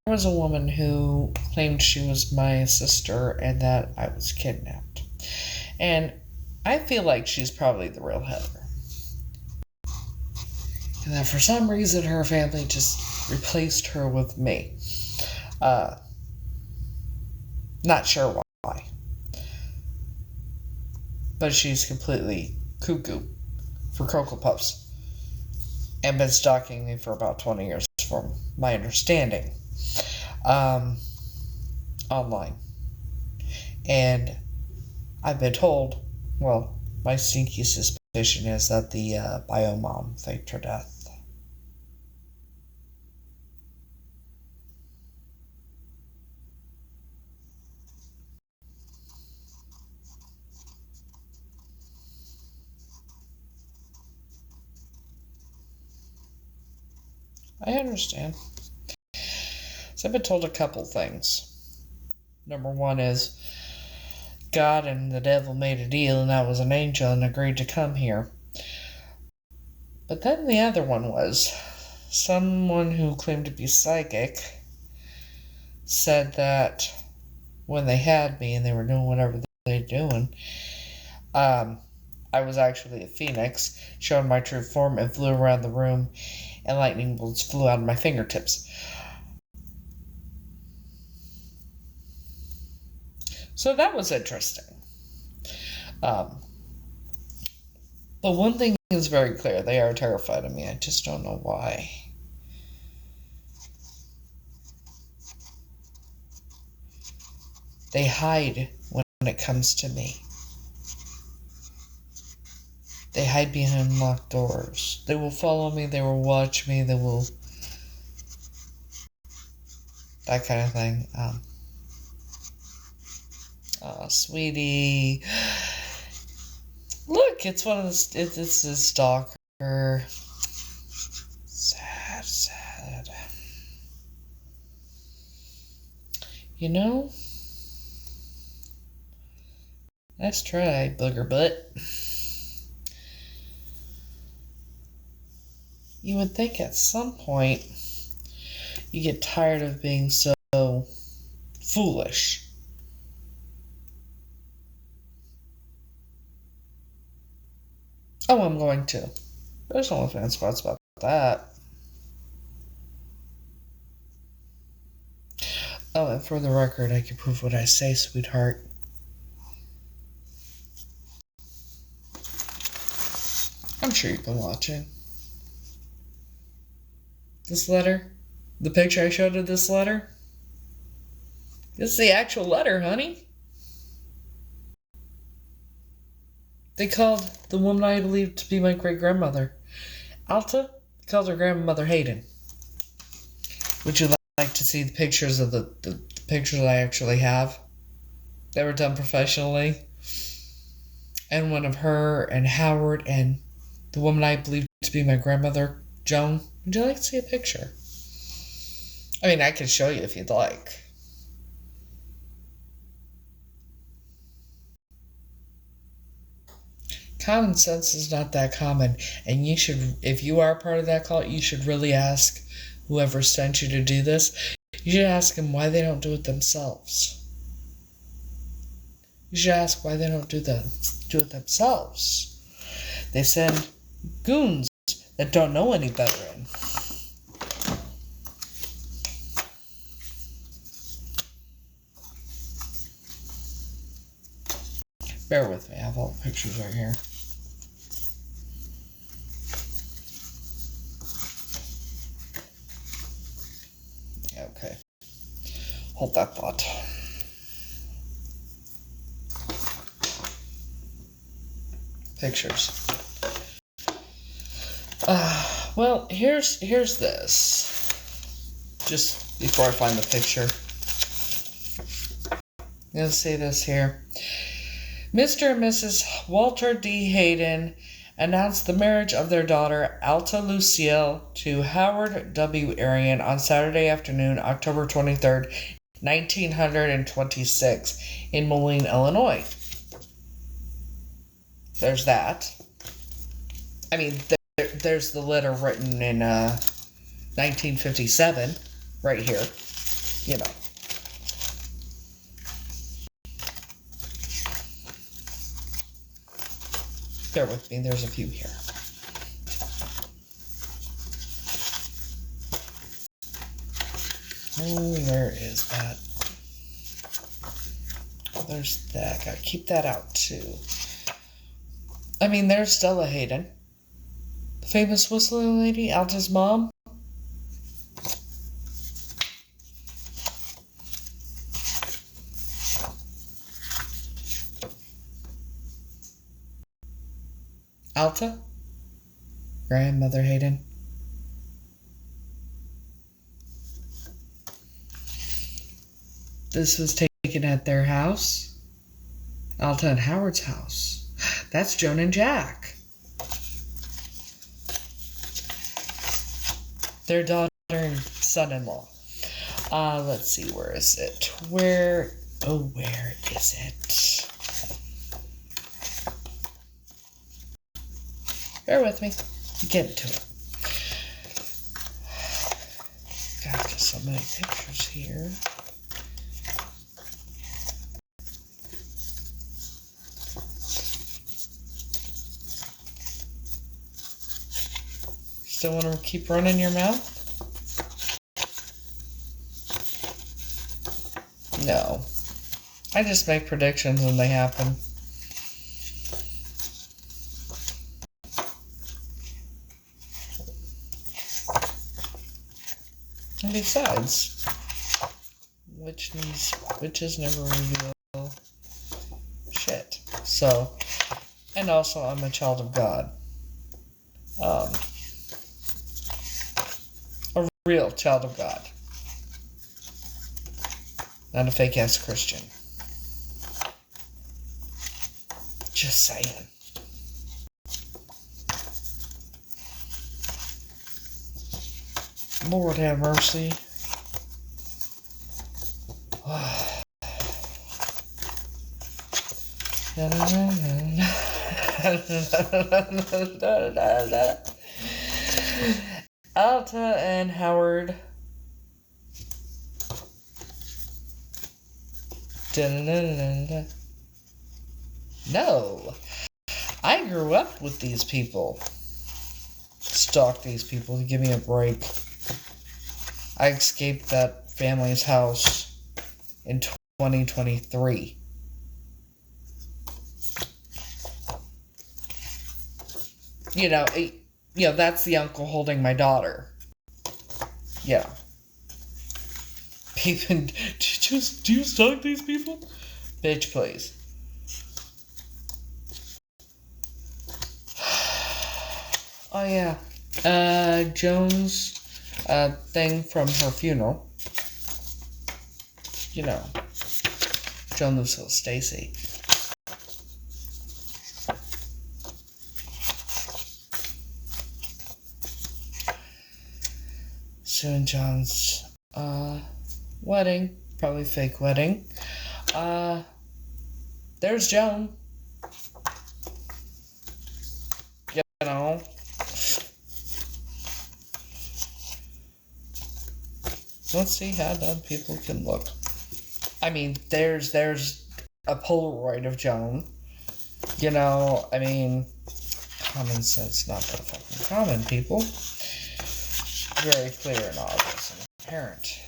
A: was a woman who claimed she was my sister and that I was kidnapped. And I feel like she's probably the real Heather. And that for some reason her family just replaced her with me. Not sure why. But she's completely cuckoo for Cocoa Puffs. And been stalking me for about 20 years, from my understanding. Online. And I've been told, well, my sneaky suspicion is that the bio mom faked her death. I understand. So I've been told a couple things. Number one is God and the devil made a deal, and that was an angel and agreed to come here. But then the other one was someone who claimed to be psychic said that when they had me and they were doing whatever they were doing, I was actually a phoenix, showing my true form and flew around the room, and lightning bolts flew out of my fingertips. So that was interesting. But one thing is very clear. They are terrified of me. I just don't know why. They hide when it comes to me. They hide behind locked doors. They will follow me. They will watch me. They will... that kind of thing. Sweetie. Look, it's one of the... It's a stalker. Sad, sad. You know? Nice try, booger butt. You would think at some point you get tired of being so foolish. Oh, I'm going to. There's no fan spots about that. Oh, and for the record, I can prove what I say, sweetheart. I'm sure you've been watching. This letter? The picture I showed of this letter? This is the actual letter, honey. They called the woman I believed to be my great-grandmother Alta. They called her grandmother Hayden. Would you like to see the pictures of the pictures I actually have? They were done professionally. And one of her and Howard and the woman I believed to be my grandmother, Joan. Would you like to see a picture? I mean, I can show you if you'd like. Common sense is not that common, and you should, if you are part of that cult, you should really ask whoever sent you to do this. You should ask them why they don't do it themselves. You should ask why they don't do it themselves. They send goons that don't know any better in. Bear with me, I have all the pictures right here. Yeah, okay. Hold that thought. Pictures. Well, here's this. Just before I find the picture. I'm going to say this here. Mr. and Mrs. Walter D. Hayden announced the marriage of their daughter, Alta Lucille, to Howard W. Arian on Saturday afternoon, October 23rd, 1926, in Moline, Illinois. There's that. I mean, there's the letter written in 1957, right here. you know. Bear with me, there's a few here. Oh, where is that? Oh, there's that. Gotta keep that out, too. I mean, there's Stella Hayden. The famous whistling lady, Alta's mom. Alta? Grandmother Hayden. This was taken at their house. Alta and Howard's house. That's Joan and Jack. Their daughter and son-in-law. Let's see, where is it? Where is it? Bear with me. Get to it. Got so many pictures here. Still want to keep running your mouth? No. I just make predictions when they happen. And besides, witches never reveal shit. So, and also I'm a child of God. A real child of God. Not a fake-ass Christian. Just saying. Lord have mercy. Alta and Howard. No. I grew up with these people. Stalked these people to give me a break. I escaped that family's house in 2023. You know, that's the uncle holding my daughter. Yeah. People, do you stalk these people? Bitch, please. Oh, yeah. Joan's thing from her funeral. You know, Joan Lucille Stacy. Sue and John's wedding, probably fake wedding. There's Joan. You know. Let's see how dumb people can look. I mean, there's a Polaroid of Joan. You know, I mean, common sense not that fucking common, people. Very clear and obvious and apparent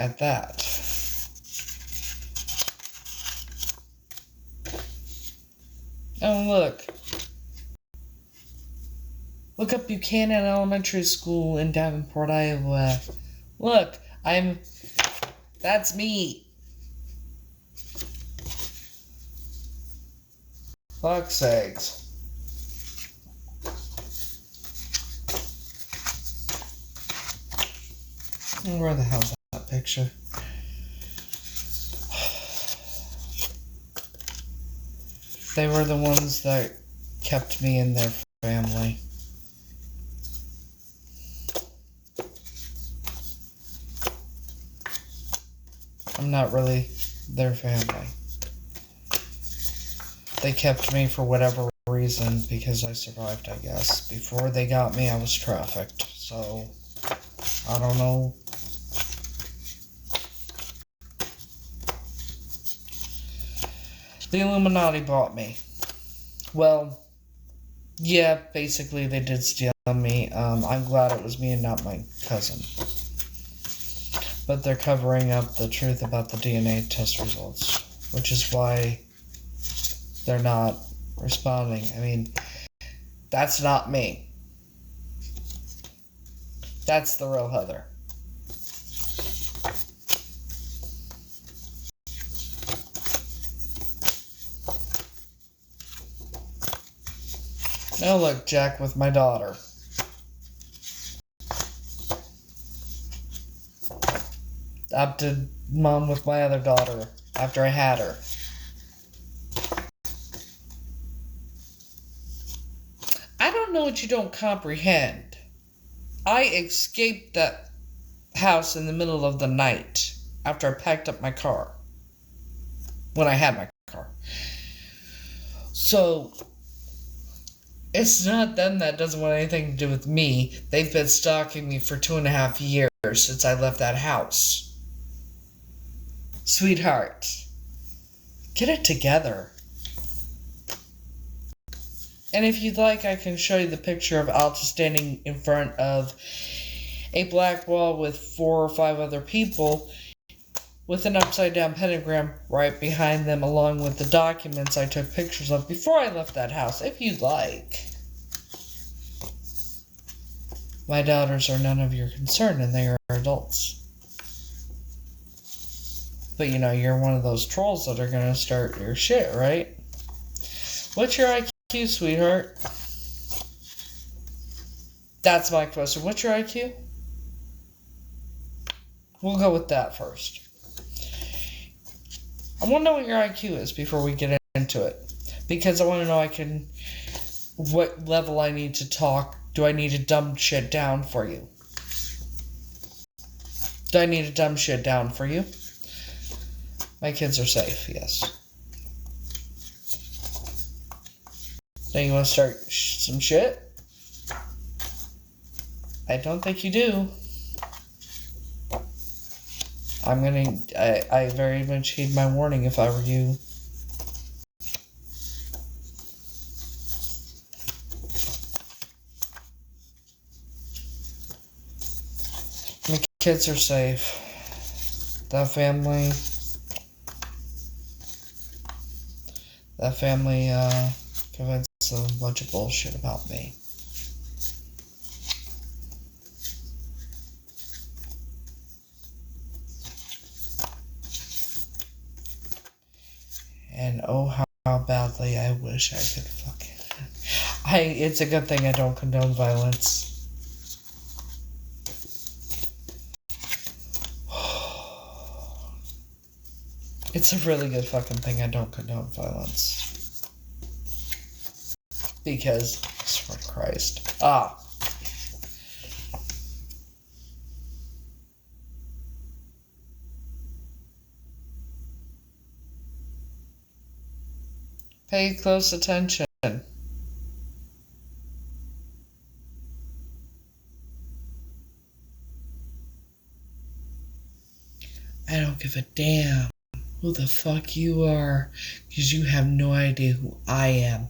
A: at that. Oh, look. Look up Buchanan Elementary School in Davenport, Iowa. Look, that's me. Fuck's sakes. Where the hell's that picture? They were the ones that kept me in their family. I'm not really their family. They kept me for whatever reason because I survived, I guess. Before they got me, I was trafficked. So, I don't know. The Illuminati bought me. Well, yeah, basically they did steal me. I'm glad it was me and not my cousin. But they're covering up the truth about the DNA test results, which is why they're not responding. I mean, that's not me. That's the real Heather. Now look, Jack with my daughter. Adopted mom with my other daughter after I had her. I don't know what you don't comprehend. I escaped that house in the middle of the night after I packed up my car. When I had my car. So, it's not them that doesn't want anything to do with me. They've been stalking me for 2.5 years since I left that house. Sweetheart, get it together. And if you'd like, I can show you the picture of Alta standing in front of a black wall with 4 or 5 other people with an upside-down pentagram right behind them, along with the documents I took pictures of before I left that house, if you'd like. My daughters are none of your concern, and they are adults. But you know, you're one of those trolls that are gonna start your shit, right? What's your IQ, sweetheart? That's my question. What's your IQ? We'll go with that first. I want to know what your IQ is before we get into it. Because I want to know what level I need to talk. Do I need to dumb shit down for you? Do I need to dumb shit down for you? My kids are safe, yes. Now you want to start some shit? I don't think you do. I very much heed my warning if I were you. My kids are safe. That family convinced a bunch of bullshit about me. And oh, how badly I wish I could fucking... It's a good thing I don't condone violence. It's a really good fucking thing I don't condone violence. Because, I swear to Christ. Pay close attention. I don't give a damn who the fuck you are, because you have no idea who I am.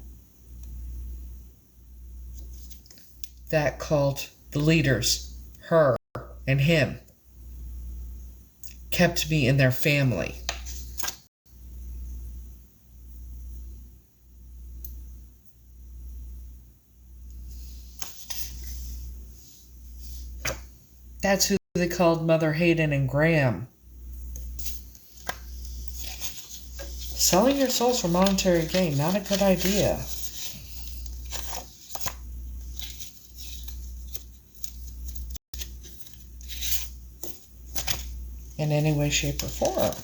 A: That cult, the leaders, her and him, kept me in their family. That's who they called Mother Hayden and Graham. Selling your souls for monetary gain, not a good idea. In any way, shape, or form.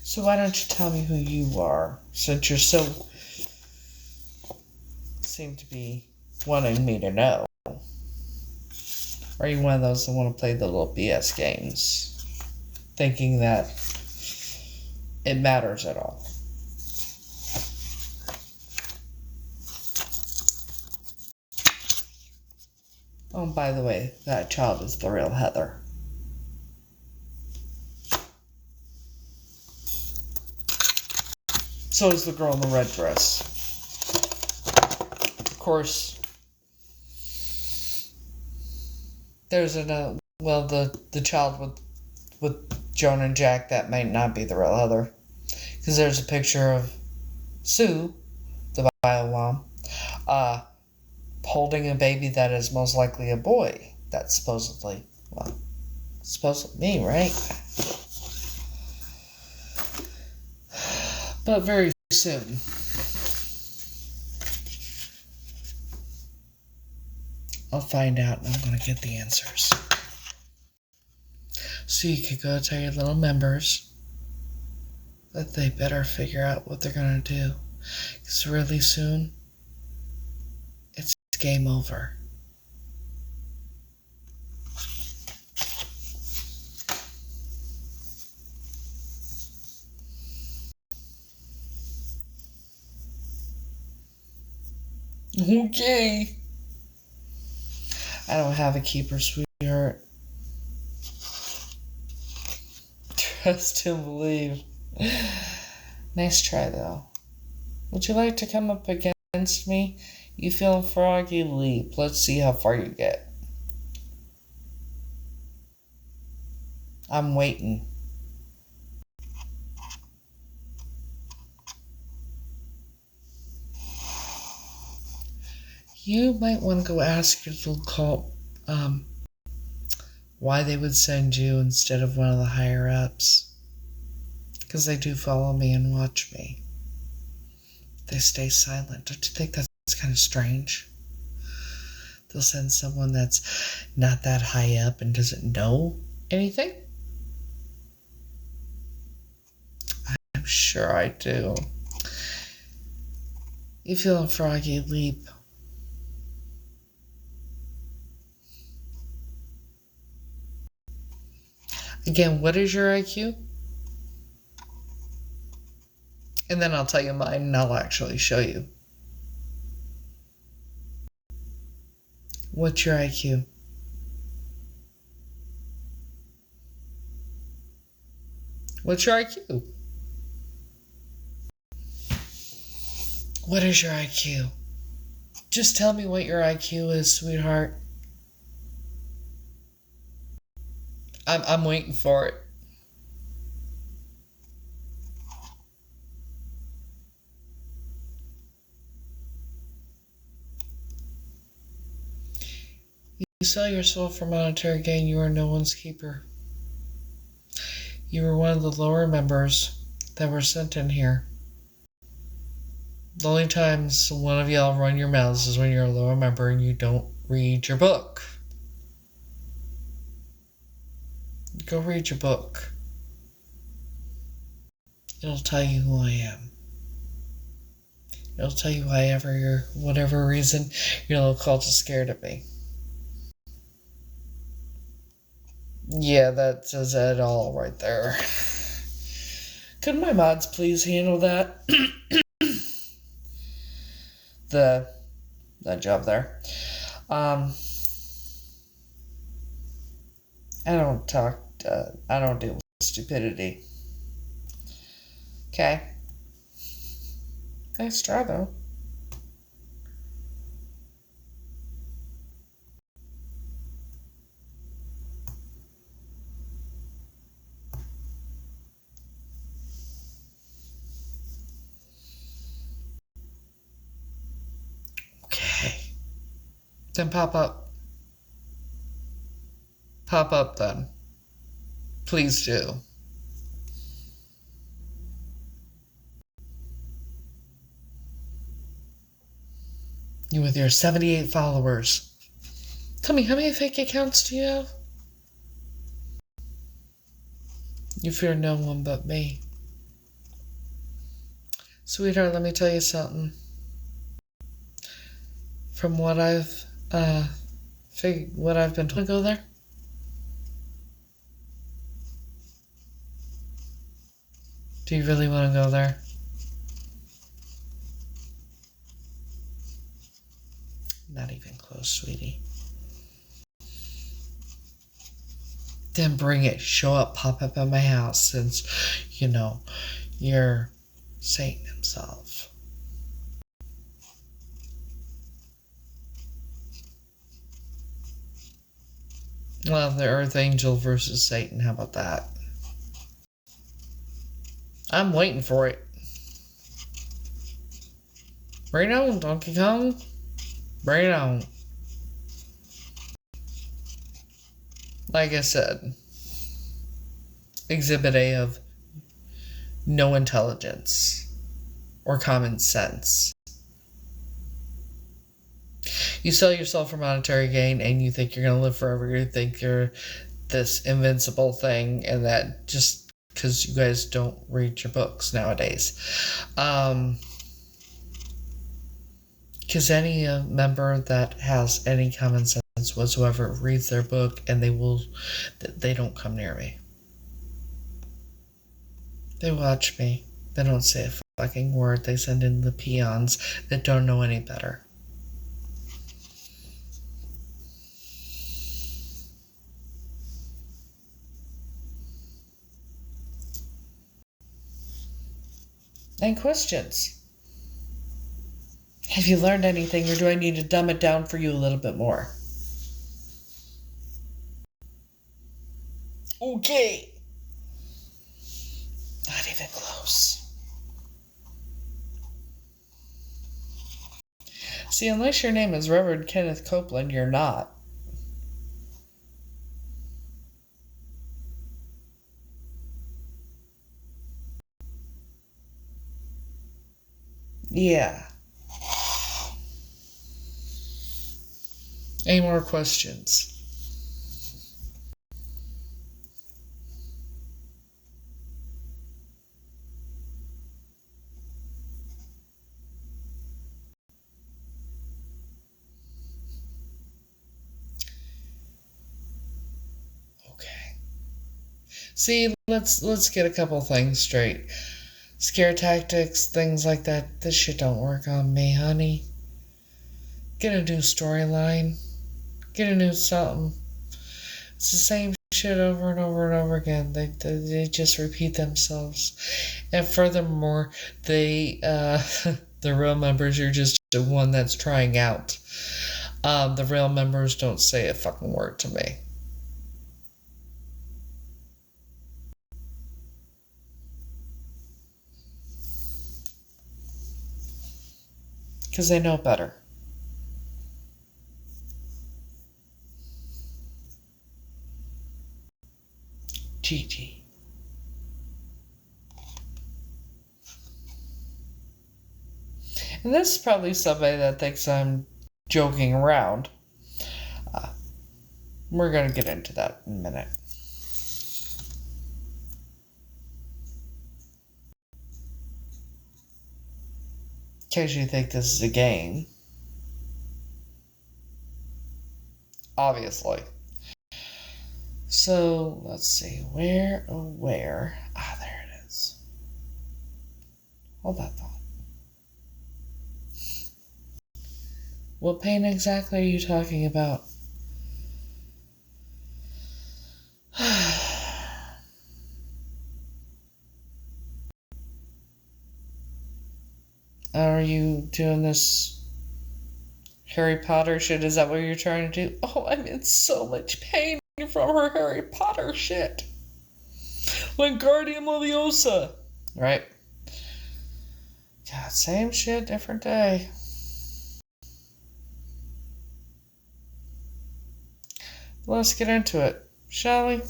A: So why don't you tell me who you are, since you're so... seem to be wanting me to know. Are you one of those that want to play the little BS games, thinking that it matters at all? Oh, and by the way, that child is the real Heather. So is the girl in the red dress. Of course, there's the child with Joan and Jack, that might not be the real Heather. Because there's a picture of Sue, the bio mom, holding a baby that is most likely a boy. That's supposedly me, right? But very soon. I'll find out and I'm going to get the answers. So you could go tell your little members that they better figure out what they're going to do. Because really soon, it's game over. Okay. I don't have a keeper, sweetheart. Trust and believe. Nice try, though. Would you like to come up against me? You feeling froggy? Leap. Let's see how far you get. I'm waiting. You might want to go ask your little cult, why they would send you instead of one of the higher ups. Because they do follow me and watch me. They stay silent. Don't you think that's kind of strange? They'll send someone that's not that high up and doesn't know anything? I'm sure I do. You feeling froggy? Leap. Again, what is your IQ? And then I'll tell you mine and I'll actually show you. What's your IQ? What's your IQ? What is your IQ? Just tell me what your IQ is, sweetheart. I'm waiting for it. You sell your soul for monetary gain. You are no one's keeper. You were one of the lower members that were sent in here. The only times one of y'all run your mouths is when you're a lower member and you don't read your book. Go read your book. It'll tell you who I am. It'll tell you whatever reason your little cult is scared of me. Yeah, that says it all right there. Could my mods please handle that? that job there. I don't deal with stupidity. Okay. Nice try, though. Okay. Then pop up. Pop up, then. Please do. You with your 78 followers. Tell me, how many fake accounts do you have? You fear no one but me. Sweetheart, let me tell you something. From what I've been told to go there. Do you really want to go there? Not even close, sweetie. Then bring it. Show up, pop up at my house since, you're Satan himself. Well, the Earth Angel versus Satan. How about that? I'm waiting for it. Bring it on, Donkey Kong. Bring it on. Like I said, Exhibit A of no intelligence or common sense. You sell yourself for monetary gain and you think you're going to live forever. You think you're this invincible thing, and that just because you guys don't read your books nowadays. Because any member that has any common sense whatsoever reads their book, and they don't come near me. They watch me. They don't say a fucking word. They send in the peons that don't know any better. And questions. Have you learned anything, or do I need to dumb it down for you a little bit more? Okay. Not even close. See, unless your name is Reverend Kenneth Copeland, you're not. Yeah. Any more questions? Okay. See, let's get a couple things straight. Scare tactics, things like that. This shit don't work on me, honey. Get a new storyline. Get a new something. It's the same shit over and over and over again. They just repeat themselves. And furthermore, the real members are just the one that's trying out. The real members don't say a fucking word to me. Because they know better. Gigi. And this is probably somebody that thinks I'm joking around. We're going to get into that in a minute. In case you think this is a game. Obviously. So, let's see. Where? Ah, there it is. Hold that thought. What pain exactly are you talking about? Are you doing this Harry Potter shit? Is that what you're trying to do? Oh, I'm in so much pain from her Harry Potter shit. Wingardium Leviosa. Right? God, same shit, different day. Let's get into it, shall we?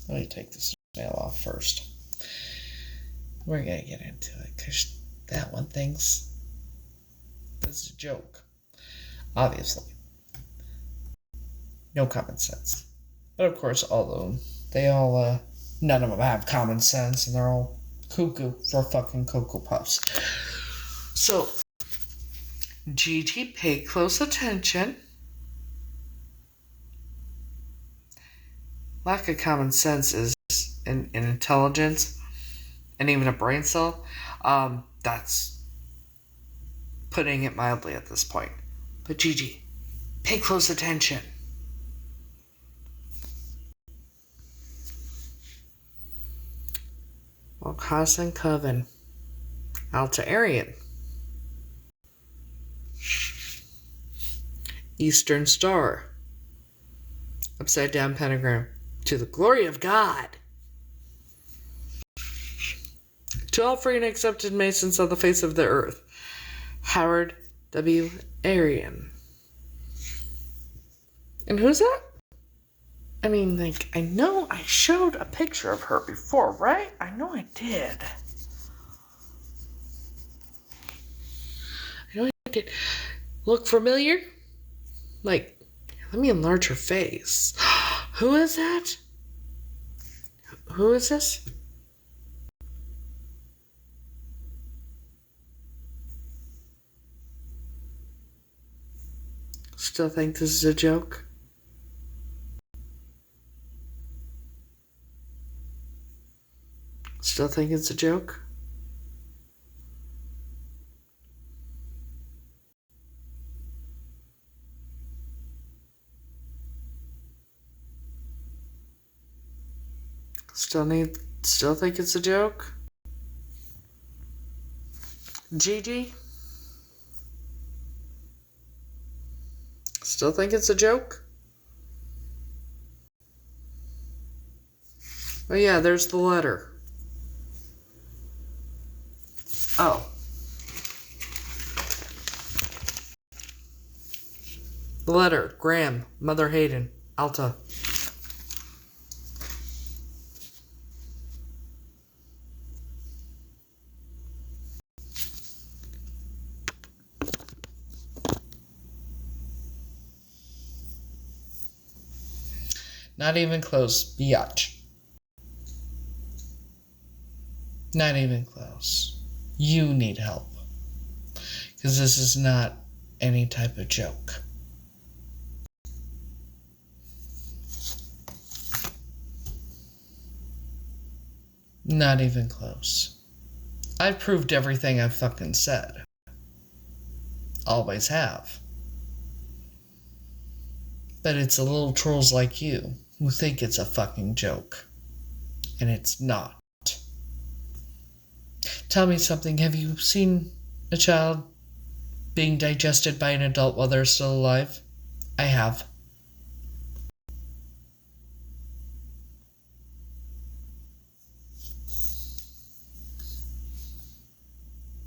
A: Let me take this nail off first. We're gonna get into it, because that one thinks this is a joke. Obviously. No common sense. But of course, all of them, none of them have common sense, and they're all cuckoo for fucking Cocoa Puffs. So, Gigi, pay close attention. Lack of common sense is in intelligence, and even a brain cell, that's putting it mildly at this point. But Gigi, pay close attention. Ocasan Coven. Alta Aryan. Eastern Star. Upside down pentagram. To the glory of God. To all free and accepted Masons on the face of the earth. Howard W. Aryan. And who's that? I mean, like, I know I showed a picture of her before, right? I know I did. Look familiar? Like, let me enlarge her face. Who is that? Who is this? Still think this is a joke? Still think it's a joke? Still think it's a joke? Gigi? Still think it's a joke? Oh yeah, there's the letter. Oh. The letter. Graham. Mother Hayden. Alta. Not even close. Biatch. Not even close. You need help. Because this is not any type of joke. Not even close. I've proved everything I've fucking said. Always have. But it's the little trolls like you who think it's a fucking joke. And it's not. Tell me something. Have you seen a child being digested by an adult while they're still alive? I have.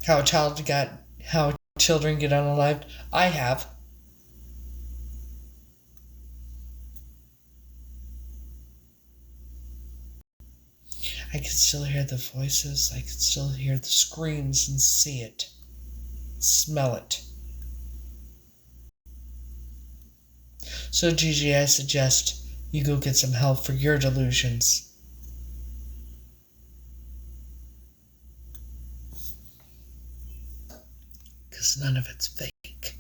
A: How children get unalived? I have. I can still hear the voices. I can still hear the screams and see it. Smell it. So, Gigi, I suggest you go get some help for your delusions. Because none of it's fake.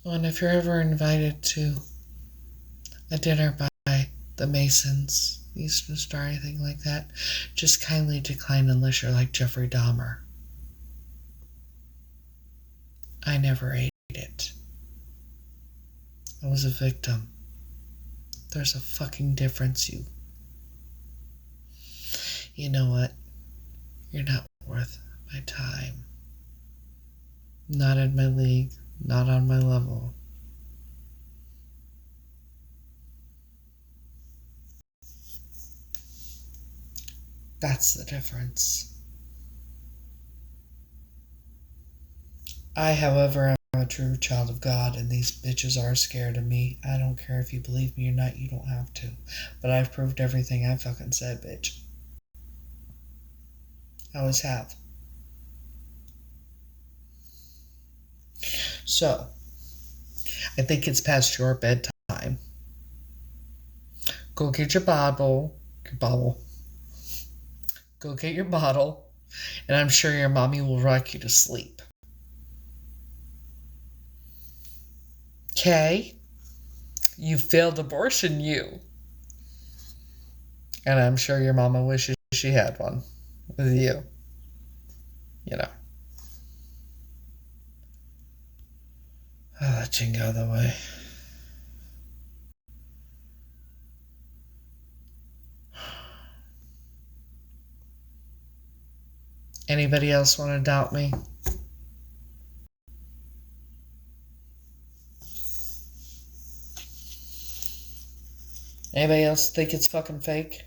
A: Oh, and if you're ever invited to a dinner by the Masons, Eastern Star, anything like that, just kindly decline unless you're like Jeffrey Dahmer. I never ate it. I was a victim. There's a fucking difference, You know what? You're not worth my time. Not in my league. Not on my level. That's the difference. I, however, am a true child of God, and these bitches are scared of me. I don't care if you believe me or not, you don't have to. But I've proved everything I fucking said, bitch. I always have. So, I think it's past your bedtime. Go get your bottle. Go get your bottle, and I'm sure your mommy will rock you to sleep. Okay? You failed abortion, you. And I'm sure your mama wishes she had one with you. You know. I'll let you go the way. Anybody else want to doubt me? Anybody else think it's fucking fake?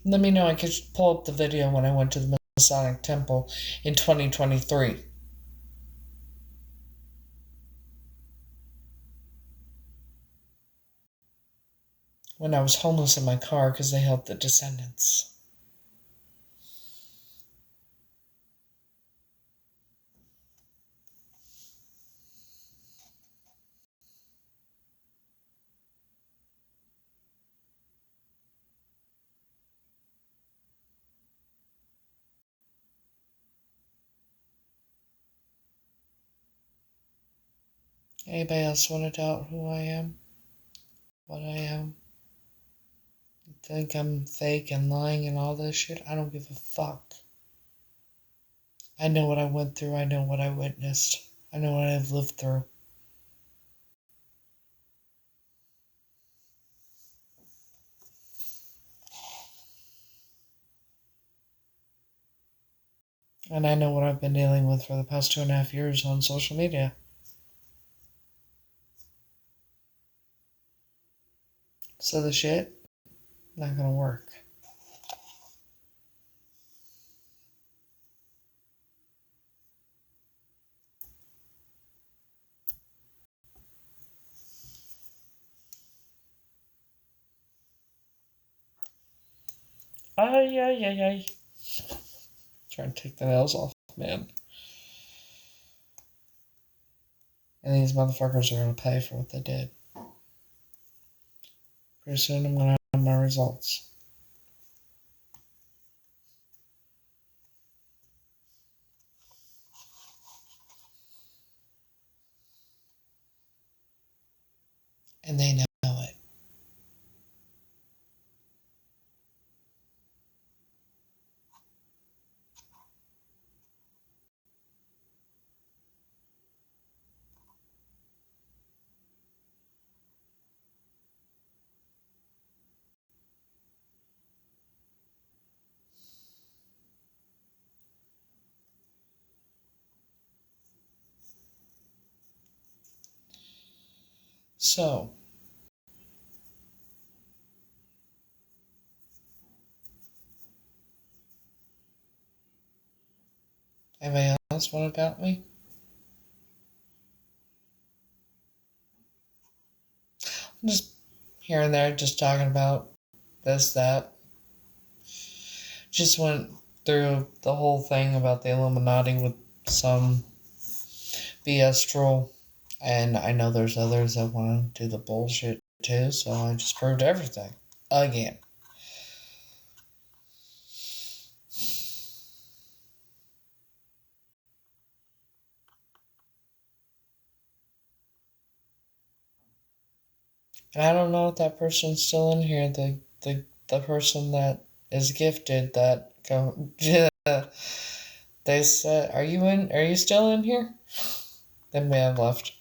A: Let me know. I could pull up the video when I went to the Masonic Temple in 2023. When I was homeless in my car because they helped the descendants. Anybody else want to doubt who I am? What I am? You think I'm fake and lying and all this shit? I don't give a fuck. I know what I went through. I know what I witnessed. I know what I've lived through. And I know what I've been dealing with for the past 2.5 years on social media. So the shit, not gonna work. Ay, ay, ay, ay. Trying to take the nails off, man. And these motherfuckers are gonna pay for what they did. Pretty soon I'm gonna have my results. And they know it. So, anybody else want to doubt me? I'm just here and there, just talking about this, that. Just went through the whole thing about the Illuminati with some BS troll. And I know there's others that want to do the bullshit too, so I just proved everything. Again. And I don't know if that person's still in here, the person that is gifted that go they said, are you still in here? They may have left.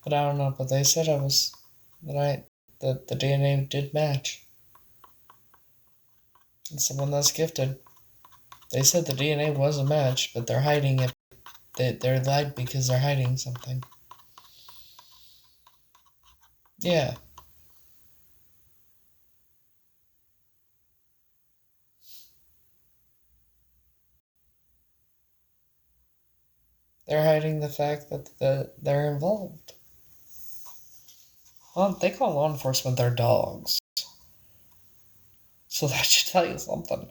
A: But I don't know, but they said that the DNA did match. And someone that's gifted. They said the DNA was a match, but they're hiding it. They're lied because they're hiding something. Yeah. They're hiding the fact that they're involved. Well, they call law enforcement their dogs. So that should tell you something.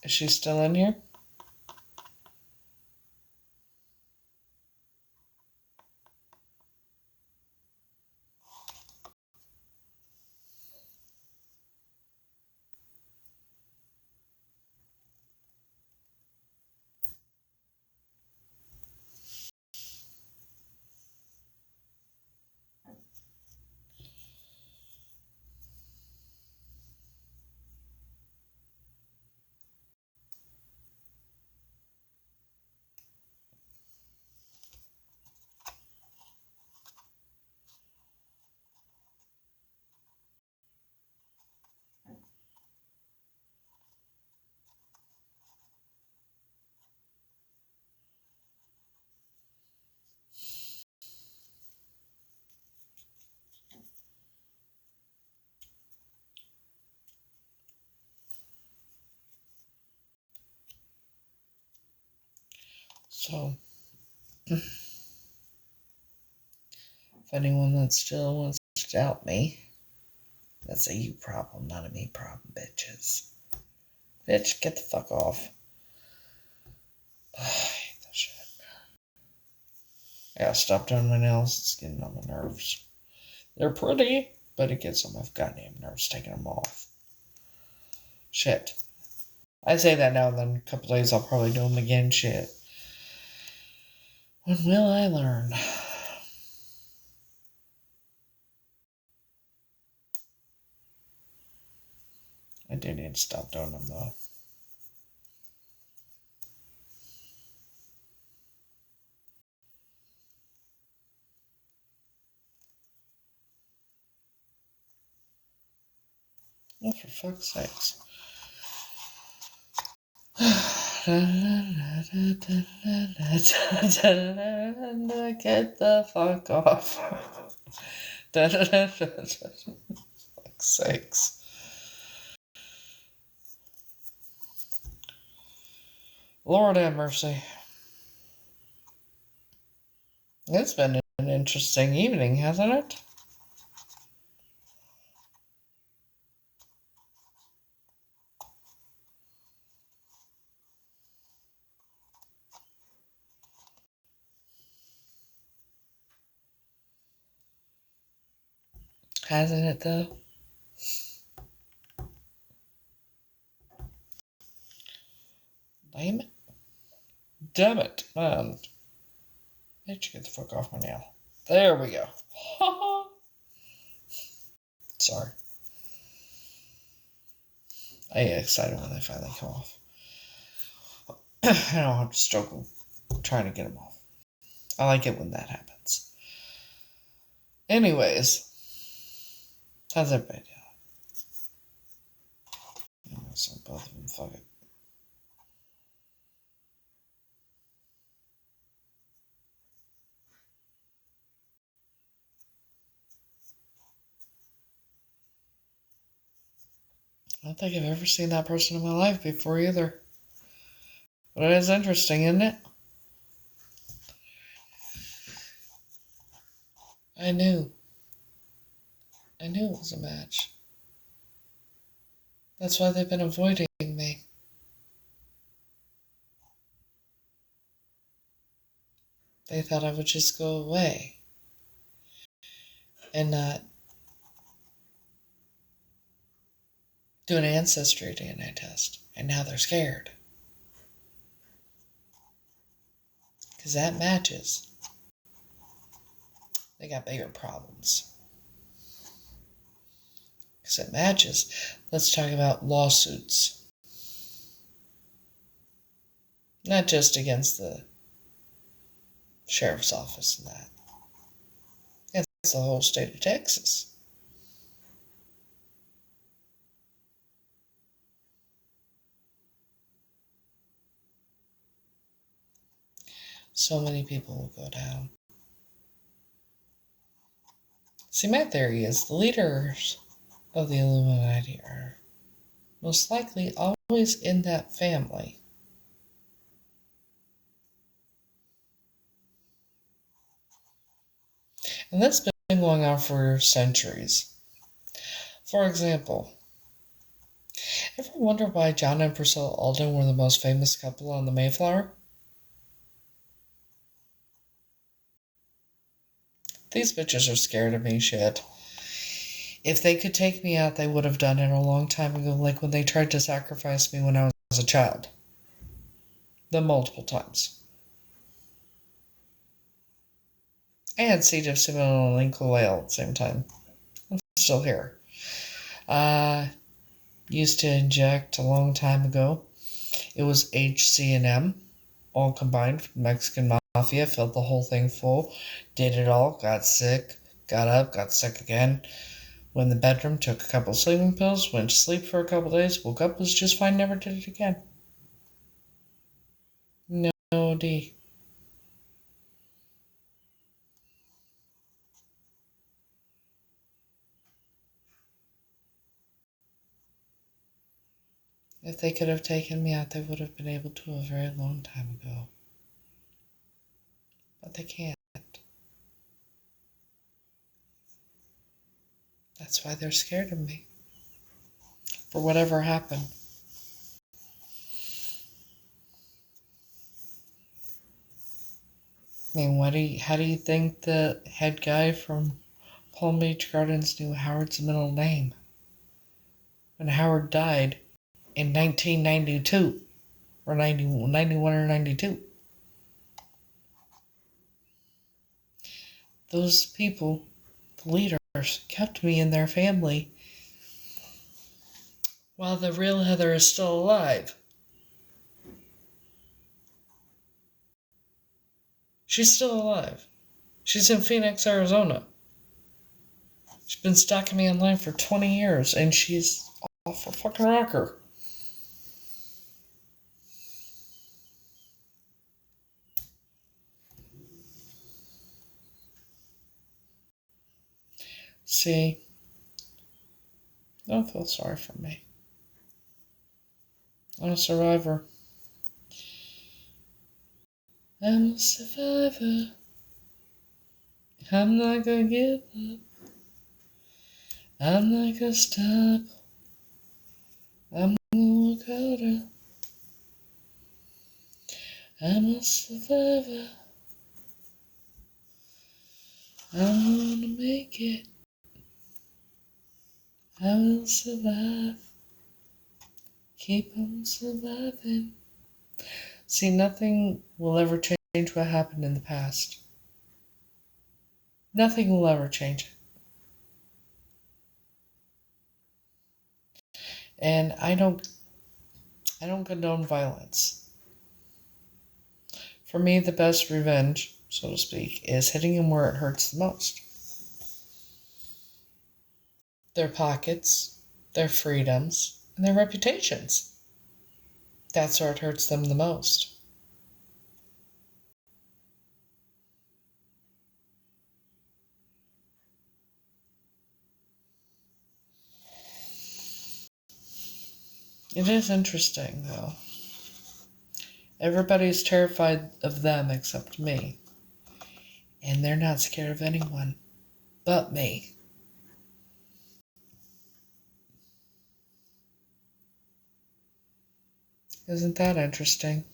A: Is she still in here? So, if anyone that still wants to doubt me, that's a you problem, not a me problem, bitches. Bitch, get the fuck off. I hate that shit. I gotta stop doing my nails. It's getting on my nerves. They're pretty, but it gets on my goddamn nerves taking them off. Shit. I say that now, then a couple days I'll probably do them again. Shit. When will I learn? I do need to stop doing them, though. Oh, for fuck's sakes. Get the fuck off. Fuck's sakes. Lord have mercy. It's been an interesting evening, hasn't it? Hasn't it, though? Damn it. Damn it, man. Bitch, get the fuck off my nail. There we go. Sorry. I get excited when they finally come off. I don't have to struggle trying to get them off. I like it when that happens. Anyways, how's everybody doing? So both of them, fuck it. I don't think I've ever seen that person in my life before either. But it is interesting, isn't it? I knew it was a match. That's why they've been avoiding me. They thought I would just go away and not do an ancestry DNA test. And now they're scared. Because that matches. They got bigger problems. Because it matches. Let's talk about lawsuits. Not just against the sheriff's office and that. It's the whole state of Texas. So many people will go down. See, my theory is the leaders of the Illuminati are most likely always in that family. And that's been going on for centuries. For example, ever wonder why John and Priscilla Alden were the most famous couple on the Mayflower? These bitches are scared of me, shit. If they could take me out, they would have done it a long time ago, like when they tried to sacrifice me when I was a child. The multiple times. And Seed of Simone and Kulale at the same time. I'm still here. Used to inject a long time ago. It was HC&M, all combined. Mexican Mafia, filled the whole thing full. Did it all, got sick, got up, got sick again. Went in the bedroom, took a couple sleeping pills, went to sleep for a couple days, woke up, was just fine, never did it again. No D. If they could have taken me out, they would have been able to a very long time ago. but they can't. That's why they're scared of me. For whatever happened. I mean, how do you think the head guy from Palm Beach Gardens knew Howard's middle name? When Howard died in 1992, or 91 or 92. Those people, the leaders, kept me in their family while the real Heather is still alive. She's still alive. She's in Phoenix, Arizona. She's been stalking me online for 20 years, and she's off a fucking rocker. See, don't feel sorry for me. I'm a survivor. I'm a survivor. I'm not gonna give up. I'm not gonna stop. I'm gonna work harder. I'm a survivor. I'm gonna make it. I will survive. Keep on surviving. See, nothing will ever change what happened in the past. Nothing will ever change it. And I don't condone violence. For me, the best revenge, so to speak, is hitting them where it hurts the most. Their pockets, their freedoms, and their reputations. That's where it hurts them the most. It is interesting, though. Everybody's terrified of them except me. And they're not scared of anyone but me. Isn't that interesting?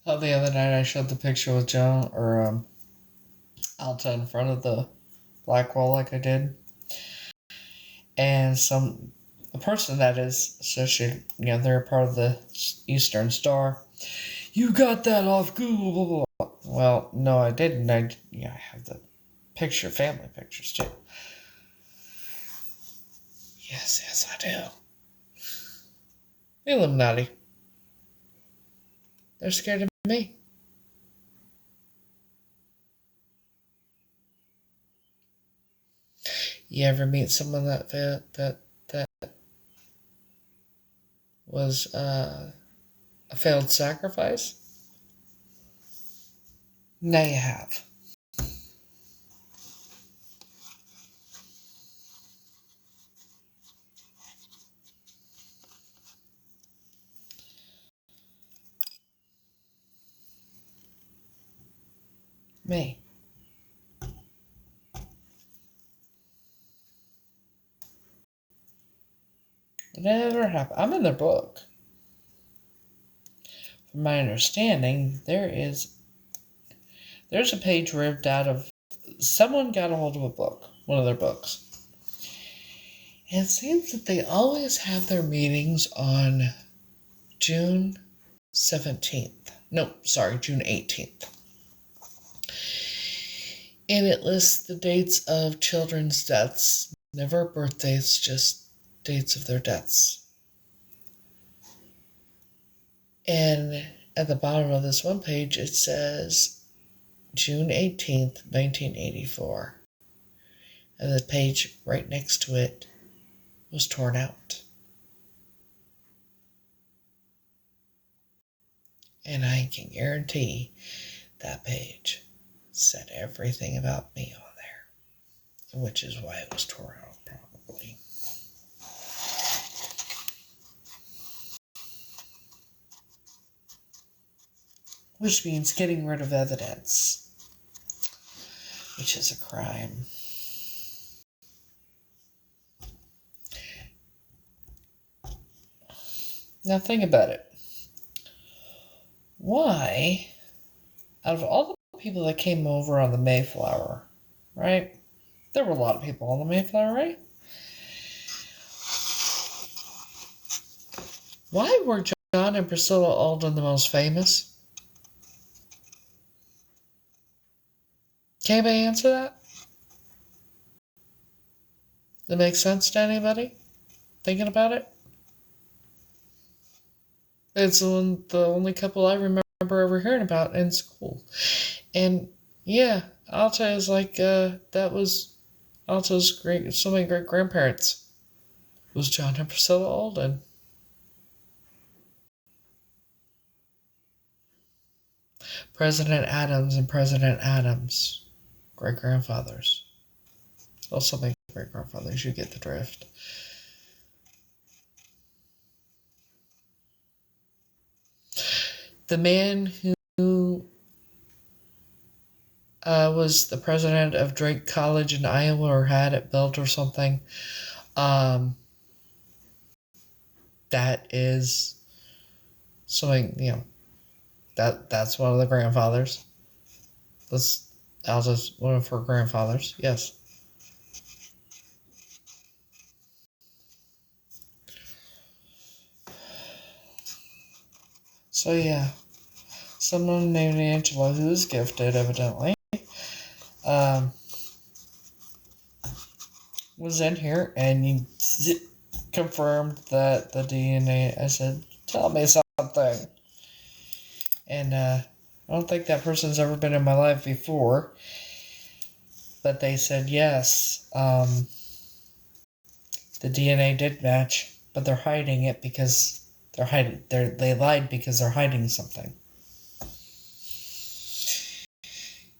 A: Oh, the other night I showed the picture with Joan, or Alta in front of the black wall like I did. And a person that is associated, they're a part of the Eastern Star. You got that off Google, blah, blah, blah. Well, no, I didn't. I have the family pictures too. Yes, I do. The Illuminati. They're scared of me. You ever meet someone that was a failed sacrifice? Now you have. Me. It never happened. I'm in their book. From my understanding, there's a page ripped out of someone got a hold of a book, one of their books. And it seems that they always have their meetings on June 17th. No, sorry, June 18th. And it lists the dates of children's deaths. Never birthdays, just dates of their deaths. And at the bottom of this one page, it says June 18th, 1984. and the page right next to it was torn out. And I can guarantee that page said everything about me on there, which is why it was torn out, probably. Which means getting rid of evidence, which is a crime. Now think about it. Why, out of all the people that came over on the Mayflower, right? There were a lot of people on the Mayflower, right? Why were John and Priscilla Alden the most famous? Can anybody answer that? Does it make sense to anybody? Thinking about it? It's the only couple I remember ever hearing about in school. And yeah, Alta is like, that was Alta's so many great grandparents. It was John and Priscilla Alden. President Adams and President Adams, great grandfathers. Also, my great grandfathers, you get the drift. The man who was the president of Drake College in Iowa, or had it built or something, that is something, that's one of the grandfathers. That's Alza's one of her grandfathers, yes. So yeah, someone named Angela, who is gifted, evidently, was in here and he confirmed that the DNA. I said, tell me something. And I don't think that person's ever been in my life before, but they said yes. The DNA did match, but they're hiding it because they lied because they're hiding something.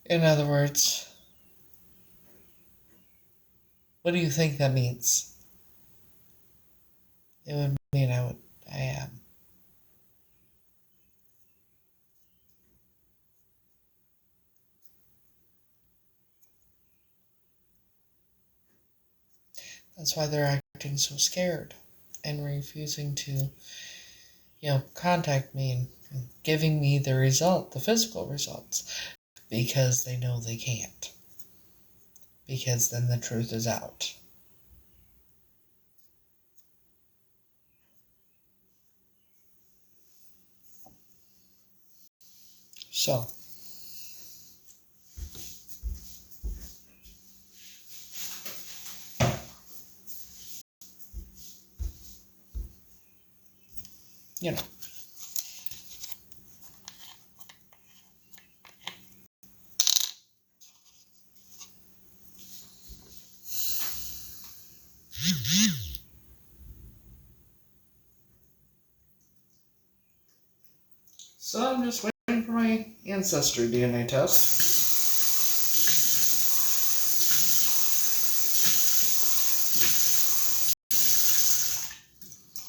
A: In other words, what do you think that means? It would mean I am. That's why they're acting so scared and refusing to, contact me and giving me the physical results, because they know they can't. Because then the truth is out. So, So I'm just waiting for my ancestry DNA test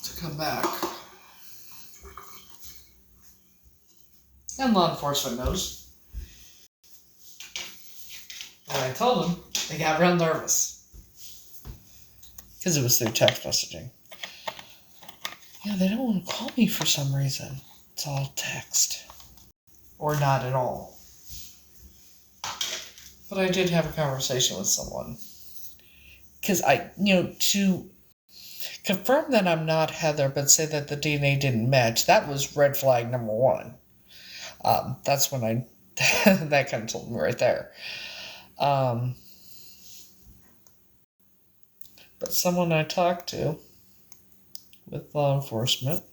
A: to come back. And law enforcement knows. When I told them, they got real nervous. Because it was through text messaging. They don't want to call me for some reason. It's all text. Or not at all. But I did have a conversation with someone. Because to confirm that I'm not Heather, but say that the DNA didn't match, that was red flag number one. That's when that kind of told me right there. But someone I talked to with law enforcement,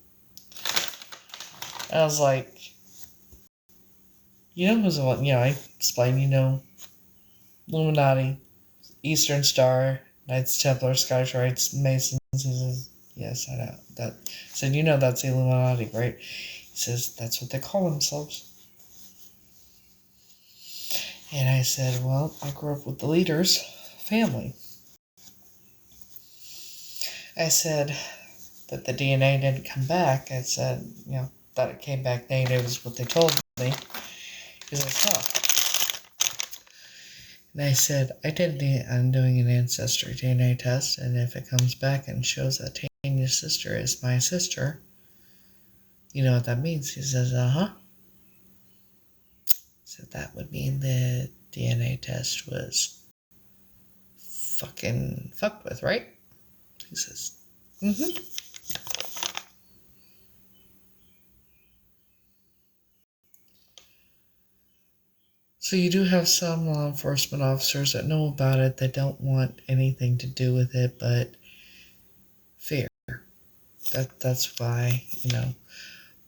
A: I was like, who's the one, I explained, Illuminati, Eastern Star, Knights Templar, Scottish Rites, Masons. He says, yes, I know. I said, you know that's the Illuminati, right? He says, that's what they call themselves. And I said, well, I grew up with the leader's family. I said that the DNA didn't come back. I said, that it came back negative is what they told me. He says, And I said, I'm doing an ancestry DNA test, and if it comes back and shows that Tanya's sister is my sister, you know what that means? He says, So that would mean the DNA test was fucking fucked with, right? He says, mm-hmm. So you do have some law enforcement officers that know about it. They don't want anything to do with it, but fear. That's why,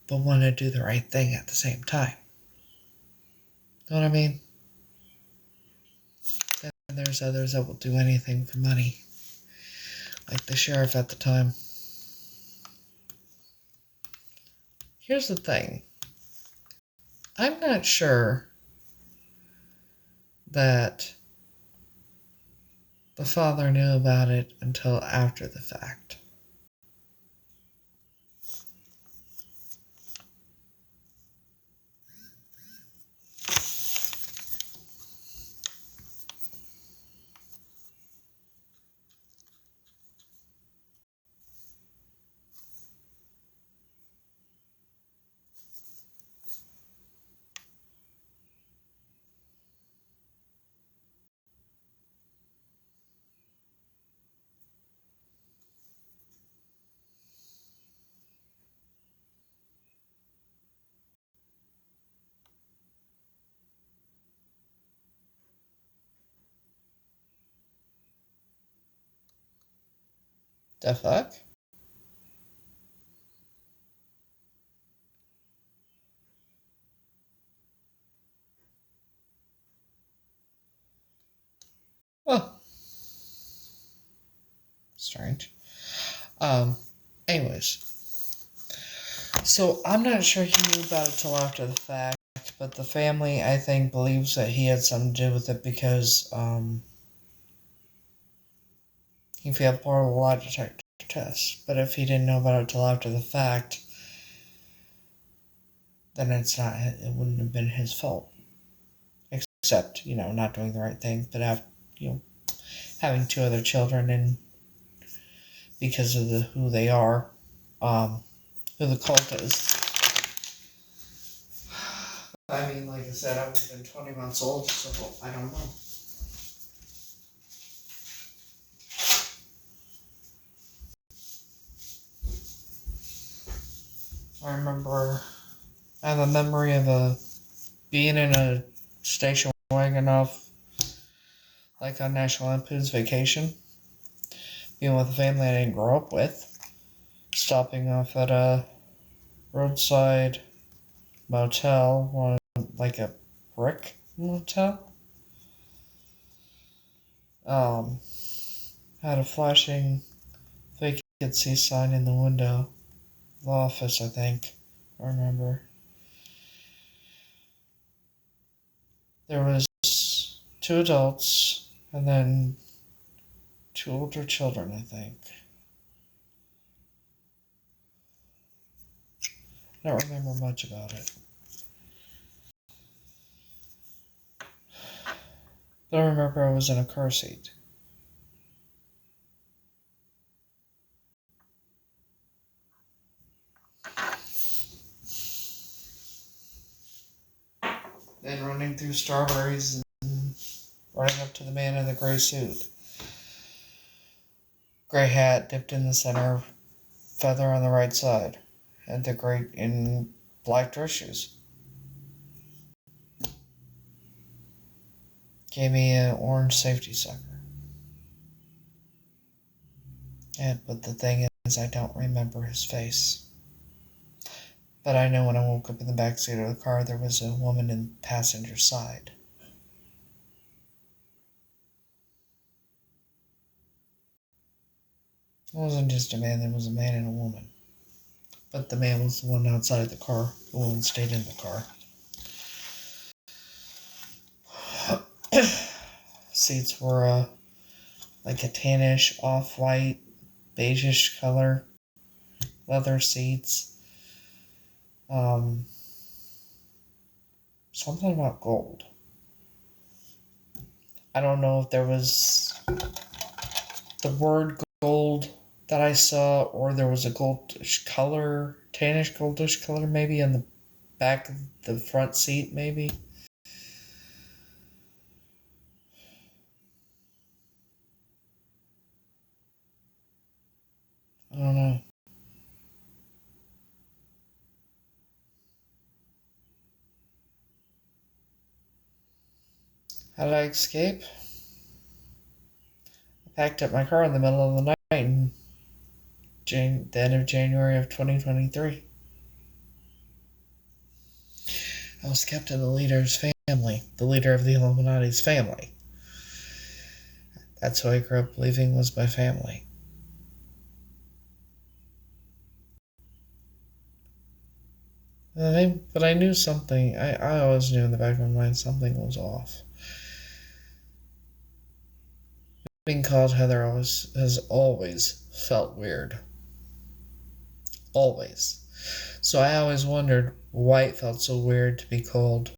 A: but want to do the right thing at the same time. Know what I mean? And there's others that will do anything for money. Like the sheriff at the time. Here's the thing. I'm not sure that the father knew about it until after the fact. The fuck? Oh. Strange. Anyways. So I'm not sure he knew about it till after the fact, but the family, I think, believes that he had something to do with it because, he failed part of the lie detector test. But if he didn't know about it till after the fact, then it wouldn't have been his fault. Except, not doing the right thing, but having 2 other children and because of who they are, who the cult is. I mean, like I said, I would have been 20 months old, so I don't know. I remember, I have a memory of being in a station wagon off, like on National Lampoon's Vacation, being with a family I didn't grow up with, stopping off at a roadside motel, like a brick motel. Had a flashing vacancy sign in the window. The office, I think. I remember. There was 2 adults and then 2 older children, I think. I don't remember much about it. But I remember I was in a car seat. Then running through strawberries and running up to the man in the gray suit. Gray hat dipped in the center, feather on the right side, and the gray in black dress shoes. Gave me an orange safety sucker. But the thing is, I don't remember his face. But I know when I woke up in the back seat of the car, there was a woman in the passenger side. wasn't just a man, there was a man and a woman. But the man was the one outside the car. The woman stayed in the car. Seats were like a tannish, off-white, beigeish color. Leather seats. Something about gold. I don't know if there was the word gold that I saw, or there was a goldish color, tannish goldish color maybe in the back of the front seat maybe. I don't know. How did I escape? I packed up my car in the middle of the night in the end of January of 2023. I was kept in the leader's family, the leader of the Illuminati's family. That's who I grew up believing was my family. But I knew something. I always knew in the back of my mind something was off. Being called Heather has always felt weird. Always. So I always wondered why it felt so weird to be called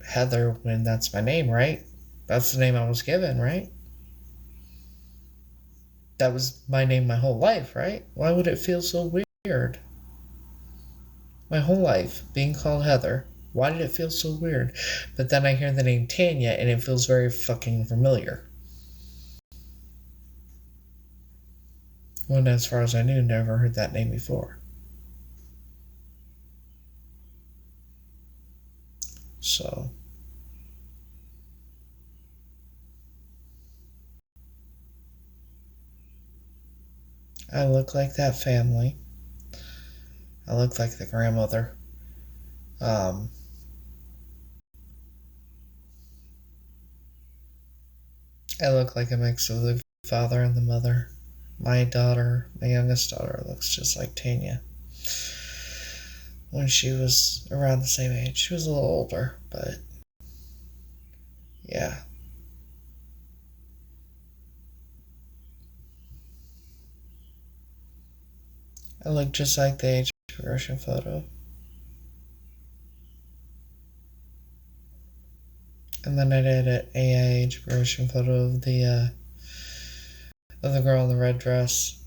A: Heather when that's my name, right? That's the name I was given, right? That was my name my whole life, right? Why would it feel so weird? My whole life, being called Heather, why did it feel so weird? But then I hear the name Tanya and it feels very fucking familiar. When, as far as I knew, never heard that name before. So, I look like that family. I look like the grandmother. I look like a mix of the father and the mother. My youngest daughter, looks just like Tanya. When she was around the same age. She was a little older, but yeah. I look just like the age progression photo. And then I did an AI age progression photo of the girl in the red dress.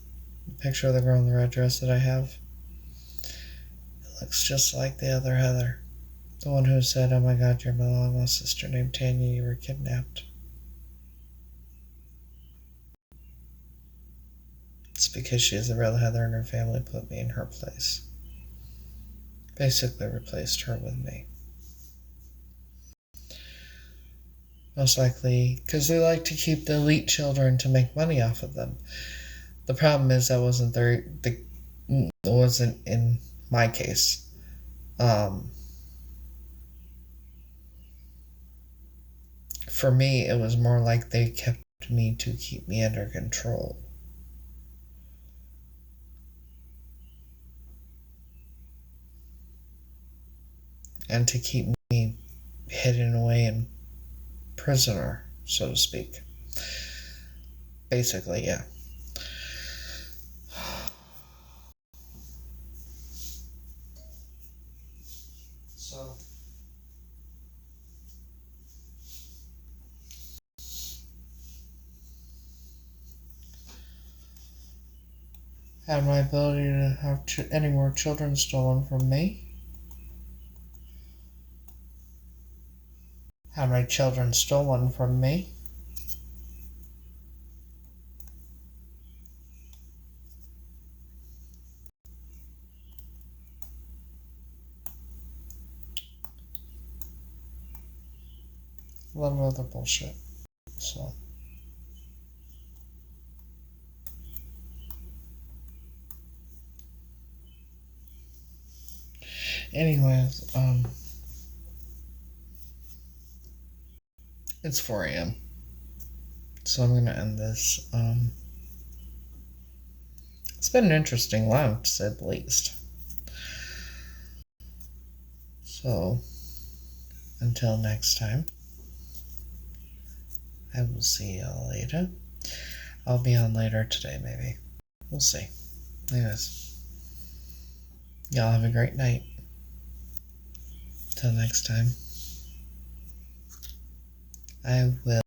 A: The picture of the girl in the red dress that I have. It looks just like the other Heather. The one who said, "Oh my God, you're my long lost sister named Tanya, you were kidnapped." It's because she is the real Heather and her family put me in her place. Basically replaced her with me. Most likely because they like to keep the elite children to make money off of them. The problem is that wasn't in my case. For me, it was more like they kept me to keep me under control. And to keep me hidden away and prisoner, so to speak. Basically, yeah. So, had my ability to have any more children stolen from me. Had my children stolen from me. A lot of other bullshit. So, anyways, it's 4 a.m. So I'm gonna end this. been an interesting life, to say the least. So, until next time, I will see y'all later. I'll be on later today, maybe. We'll see. Anyways, y'all have a great night. Till next time, I will